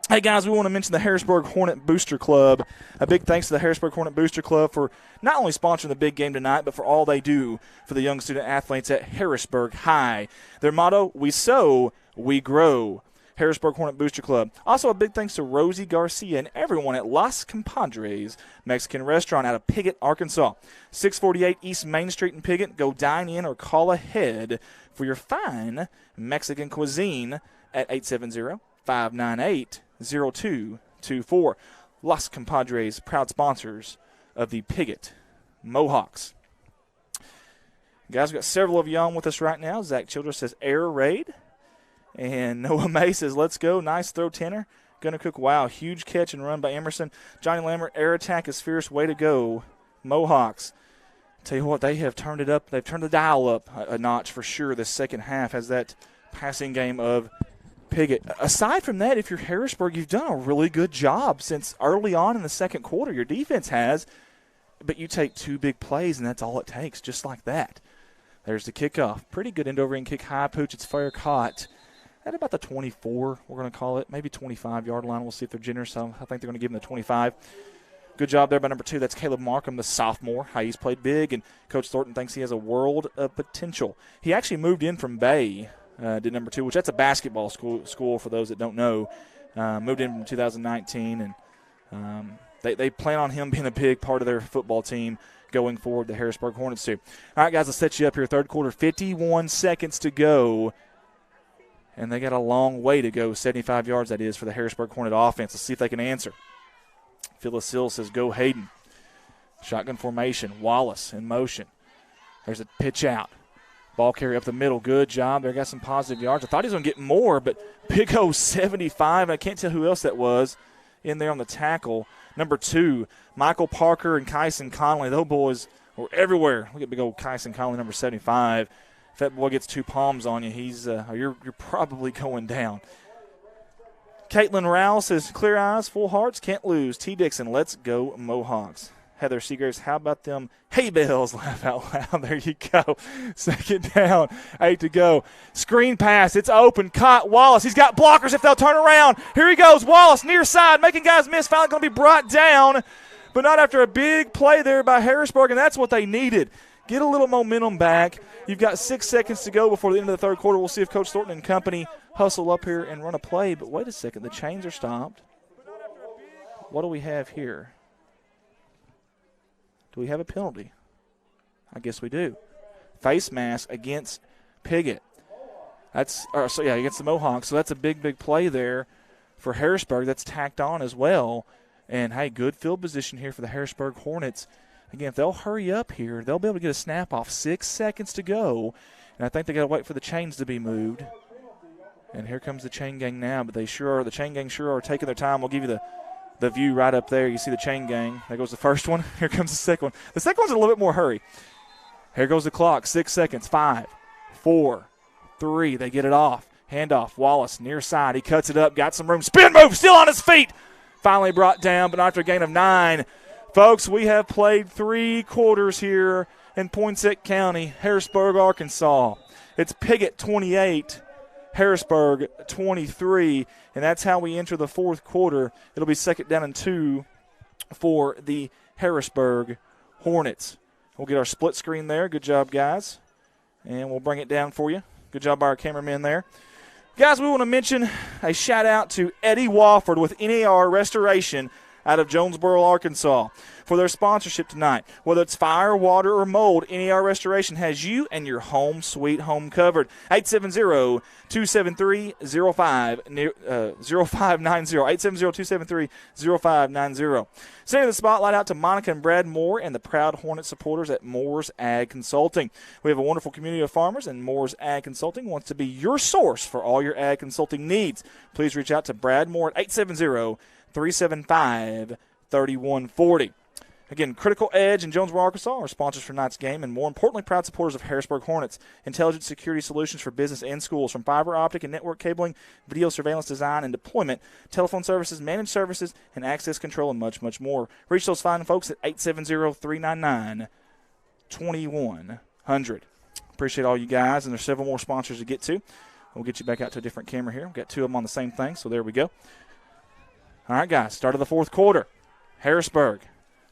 Hey, guys, we want to mention the Harrisburg Hornet Booster Club. A big thanks to the Harrisburg Hornet Booster Club for not only sponsoring the big game tonight, but for all they do for the young student-athletes at Harrisburg High. Their motto, we sow, we grow. Harrisburg Hornet Booster Club. Also, a big thanks to Rosie Garcia and everyone at Las Compadres Mexican Restaurant out of Piggott, Arkansas. 648 East Main Street in Piggott. Go dine in or call ahead for your fine Mexican cuisine at 870-598-0224. Las Compadres, proud sponsors of the Piggott Mohawks. Guys, we've got several of you on with us right now. Zach Childress says air raid. And Noah May says, let's go. Nice throw, Tanner. Gonna cook. Wow, huge catch and run by Emerson. Johnny Lambert, air attack is fierce. Way to go, Mohawks. Tell you what, they have turned it up. They've turned the dial up a notch for sure this second half as that passing game of Piggott. Aside from that, if you're Harrisburg, you've done a really good job since early on in the second quarter. Your defense has, but you take 2 big plays, and that's all it takes, just like that. There's the kickoff. Pretty good end-over-end kick. High pooch. It's fair caught at about the 24, we're going to call it, maybe 25-yard line. We'll see if they're generous. I think they're going to give him the 25. Good job there by number 2. That's Caleb Markham, the sophomore. He's played big, and Coach Thornton thinks he has a world of potential. He actually moved in from Bay, did number 2, which that's a basketball school for those that don't know. Moved in from 2019, and they plan on him being a big part of their football team going forward, the Harrisburg Hornets too. All right, guys, let's set you up here. Third quarter, 51 seconds to go. And they got a long way to go, 75 yards that is, for the Harrisburg Hornet offense. Let's see if they can answer. Phyllis Sill says, go Hayden. Shotgun formation. Wallace in motion. There's a pitch out. Ball carry up the middle. Good job. They got some positive yards. I thought he was going to get more, but Big O 75. I can't tell who else that was in there on the tackle. Number 2, Michael Parker and Kyson Conley. Those boys were everywhere. Look at Big O Kyson Conley, number 75. If that boy gets 2 palms on you, he's you're probably going down. Caitlin Rouse says, clear eyes, full hearts, can't lose. T. Dixon, let's go Mohawks. Heather Seagraves, how about them hay bales? Laugh out loud. There you go. Second down, 8 to go. Screen pass, it's open. Caught Wallace. He's got blockers if they'll turn around. Here he goes, Wallace, near side, making guys miss. Finally going to be brought down, but not after a big play there by Harrisburg, and that's what they needed. Get a little momentum back. You've got 6 seconds to go before the end of the third quarter. We'll see if Coach Thornton and company hustle up here and run a play. But wait a second, the chains are stopped. What do we have here? Do we have a penalty? I guess we do. Face mask against Piggott. Against the Mohawks. So that's a big play there for Harrisburg. That's tacked on as well. And, hey, good field position here for the Harrisburg Hornets. Again, if they'll hurry up here, they'll be able to get a snap off. 6 seconds to go. And I think they got to wait for the chains to be moved. And here comes the chain gang now, but the chain gang sure are taking their time. We'll give you the view right up there. You see the chain gang. There goes the first one. Here comes the second one. The second one's in a little bit more hurry. Here goes the clock. 6 seconds. 5, 4, 3. They get it off. Handoff. Wallace near side. He cuts it up. Got some room. Spin move. Still on his feet. Finally brought down, but after a gain of 9. Folks, we have played 3 quarters here in Poinsett County, Harrisburg, Arkansas. It's Piggott 28, Harrisburg 23, and that's how we enter the fourth quarter. It'll be second down and 2 for the Harrisburg Hornets. We'll get our split screen there. Good job, guys. And we'll bring it down for you. Good job by our cameraman there. Guys, we want to mention a shout-out to Eddie Wofford with NAR Restoration out of Jonesboro, Arkansas, for their sponsorship tonight. Whether it's fire, water, or mold, NAR Restoration has you and your home sweet home covered. 870-273-0590. 870-273-0590. Sending the spotlight out to Monica and Brad Moore and the proud Hornet supporters at Moore's Ag Consulting. We have a wonderful community of farmers, and Moore's Ag Consulting wants to be your source for all your ag consulting needs. Please reach out to Brad Moore at 870-375-3140. Again, Critical Edge in Jonesboro, Arkansas are sponsors for tonight's game, and more importantly, proud supporters of Harrisburg Hornets. Intelligent security solutions for business and schools, from fiber optic and network cabling, video surveillance design and deployment, telephone services, managed services, and access control, and much, much more. Reach those fine folks at 870-399-2100. Appreciate all you guys, and there's several more sponsors to get to. We'll get you back out to a different camera here. We've got 2 of them on the same thing, so there we go. All right, guys, start of the fourth quarter. Harrisburg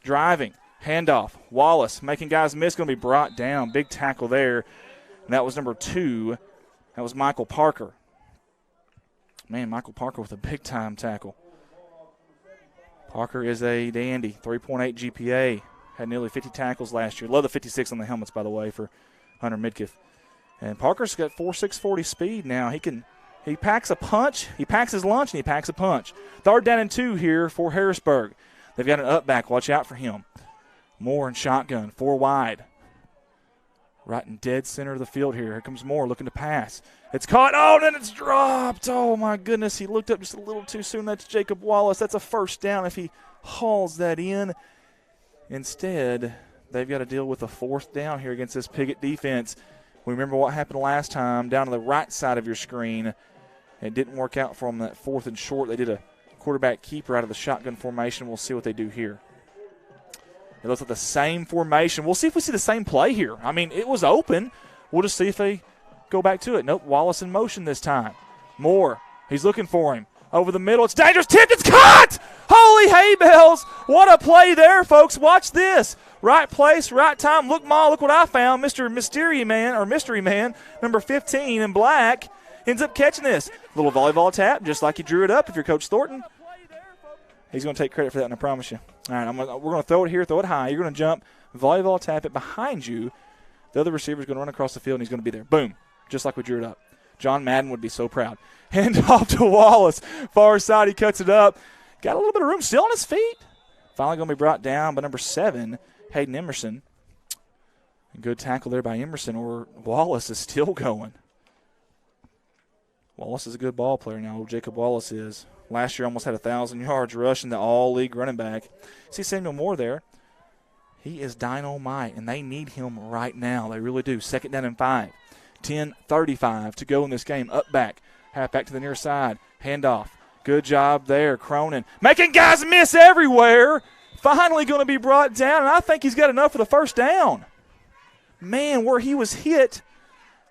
driving, handoff. Wallace making guys miss, going to be brought down. Big tackle there. And that was number 2. That was Michael Parker. Man, Michael Parker with a big-time tackle. Parker is a dandy, 3.8 GPA. Had nearly 50 tackles last year. Love the 56 on the helmets, by the way, for Hunter Midkiff. And Parker's got 4.6 40 speed now. He packs a punch, he packs his lunch, and he packs a punch. Third down and 2 here for Harrisburg. They've got an up back. Watch out for him. Moore in shotgun, 4 wide. Right in dead center of the field here. Here comes Moore looking to pass. It's caught. Oh, and then it's dropped. Oh, my goodness. He looked up just a little too soon. That's Jacob Wallace. That's a first down if he hauls that in. Instead, they've got to deal with a 4th down here against this Piggott defense. We remember what happened last time down to the right side of your screen. It didn't work out for them that 4th and short. They did a quarterback keeper out of the shotgun formation. We'll see what they do here. It looks like the same formation. We'll see if we see the same play here. I mean, it was open. We'll just see if they go back to it. Nope, Wallace in motion this time. Moore, he's looking for him. Over the middle, it's dangerous. Tipped, it's caught! Holy hay bells! What a play there, folks. Watch this. Right place, right time. Look, Ma, look what I found. Mystery Man, number 15 in black, ends up catching this. Little volleyball tap, just like he drew it up if you're Coach Thornton. He's going to take credit for that, and I promise you. All right, we're going to throw it here, throw it high. You're going to jump, volleyball tap it behind you. The other receiver's going to run across the field, and he's going to be there. Boom, just like we drew it up. John Madden would be so proud. Hand off to Wallace. Far side, he cuts it up. Got a little bit of room, still on his feet. Finally going to be brought down by number 7, Hayden Emerson. Good tackle there by Emerson, or Wallace is still going. Wallace is a good ball player now. Jacob Wallace is. Last year almost had 1,000 yards rushing, the all-league running back. See Samuel Moore there. He is dynamite, and they need him right now. They really do. Second down and 5. 10:35 to go in this game. Up back. Half back to the near side. Handoff. Good job there, Cronin. Making guys miss everywhere. Finally going to be brought down, and I think he's got enough for the first down. Man, where he was hit.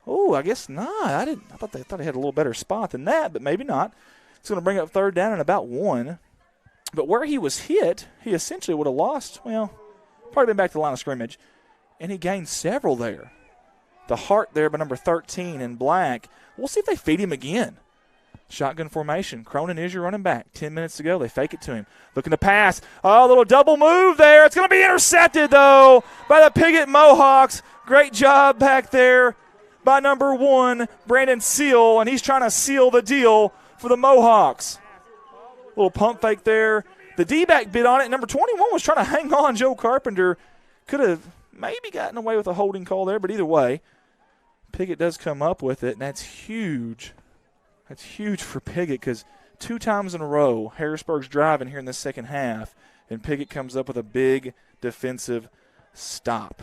Oh, I guess not. I thought he had a little better spot than that, but maybe not. It's going to bring up third down and about 1. But where he was hit, he essentially would have lost, well, probably been back to the line of scrimmage, and he gained several there. The heart there by number 13 in black. We'll see if they feed him again. Shotgun formation. Cronin is your running back. 10 minutes to go. They fake it to him. Looking to pass. Oh, a little double move there. It's going to be intercepted, though, by the Piggott Mohawks. Great job back there by number 1, Brandon Seal, and he's trying to seal the deal for the Mohawks. Little pump fake there. The D-back bit on it. Number 21 was trying to hang on. Joe Carpenter could have maybe gotten away with a holding call there, but either way, Piggott does come up with it, and that's huge. That's huge for Piggott because 2 times in a row, Harrisburg's driving here in the second half, and Piggott comes up with a big defensive stop.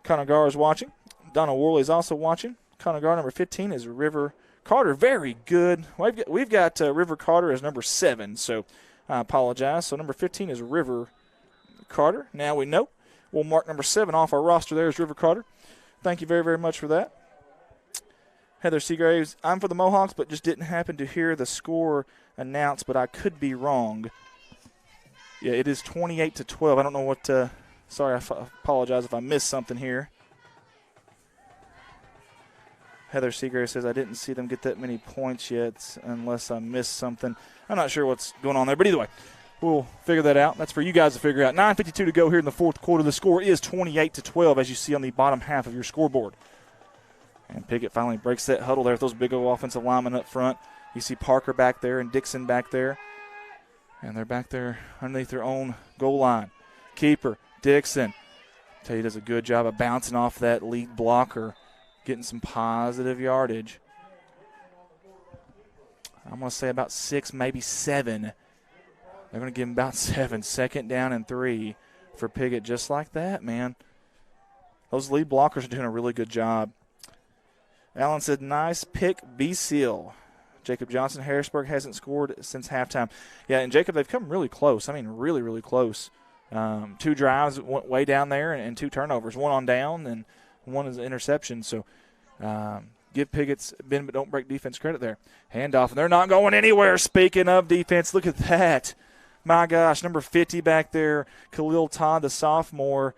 Conagar is watching. Donna Worley is also watching. Conagar, number 15, is River Carter. Very good. We've got River Carter as number 7, so I apologize. So number 15 is River Carter. Now we know. We'll mark number 7 off our roster there as River Carter. Thank you very, very much for that. Heather Seagraves, I'm for the Mohawks, but just didn't happen to hear the score announced, but I could be wrong. Yeah, it is 28-12. I don't know what sorry, I apologize if I missed something here. Heather Seagraves says, I didn't see them get that many points yet unless I missed something. I'm not sure what's going on there, but either way, we'll figure that out. That's for you guys to figure out. 9:52 to go here in the fourth quarter. The score is 28-12, as you see on the bottom half of your scoreboard. And Piggott finally breaks that huddle there with those big old offensive linemen up front. You see Parker back there and Dixon back there. And they're back there underneath their own goal line. Keeper, Dixon. I tell you, does a good job of bouncing off that lead blocker, getting some positive yardage. I'm going to say about 6, maybe 7. They're going to give him about 7. 2nd down and 3 for Piggott, just like that, man. Those lead blockers are doing a really good job. Allen said, nice pick, B-Seal. Jacob Johnson, Harrisburg hasn't scored since halftime. Yeah, and Jacob, they've come really close. I mean, really, really close. 2 drives went way down there and 2 turnovers. 1 on down and 1 is an interception. So give Piggott's bend but don't break defense credit there. Handoff, and they're not going anywhere. Speaking of defense, look at that. My gosh, number 50 back there, Khalil Todd, the sophomore.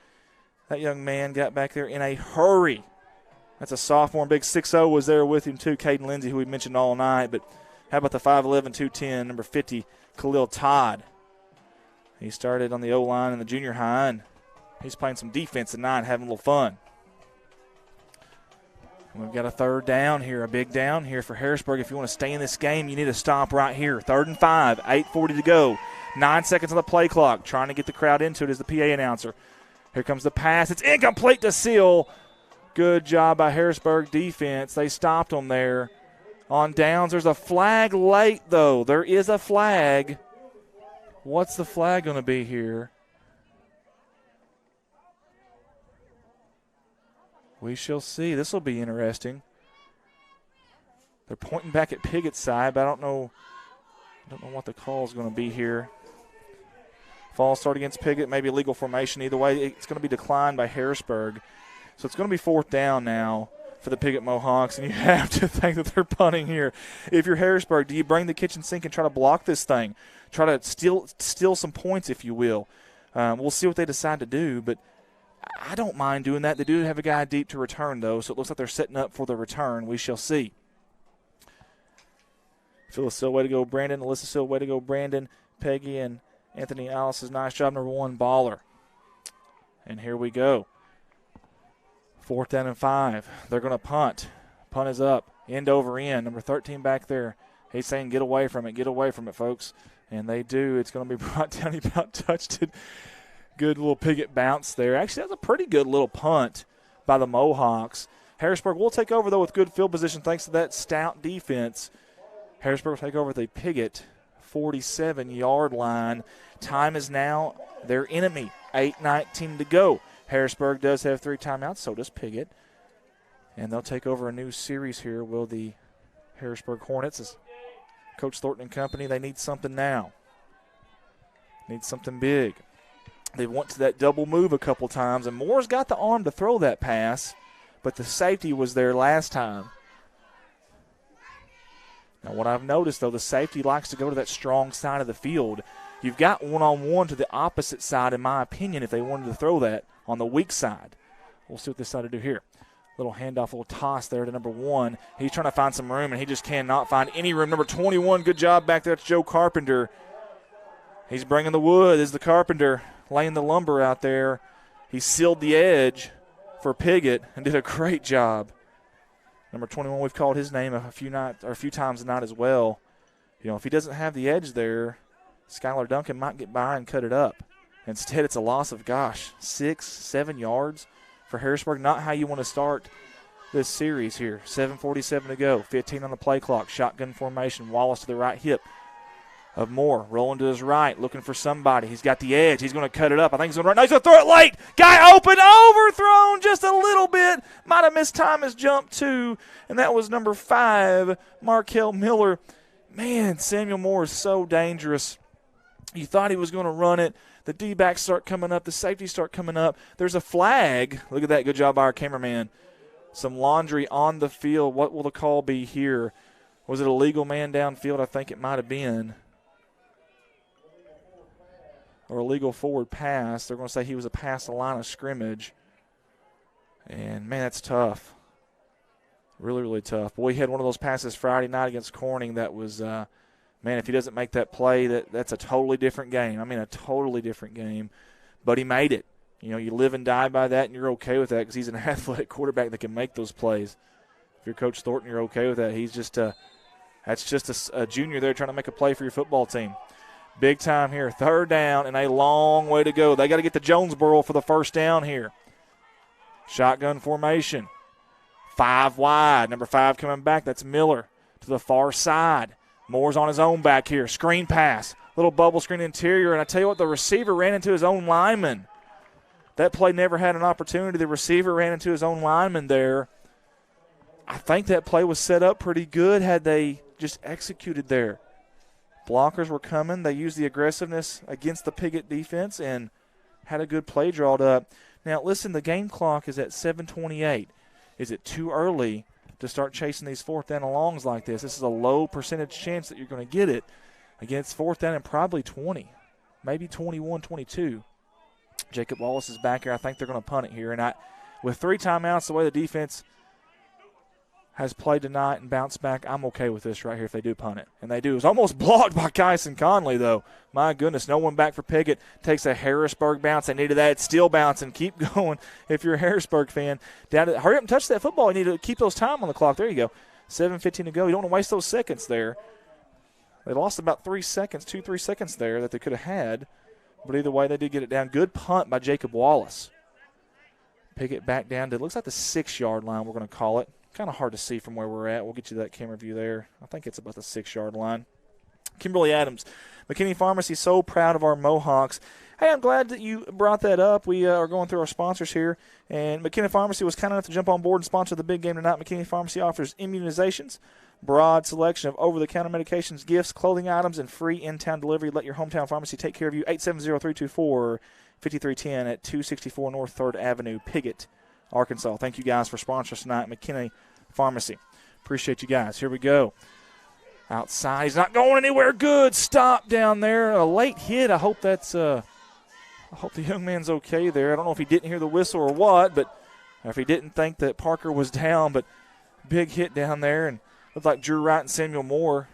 That young man got back there in a hurry. That's a sophomore. Big 6'0 was there with him, too, Caden Lindsay, who we mentioned all night. But how about the 5'11", 210, number 50, Khalil Todd? He started on the O-line in the junior high, and he's playing some defense tonight, having a little fun. And we've got a 3rd down here, a big down here for Harrisburg. If you want to stay in this game, you need to stop right here. 3rd and 5, 8:40 to go. 9 seconds on the play clock. Trying to get the crowd into it as the PA announcer. Here comes the pass. It's incomplete to Seal. Good job by Harrisburg defense. They stopped them there. On downs, there's a flag late, though. There is a flag. What's the flag going to be here? We shall see. This will be interesting. They're pointing back at Piggott's side, but I don't know what the call is going to be here. False start against Piggott, maybe illegal formation. Either way, it's going to be declined by Harrisburg. So it's going to be 4th down now for the Piggott Mohawks, and you have to think that they're punting here. If you're Harrisburg, do you bring the kitchen sink and try to block this thing? Try to steal some points, if you will. We'll see what they decide to do, but I don't mind doing that. They do have a guy deep to return, though, so it looks like they're setting up for the return. We shall see. Phyllis Sill, way to go, Brandon. Alyssa Sill, way to go, Brandon. Peggy and Anthony Alice's nice job, number 1, baller. And here we go. 4th down and 5. They're going to punt. Punt is up. End over end. Number 13 back there. He's saying get away from it. Get away from it, folks. And they do. It's going to be brought down. He about touched it. Good little Piggott bounce there. Actually, that's a pretty good little punt by the Mohawks. Harrisburg will take over, though, with good field position thanks to that stout defense. Harrisburg will take over the Piggott 47-yard line. Time is now their enemy. 8:19 to go. Harrisburg does have 3 timeouts, so does Piggott. And they'll take over a new series here. Will the Harrisburg Hornets, as Coach Thornton and company, they need something now. Need something big. They went to that double move a couple times, and Moore's got the arm to throw that pass, but the safety was there last time. Now, what I've noticed, though, the safety likes to go to that strong side of the field. You've got one-on-one to the opposite side, in my opinion, if they wanted to throw that on the weak side. We'll see what this side to do here. Little handoff, little toss there to number 1. He's trying to find some room, and he just cannot find any room. Number 21, good job back there. It's Joe Carpenter. He's bringing the wood. Is the Carpenter laying the lumber out there. He sealed the edge for Piggott and did a great job. Number 21, we've called his name a few times tonight as well. You know, if he doesn't have the edge there, Skylar Duncan might get by and cut it up. Instead, it's a loss of, 6-7 yards for Harrisburg. Not how you want to start this series here. 7:47 to go, 15 on the play clock. Shotgun formation, Wallace to the right hip of Moore, rolling to his right, looking for somebody. He's got the edge. He's going to cut it up. I think he's going to run. No, he's going to throw it late. Guy open, overthrown just a little bit. Might have missed time his jump, too. And that was number 5, Markel Miller. Man, Samuel Moore is so dangerous. You thought he was going to run it. The D-backs start coming up. The safeties start coming up. There's a flag. Look at that. Good job by our cameraman. Some laundry on the field. What will the call be here? Was it a legal man downfield? I think it might have been. Or a legal forward pass. They're going to say he was a pass the line of scrimmage. And, man, that's tough. Really, really tough. Boy, he had one of those passes Friday night against Corning that was, man, if he doesn't make that play, that's a totally different game. I mean, a totally different game. But he made it. You know, you live and die by that, and you're okay with that because he's an athletic quarterback that can make those plays. If you're Coach Thornton, you're okay with that. He's just that's just a junior there trying to make a play for your football team. Big time here. 3rd down and a long way to go. They got to get to Jonesboro for the first down here. Shotgun formation. 5 wide. Number 5 coming back. That's Miller to the far side. Moore's on his own back here. Screen pass. Little bubble screen interior. And I tell you what, the receiver ran into his own lineman. That play never had an opportunity. The receiver ran into his own lineman there. I think that play was set up pretty good had they just executed there. Blockers were coming. They used the aggressiveness against the Piggott defense and had a good play drawn up. Now, listen, the game clock is at 7:28. Is it too early to start chasing these 4th down and longs like this? This is a low percentage chance that you're going to get it against 4th down and probably 20, maybe 21, 22. Jacob Wallace is back here. I think they're going to punt it here. And with 3 timeouts, the way the defense has played tonight and bounced back, I'm okay with this right here if they do punt it. And they do. It's almost blocked by Kyson Conley, though. My goodness, no one back for Piggott. Takes a Harrisburg bounce. They needed that. It's still bouncing. Keep going if you're a Harrisburg fan. Hurry up and touch that football. You need to keep those time on the clock. There you go. 7:15 to go. You don't want to waste those seconds there. They lost about 3 seconds, 2-3 seconds there that they could have had. But either way, they did get it down. Good punt by Jacob Wallace. Piggott back down to, it looks like the 6-yard line, we're going to call it. Kind of hard to see from where we're at. We'll get you that camera view there. I think it's about the 6-yard line. Kimberly Adams, McKinney Pharmacy, so proud of our Mohawks. Hey, I'm glad that you brought that up. We are going through our sponsors here, and McKinney Pharmacy was kind enough to jump on board and sponsor the big game tonight. McKinney Pharmacy offers immunizations, broad selection of over-the-counter medications, gifts, clothing items, and free in-town delivery. Let your hometown pharmacy take care of you. 870-324-5310 at 264 North 3rd Avenue, Piggott, Arkansas. Thank you guys for sponsoring us tonight, McKinney Pharmacy. Appreciate you guys. Here we go. Outside. He's not going anywhere. Good stop down there. A late hit. I hope that's I hope the young man's okay there. I don't know if he didn't hear the whistle or what, but if he didn't think that Parker was down, but big hit down there. And looked like Drew Wright and Samuel Moore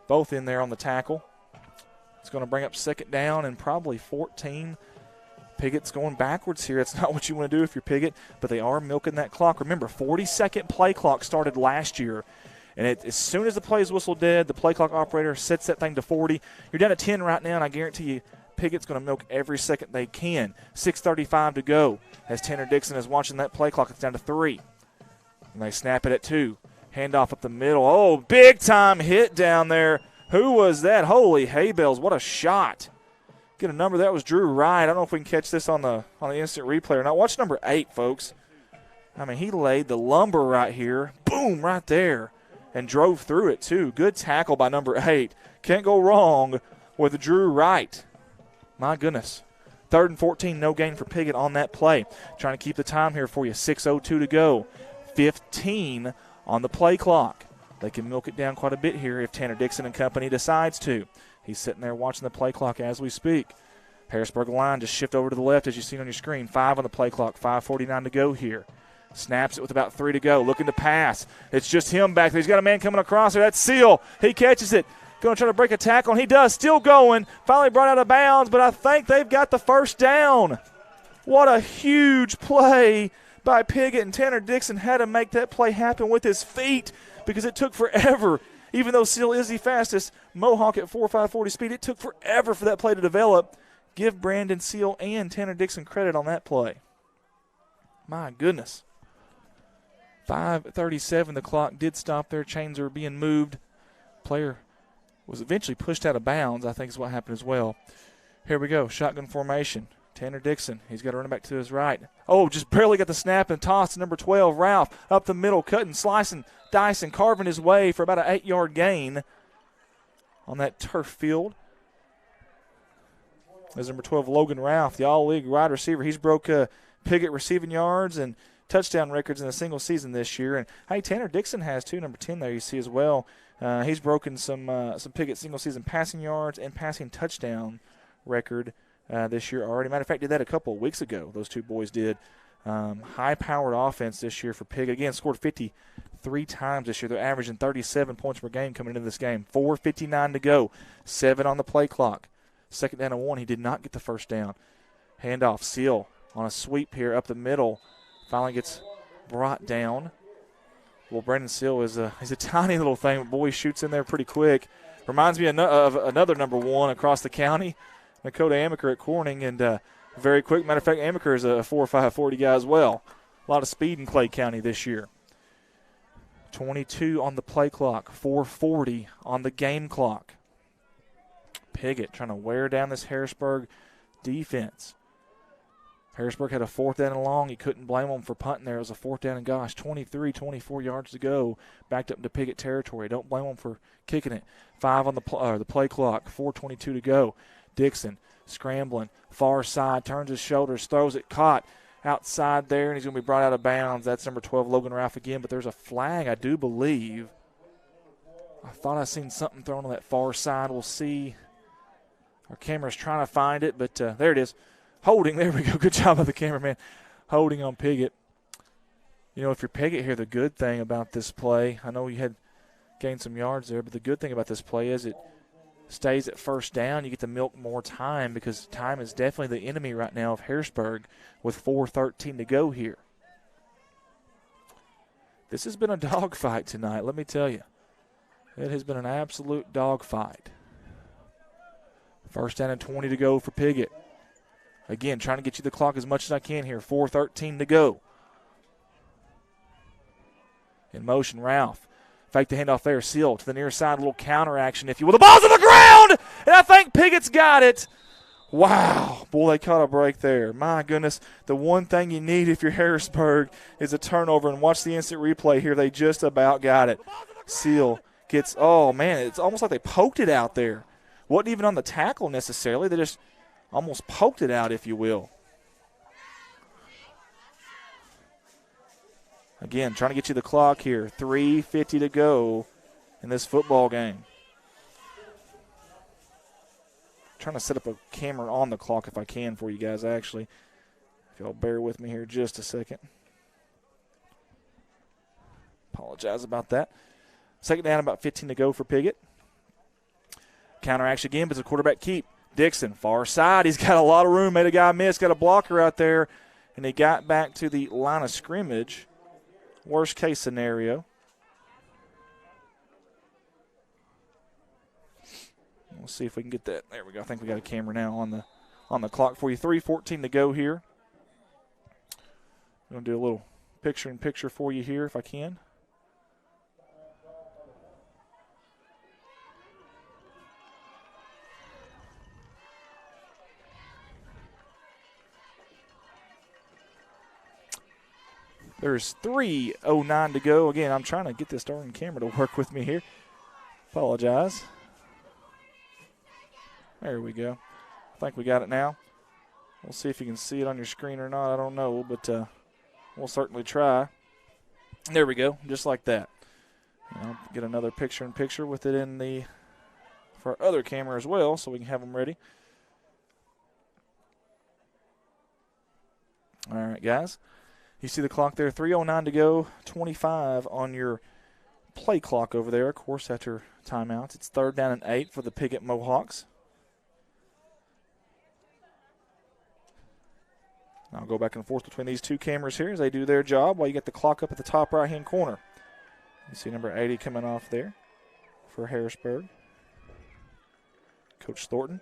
both in there on the tackle. It's going to bring up 2nd down and probably 14. Piggott's going backwards here. That's not what you want to do if you're Piggott, but they are milking that clock. Remember, 40-second play clock started last year, and as soon as the play is whistled dead, the play clock operator sets that thing to 40. You're down to 10 right now, and I guarantee you Piggott's going to milk every second they can. 6:35 to go as Tanner Dixon is watching that play clock. It's down to 3, and they snap it at 2. Handoff up the middle. Oh, big-time hit down there. Who was that? Holy hay bales, what a shot. Get a number. That was Drew Wright. I don't know if we can catch this on the instant replay or not. Watch number 8, folks. I mean, he laid the lumber right here. Boom, right there. and drove through it, too. Good tackle by number 8. Can't go wrong with Drew Wright. My goodness. 3rd and 14, no gain for Piggott on that play. Trying to keep the time here for you. 6:02 to go. 15 on the play clock. They can milk it down quite a bit here if Tanner Dixon and company decides to. He's sitting there watching the play clock as we speak. Harrisburg line just shift over to the left as you see on your screen. 5 on the play clock, 5:49 to go here. Snaps it with about 3 to go. Looking to pass. It's just him back there. He's got a man coming across there. That's Seal. He catches it. Going to try to break a tackle, and he does. Still going. Finally brought out of bounds, but I think they've got the first down. What a huge play by Piggott, and Tanner Dixon had to make that play happen with his feet because it took forever. Even though Seal is the fastest Mohawk at 4.540 speed, it took forever for that play to develop. Give Brandon Seal and Tanner Dixon credit on that play. My goodness. 5:37, the clock did stop there. Chains are being moved. Player was eventually pushed out of bounds, I think is what happened as well. Here we go, shotgun formation. Tanner Dixon, he's got a running back to his right. Oh, just barely got the snap and toss to number 12, Ralph, up the middle, cutting, slicing, dicing, carving his way for about an 8-yard gain on that turf field. There's number 12, Logan Ralph, the all-league wide receiver. He's broke Piggott receiving yards and touchdown records in a single season this year. And, hey, Tanner Dixon has too, number 10 there you see as well. He's broken some Piggott single-season passing yards and passing touchdown record this year already. Matter of fact, did that a couple of weeks ago. Those two boys did. High-powered offense this year for Piggott. Again, scored 53 times this year. They're averaging 37 points per game coming into this game. 4:59 to go. 7 on the play clock. 2nd down and 1. He did not get the first down. Handoff, Seal on a sweep here up the middle. Finally gets brought down. Well, Brandon Seal is he's a tiny little thing, but boy, he shoots in there pretty quick. Reminds me of another number 1 across the county, Dakota Amaker at Corning, and very quick. Matter of fact, Amaker is a 4.540 guy as well. A lot of speed in Clay County this year. 22 on the play clock, 4:40 on the game clock. Piggott trying to wear down this Harrisburg defense. Harrisburg had a 4th down and long. You couldn't blame them for punting there. It was a 4th down and, 23, 24 yards to go. Backed up into Piggott territory. Don't blame them for kicking it. 5 on the play clock, 4:22 to go. Dixon scrambling, far side, turns his shoulders, throws it, caught outside there, and he's going to be brought out of bounds. That's number 12, Logan Ralph again, but there's a flag, I do believe. I thought I seen something thrown on that far side. We'll see. Our camera's trying to find it, but there it is. Holding, there we go. Good job of the cameraman. Holding on Piggott. You know, if you're Piggott here, the good thing about this play, I know you had gained some yards there, but the good thing about this play is it stays at 1st down. You get to milk more time because time is definitely the enemy right now of Harrisburg with 4:13 to go here. This has been a dogfight tonight, let me tell you. It has been an absolute dogfight. 1st down and 20 to go for Piggott. Again, trying to get you the clock as much as I can here. 4:13 to go. In motion, Ralph. Fake the handoff there. Seal to the near side. A little counter action, if you will. The ball's on the ground! And I think Piggott's got it. Wow. Boy, they caught a break there. My goodness. The one thing you need if you're Harrisburg is a turnover. And watch the instant replay here. They just about got it. Seal gets, oh, man, it's almost like they poked it out there. Wasn't even on the tackle necessarily. They just almost poked it out, if you will. Again, trying to get you the clock here. 3:50 to go in this football game. Trying to set up a camera on the clock if I can for you guys, actually. If y'all bear with me here just a second. Apologize about that. 2nd down, about 15 to go for Piggott. Counter action again, but it's a quarterback keep. Dixon, far side. He's got a lot of room. Made a guy miss. Got a blocker out there. And he got back to the line of scrimmage. Worst case scenario. We'll see if we can get that. There we go. I think we got a camera now on the clock for you. 3:14 to go here. I'm going to do a little picture-in-picture for you here if I can. There's 3:09 to go. Again, I'm trying to get this darn camera to work with me here. Apologize. There we go. I think we got it now. We'll see if you can see it on your screen or not. I don't know, but we'll certainly try. There we go, just like that. I'll get another picture-in-picture with it in the for our other camera as well, so we can have them ready. All right, guys. You see the clock there, 3:09 to go, 25 on your play clock over there, of course, after timeouts. It's 3rd down and 8 for the Piggott Mohawks. I'll go back and forth between these two cameras here as they do their job while you get the clock up at the top right-hand corner. You see number 80 coming off there for Harrisburg. Coach Thornton.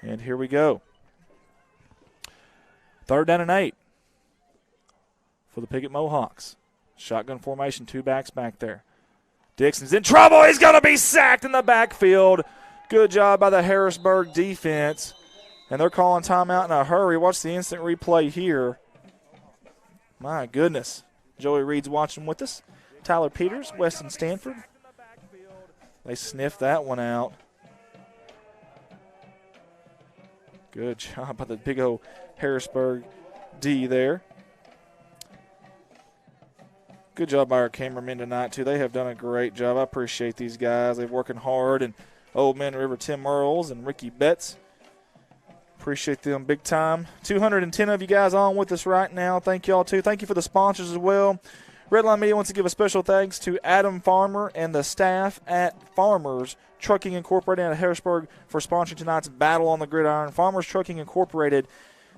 And here we go. 3rd down and 8 for the Piggott Mohawks. Shotgun formation, 2 backs back there. Dixon's in trouble. He's going to be sacked in the backfield. Good job by the Harrisburg defense. And they're calling timeout in a hurry. Watch the instant replay here. My goodness. Joey Reed's watching with us. Tyler Peters, Weston Stanford. They sniffed that one out. Good job by the big old Harrisburg D there. Good job by our cameramen tonight, too. They have done a great job. I appreciate these guys. They're working hard. And Old Man River Tim Earls and Ricky Betts. Appreciate them big time. 210 of you guys on with us right now. Thank you all, too. Thank you for the sponsors as well. Redline Media wants to give a special thanks to Adam Farmer and the staff at Farmers Trucking Incorporated out of Harrisburg for sponsoring tonight's Battle on the Gridiron. Farmers Trucking Incorporated,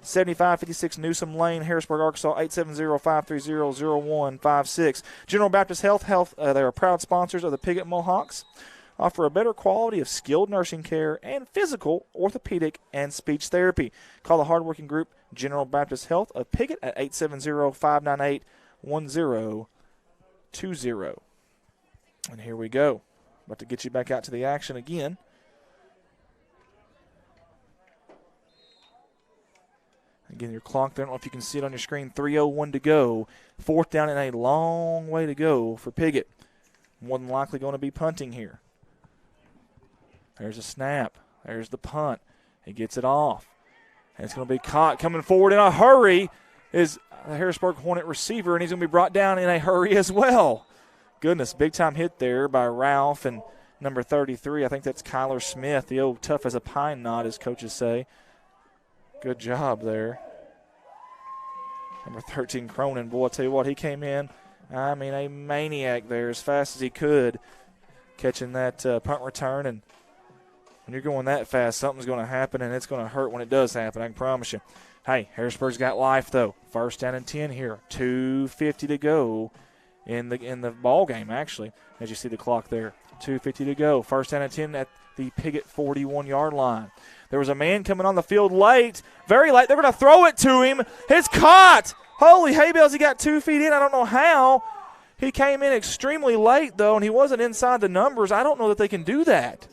7556 Newsom Lane, Harrisburg, Arkansas, 870-530-0156. General Baptist Health, they are proud sponsors of the Piggott Mohawks. Offer a better quality of skilled nursing care and physical, orthopedic, and speech therapy. Call the hardworking group General Baptist Health of Piggott at 870-598-1020. And here we go. About to get you back out to the action again. Again, your clock there, I don't know if you can see it on your screen, 3:01 to go. 4th down and a long way to go for Piggott. More than likely going to be punting here. There's a snap. There's the punt. He gets it off. And it's going to be caught. Coming forward in a hurry is the Harrisburg Hornet receiver, and he's going to be brought down in a hurry as well. Goodness, big-time hit there by Ralph and number 33. I think that's Kyler Smith, the old tough as a pine knot, as coaches say. Good job there. Number 13, Cronin. Boy, I tell you what, he came in, I mean, a maniac there as fast as he could, catching that punt return. And when you're going that fast, something's going to happen, and it's going to hurt when it does happen, I can promise you. Hey, Harrisburg's got life, though. 1st down and 10 here. 2:50 to go in the ball game, actually, as you see the clock there. 2:50 to go. 1st down and 10 at the Piggott 41-yard line. There was a man coming on the field late, very late. They're going to throw it to him. It's caught. Holy hay bales, he got 2 feet in. I don't know how. He came in extremely late, though, and he wasn't inside the numbers. I don't know that they can do that.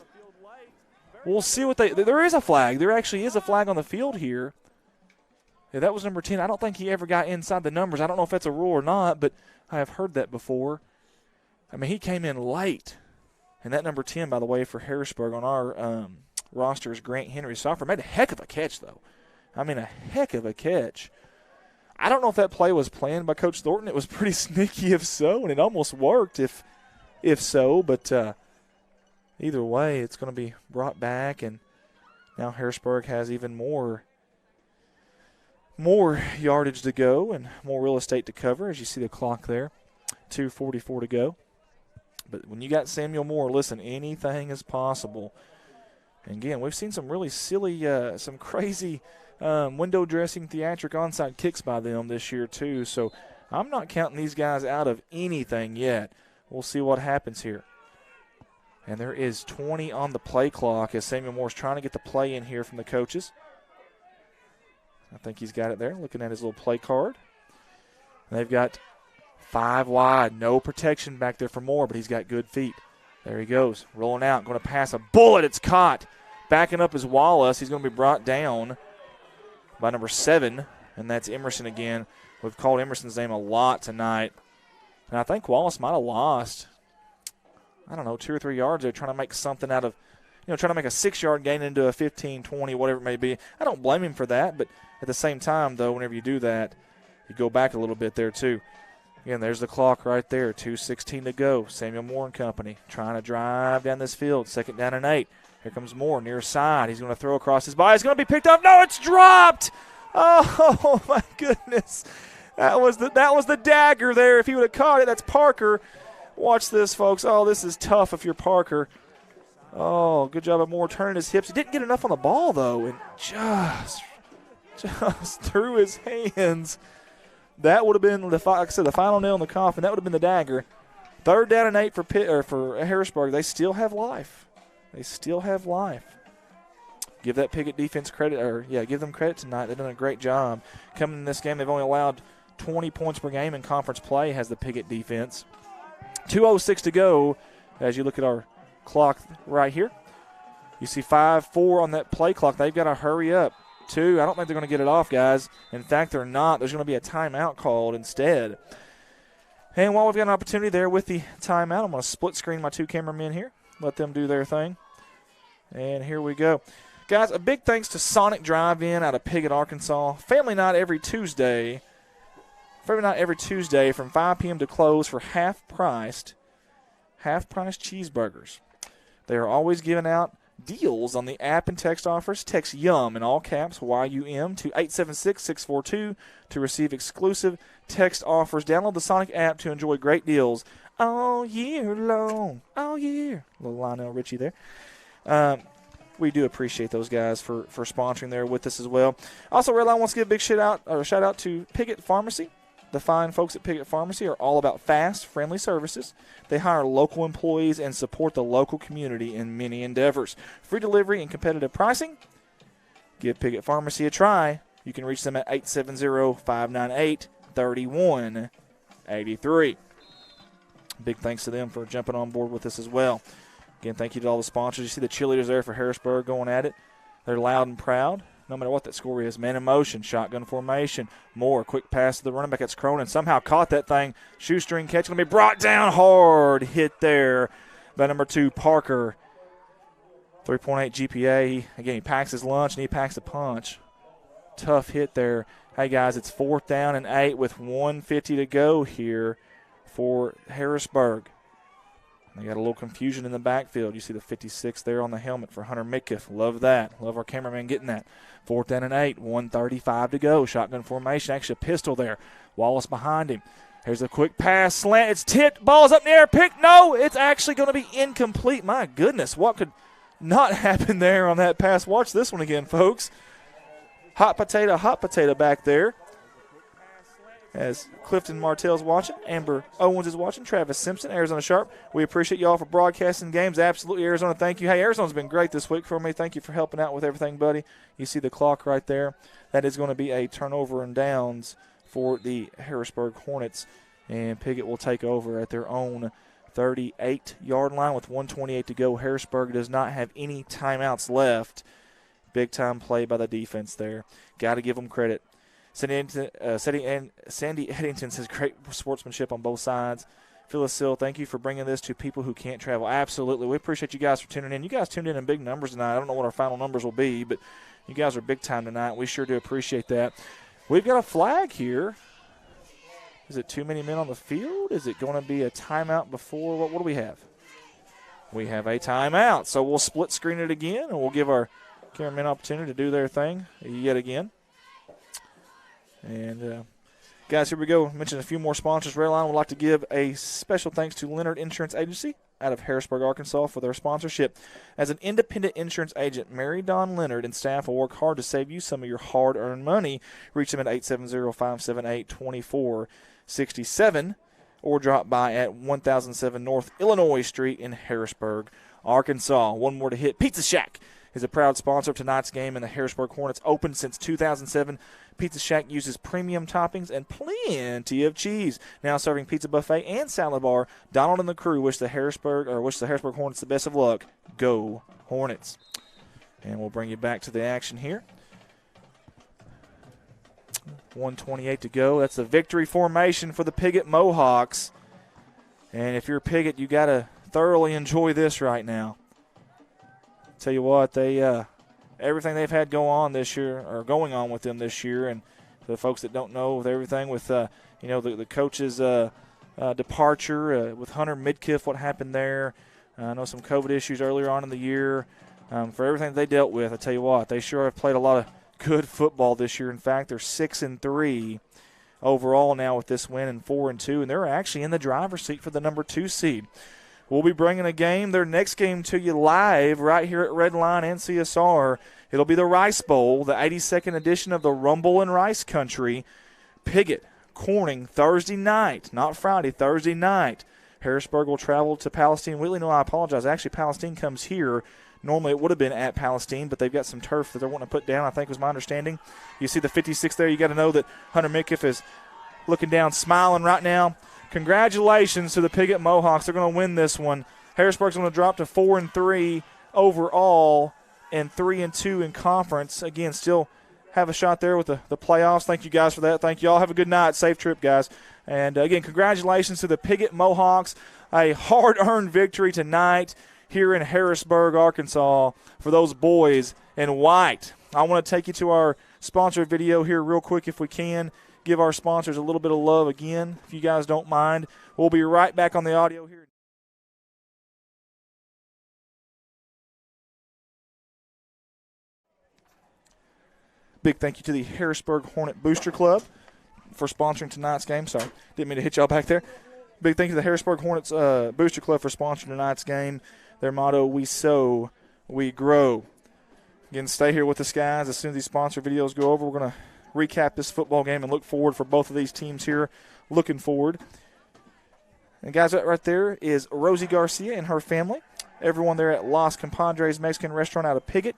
We'll see what there is a flag. There actually is a flag on the field here. Yeah, that was number 10. I don't think he ever got inside the numbers. I don't know if that's a rule or not, but I have heard that before. I mean, he came in late. And that number 10, by the way, for Harrisburg on our roster is Grant Henry Soffer. Made a heck of a catch, though. I mean, a heck of a catch. I don't know if that play was planned by Coach Thornton. It was pretty sneaky if so, and it almost worked if so. But either way, it's going to be brought back, and now Harrisburg has even more yardage to go and more real estate to cover, as you see the clock there. 2:44 to go. But when you got Samuel Moore, listen, anything is possible. And again, we've seen some really silly, some crazy window dressing theatric onside kicks by them this year too. So I'm not counting these guys out of anything yet. We'll see what happens here. And there is 20 on the play clock as Samuel Moore's trying to get the play in here from the coaches. I think he's got it there, looking at his little play card. And they've got 5 wide, no protection back there for Moore, but he's got good feet. There he goes, rolling out, going to pass a bullet. It's caught. Backing up is Wallace. He's going to be brought down by number 7, and that's Emerson again. We've called Emerson's name a lot tonight. And I think Wallace might have lost, 2 or 3 yards there trying to make something out of, trying to make a 6-yard gain into a 15, 20, whatever it may be. I don't blame him for that, but at the same time, though, whenever you do that, you go back a little bit there, too. Again, there's the clock right there, 2:16 to go. Samuel Moore and company trying to drive down this field, 2nd down and 8. Here comes Moore, near side. He's going to throw across his body. It's going to be picked up. No, it's dropped. Oh, my goodness. That was the dagger there. If he would have caught it, that's Parker. Watch this, folks. Oh, this is tough if you're Parker. Oh, good job of Moore turning his hips. He didn't get enough on the ball, though, and just through his hands. That would have been, like I said, the final nail in the coffin. That would have been the dagger. 3rd down and 8 for Harrisburg. They still have life. Give that Piggott defense credit, give them credit tonight. They've done a great job. Coming in this game, they've only allowed 20 points per game in conference play, has the Piggott defense. 2:06 to go as you look at our clock right here. You see 5-4 on that play clock. They've got to hurry up. 2, I don't think they're going to get it off, guys. In fact, they're not. There's going to be a timeout called instead. And while we've got an opportunity there with the timeout, I'm going to split screen my 2 cameramen here. Let them do their thing. And here we go. Guys, a big thanks to Sonic Drive-In out of Piggott, Arkansas. Family night every Tuesday from 5 p.m. to close for half-priced cheeseburgers. They are always giving out deals on the app and text offers. Text YUM in all caps, YUM, to 876-642 to receive exclusive text offers. Download the Sonic app to enjoy great deals all year long. All year. Little Lionel Richie there. We do appreciate those guys for sponsoring there with us as well. Also, Redline wants to give a big shout out to Piggott Pharmacy. The fine folks at Piggott Pharmacy are all about fast, friendly services. They hire local employees and support the local community in many endeavors. Free delivery and competitive pricing. Give Piggott Pharmacy a try. You can reach them at 870-598-3183. Big thanks to them for jumping on board with us as well. Again, thank you to all the sponsors. You see the cheerleaders there for Harrisburg going at it. They're loud and proud, no matter what that score is. Man in motion, shotgun formation. Moore, quick pass to the running back. It's Cronin. Somehow caught that thing. Shoestring catch. Going to be brought down hard. Hit there by number 2, Parker. 3.8 GPA. He packs his lunch and he packs a punch. Tough hit there. Hey, guys, it's 4th down and 8 with 1:50 to go here for Harrisburg. They got a little confusion in the backfield. You see the 56 there on the helmet for Hunter Midkiff. Love that. Love our cameraman getting that. 4th down and 8, 1:35 to go. Shotgun formation, actually a pistol there. Wallace behind him. Here's a quick pass, slant. It's tipped. Ball's up in the air. Pick. No, it's actually going to be incomplete. My goodness, what could not happen there on that pass? Watch this one again, folks. Hot potato back there. As Clifton Martell's watching, Amber Owens is watching, Travis Simpson, Arizona Sharp. We appreciate y'all for broadcasting games. Absolutely, Arizona, thank you. Hey, Arizona's been great this week for me. Thank you for helping out with everything, buddy. You see the clock right there. That is going to be a turnover and downs for the Harrisburg Hornets, and Piggott will take over at their own 38-yard line with 1:28 to go. Harrisburg does not have any timeouts left. Big-time play by the defense there. Got to give them credit. Sandy Eddington says great sportsmanship on both sides. Phyllis Sill, thank you for bringing this to people who can't travel. Absolutely. We appreciate you guys for tuning in. You guys tuned in big numbers tonight. I don't know what our final numbers will be, but you guys are big time tonight. We sure do appreciate that. We've got a flag here. Is it too many men on the field? Is it going to be a timeout before? What do we have? We have a timeout. So we'll split screen it again, and we'll give our cameramen an opportunity to do their thing yet again. And, guys, here we go. I mentioned a few more sponsors. Redline would like to give a special thanks to Leonard Insurance Agency out of Harrisburg, Arkansas, for their sponsorship. As an independent insurance agent, Mary Dawn Leonard and staff will work hard to save you some of your hard-earned money. Reach them at 870-578-2467 or drop by at 1007 North Illinois Street in Harrisburg, Arkansas. One more to hit. Pizza Shack is a proud sponsor of tonight's game, and the Harrisburg Hornets opened since 2007. Pizza Shack uses premium toppings and plenty of cheese. Now serving pizza buffet and salad bar. Donald and the crew wish the Harrisburg Hornets the best of luck. Go Hornets! And we'll bring you back to the action here. 1:28 to go. That's the victory formation for the Piggott Mohawks. And if you're Piggott, you got to thoroughly enjoy this right now. Tell you what, they everything they've had going on with them this year, and for the folks that don't know, with everything with the coach's departure with Hunter Midkiff, what happened there. I know some COVID issues earlier on in the year. For everything they dealt with, I tell you what, they sure have played a lot of good football this year. In fact, they're 6-3 overall now with this win, and 4-2, and they're actually in the driver's seat for the number 2 seed. We'll be bringing their next game to you live right here at Red Line and CSR. It'll be the Rice Bowl, the 82nd edition of the Rumble in Rice Country. Piggott, Corning, Thursday night, not Friday, Thursday night. Harrisburg will travel to Palestine. Wheatley, no, I apologize. Actually, Palestine comes here. Normally it would have been at Palestine, but they've got some turf that they're wanting to put down, I think was my understanding. You see the 56 there. You got to know that Hunter Midkiff is looking down, smiling right now. Congratulations to the Piggott Mohawks. They're going to win this one. Harrisburg's going to drop to 4-3 overall and 3-2 in conference. Again, still have a shot there with the playoffs. Thank you guys for that. Thank you all. Have a good night. Safe trip, guys. And, again, congratulations to the Piggott Mohawks. A hard-earned victory tonight here in Harrisburg, Arkansas, for those boys in white. I want to take you to our sponsor video here real quick if we can. Give our sponsors a little bit of love again, if you guys don't mind. We'll be right back on the audio here. Big thank you to the Harrisburg Hornet Booster Club for sponsoring tonight's game. Sorry, didn't mean to hit y'all back there. Big thank you to the Harrisburg Hornets Booster Club for sponsoring tonight's game. Their motto, we sow, we grow. Again, stay here with us, guys. As soon as these sponsor videos go over, we're going to recap this football game and look forward for both of these teams here. Looking forward. And, guys, right there is Rosie Garcia and her family. Everyone there at Los Compadres Mexican Restaurant out of Piggott.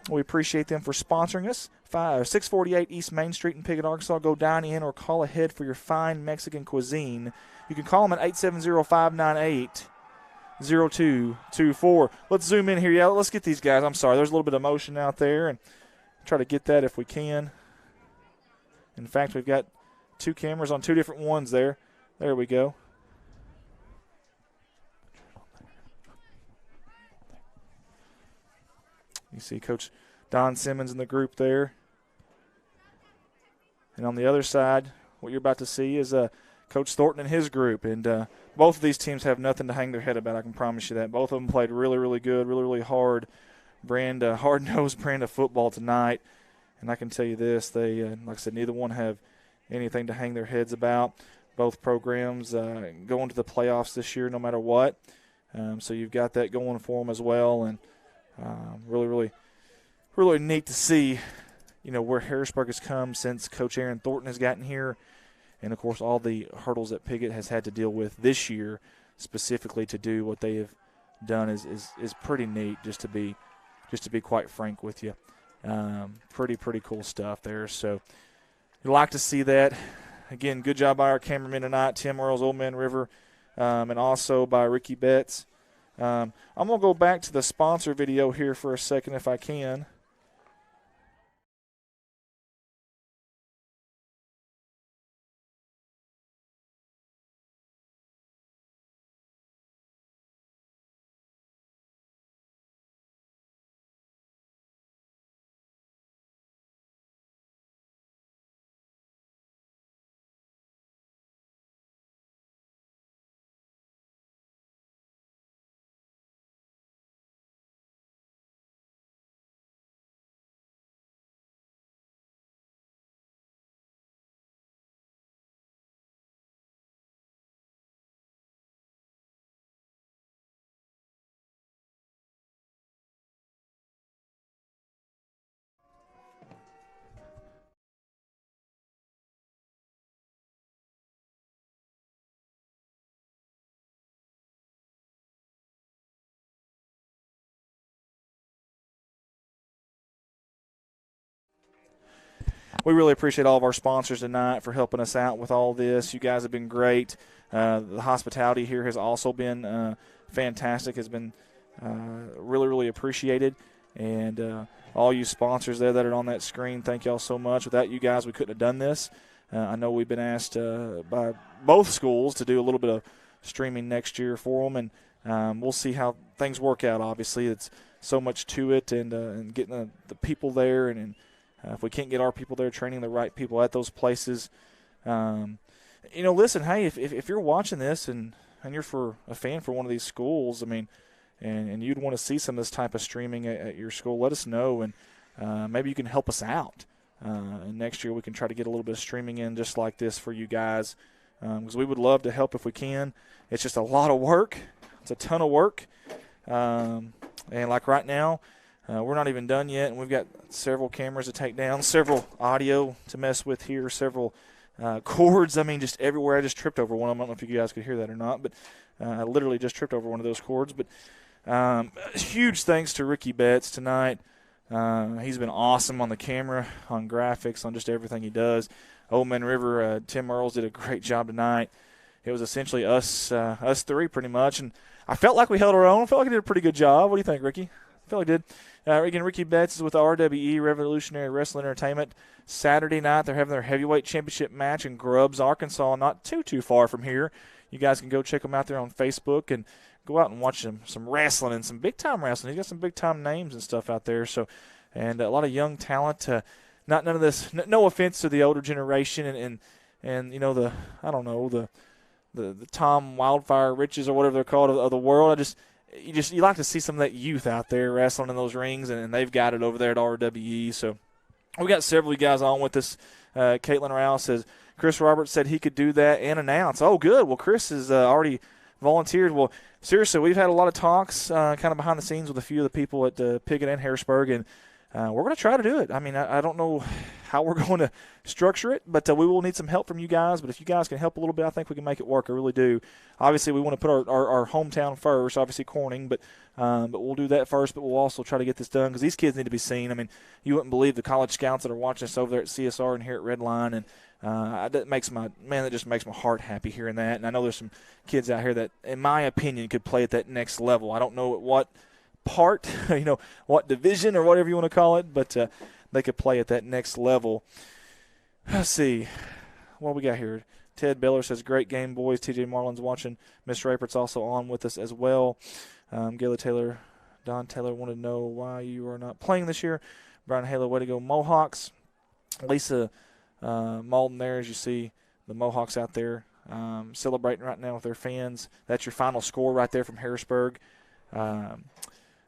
We appreciate them for sponsoring us. 648 East Main Street in Piggott, Arkansas. Go dine in or call ahead for your fine Mexican cuisine. You can call them at 870-598-0224. Let's zoom in here. Yeah, let's get these guys. I'm sorry, there's a little bit of motion out there, and try to get that if we can. In fact, we've got 2 cameras on 2 different ones there. There we go. You see Coach Don Simmons in the group there. And on the other side, what you're about to see is Coach Thornton and his group. And both of these teams have nothing to hang their head about, I can promise you that. Both of them played really, really good, really, really hard hard-nosed brand of football tonight. And I can tell you this, they, like I said, neither one have anything to hang their heads about. Both programs going to the playoffs this year no matter what. So you've got that going for them as well. And really, really, really neat to see, where Harrisburg has come since Coach Aaron Thornton has gotten here. And, of course, all the hurdles that Piggott has had to deal with this year specifically to do what they have done is pretty neat, just to be quite frank with you. Pretty cool stuff there. So you'd like to see that. Again, good job by our cameraman tonight, Tim Earls, Old Man River, and also by Ricky Betts. I'm going to go back to the sponsor video here for a second if I can. We really appreciate all of our sponsors tonight for helping us out with all this. You guys have been great. The hospitality here has also been fantastic, has been really, really appreciated. And all you sponsors there that are on that screen, thank y'all so much. Without you guys, we couldn't have done this. I know we've been asked by both schools to do a little bit of streaming next year for them, and we'll see how things work out. Obviously, it's so much to it, and getting the people there, and if we can't get our people there, training the right people at those places. Listen, hey, if you're watching this and you're a fan for one of these schools, I mean, and you'd want to see some of this type of streaming at your school, let us know, and maybe you can help us out. And next year we can try to get a little bit of streaming in just like this for you guys, because we would love to help if we can. It's just a lot of work. It's a ton of work. And like right now, we're not even done yet, and we've got several cameras to take down, several audio to mess with here, several cords. I mean, just everywhere. I just tripped over one of them. I don't know if you guys could hear that or not, but I literally just tripped over one of those cords. But huge thanks to Ricky Betts tonight. He's been awesome on the camera, on graphics, on just everything he does. Old Man River, Tim Earls did a great job tonight. It was essentially us three pretty much, and I felt like we held our own. I felt like we did a pretty good job. What do you think, Ricky? I felt like we did. Again, Ricky Betts is with RWE, Revolutionary Wrestling Entertainment. Saturday night, they're having their heavyweight championship match in Grubbs, Arkansas, not too far from here. You guys can go check them out there on Facebook and go out and watch some wrestling and some big-time wrestling. He's got some big-time names and stuff out there. So, and a lot of young talent. None of this. No offense to the older generation and the Tom Wildfire Riches or whatever they're called of the world. You like to see some of that youth out there wrestling in those rings, and they've got it over there at RWE. So we got several guys on with us. Caitlin Rouse says Chris Roberts said he could do that and announce. Oh, good. Well, Chris has already volunteered. Well, seriously, we've had a lot of talks kind of behind the scenes with a few of the people at Piggott and Harrisburg, and we're going to try to do it. I mean, I don't know how we're going to structure it, but we will need some help from you guys. But if you guys can help a little bit, I think we can make it work. I really do. Obviously, we want to put our hometown first, obviously Corning, but we'll do that first. But we'll also try to get this done because these kids need to be seen. I mean, you wouldn't believe the college scouts that are watching us over there at CSR and here at Redline, and that just makes my heart happy hearing that. And I know there's some kids out here that, in my opinion, could play at that next level. I don't know at what part, what division or whatever you want to call it, but they could play at that next level. Let's see what we got here. Ted Beller says, great game, boys. TJ Marlin's watching. Miss Rapert's also on with us as well. Gayla Taylor, Don Taylor wanted to know why you are not playing this year. Brian Halo, way to go, Mohawks. Lisa Malden there, as you see the Mohawks out there celebrating right now with their fans. That's your final score right there from Harrisburg.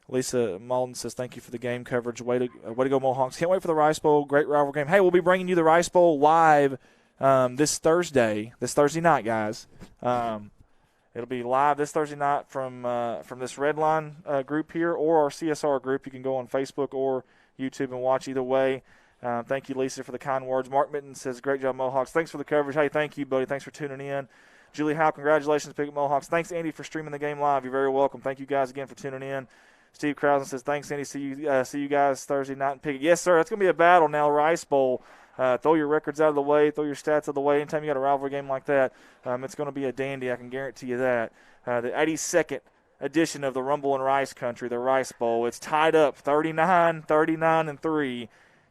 Lisa Malden says, thank you for the game coverage. Way to go, Mohawks. Can't wait for the Rice Bowl. Great rivalry game. Hey, we'll be bringing you the Rice Bowl live this Thursday night, guys. It'll be live this Thursday night from this Redline group here or our CSR group. You can go on Facebook or YouTube and watch either way. Thank you, Lisa, for the kind words. Mark Mitten says, great job, Mohawks. Thanks for the coverage. Hey, thank you, buddy. Thanks for tuning in. Julie Howe, congratulations, Piggott Mohawks. Thanks, Andy, for streaming the game live. You're very welcome. Thank you guys again for tuning in. Steve Krausen says, thanks, Andy. See you guys Thursday night in Piggott. Yes, sir. It's going to be a battle now, Rice Bowl. Throw your records out of the way. Throw your stats out of the way. Anytime you got a rivalry game like that, it's going to be a dandy. I can guarantee you that. The 82nd edition of the Rumble in Rice Country, the Rice Bowl. It's tied up 39-3.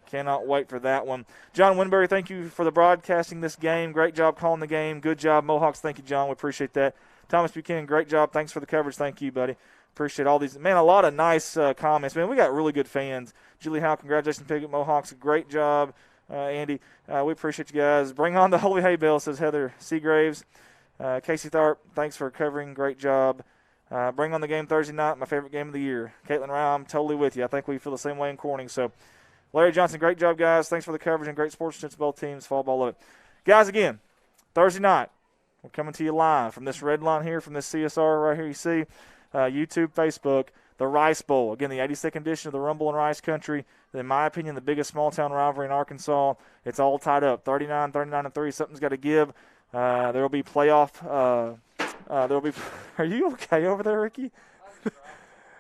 Cannot wait for that one. John Winbury, thank you for the broadcasting this game. Great job calling the game. Good job, Mohawks. Thank you, John. We appreciate that. Thomas Buchanan, great job. Thanks for the coverage. Thank you, buddy. Appreciate all these. Man, a lot of nice comments. Man, we got really good fans. Julie Howe, congratulations, Piggott Mohawks. Great job, Andy. We appreciate you guys. Bring on the Holy Hay Bell, says Heather Seagraves. Casey Tharp, thanks for covering. Great job. Bring on the game Thursday night, my favorite game of the year. Caitlin Rao, I'm totally with you. I think we feel the same way in Corning. So, Larry Johnson, great job, guys. Thanks for the coverage and great sportsmanship to both teams. Fall ball of it. Guys, again, Thursday night, we're coming to you live from this red line here, from this CSR right here you see. YouTube, Facebook, the Rice Bowl. Again, the 82nd edition of the Rumble in Rice Country. In my opinion, the biggest small-town rivalry in Arkansas. It's all tied up, 39-3. Something's got to give. There will be playoff. Are you okay over there, Ricky?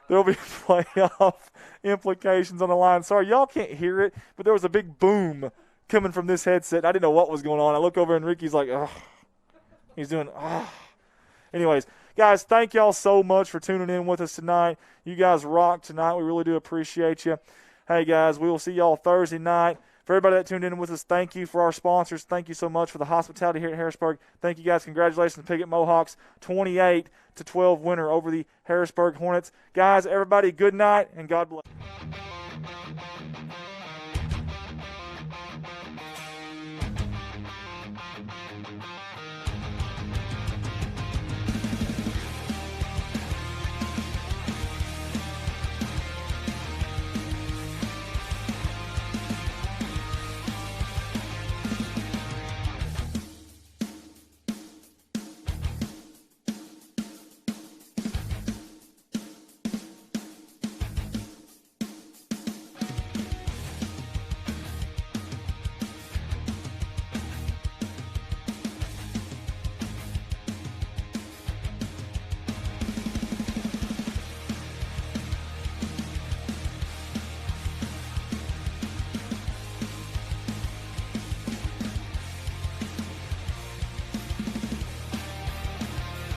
There will be playoff implications on the line. Sorry, y'all can't hear it, but there was a big boom coming from this headset. I didn't know what was going on. I look over, and Ricky's like, oh. He's doing, oh. Anyways, Guys, thank y'all so much for tuning in with us tonight. You guys rock tonight. We really do appreciate you. Hey, guys, we will see y'all Thursday night. For everybody that tuned in with us, thank you. For our sponsors, thank you so much for the hospitality here at Harrisburg. Thank you, guys. Congratulations, Piggott Mohawks. 28-12 winner over the Harrisburg Hornets. Guys, everybody, good night, and God bless.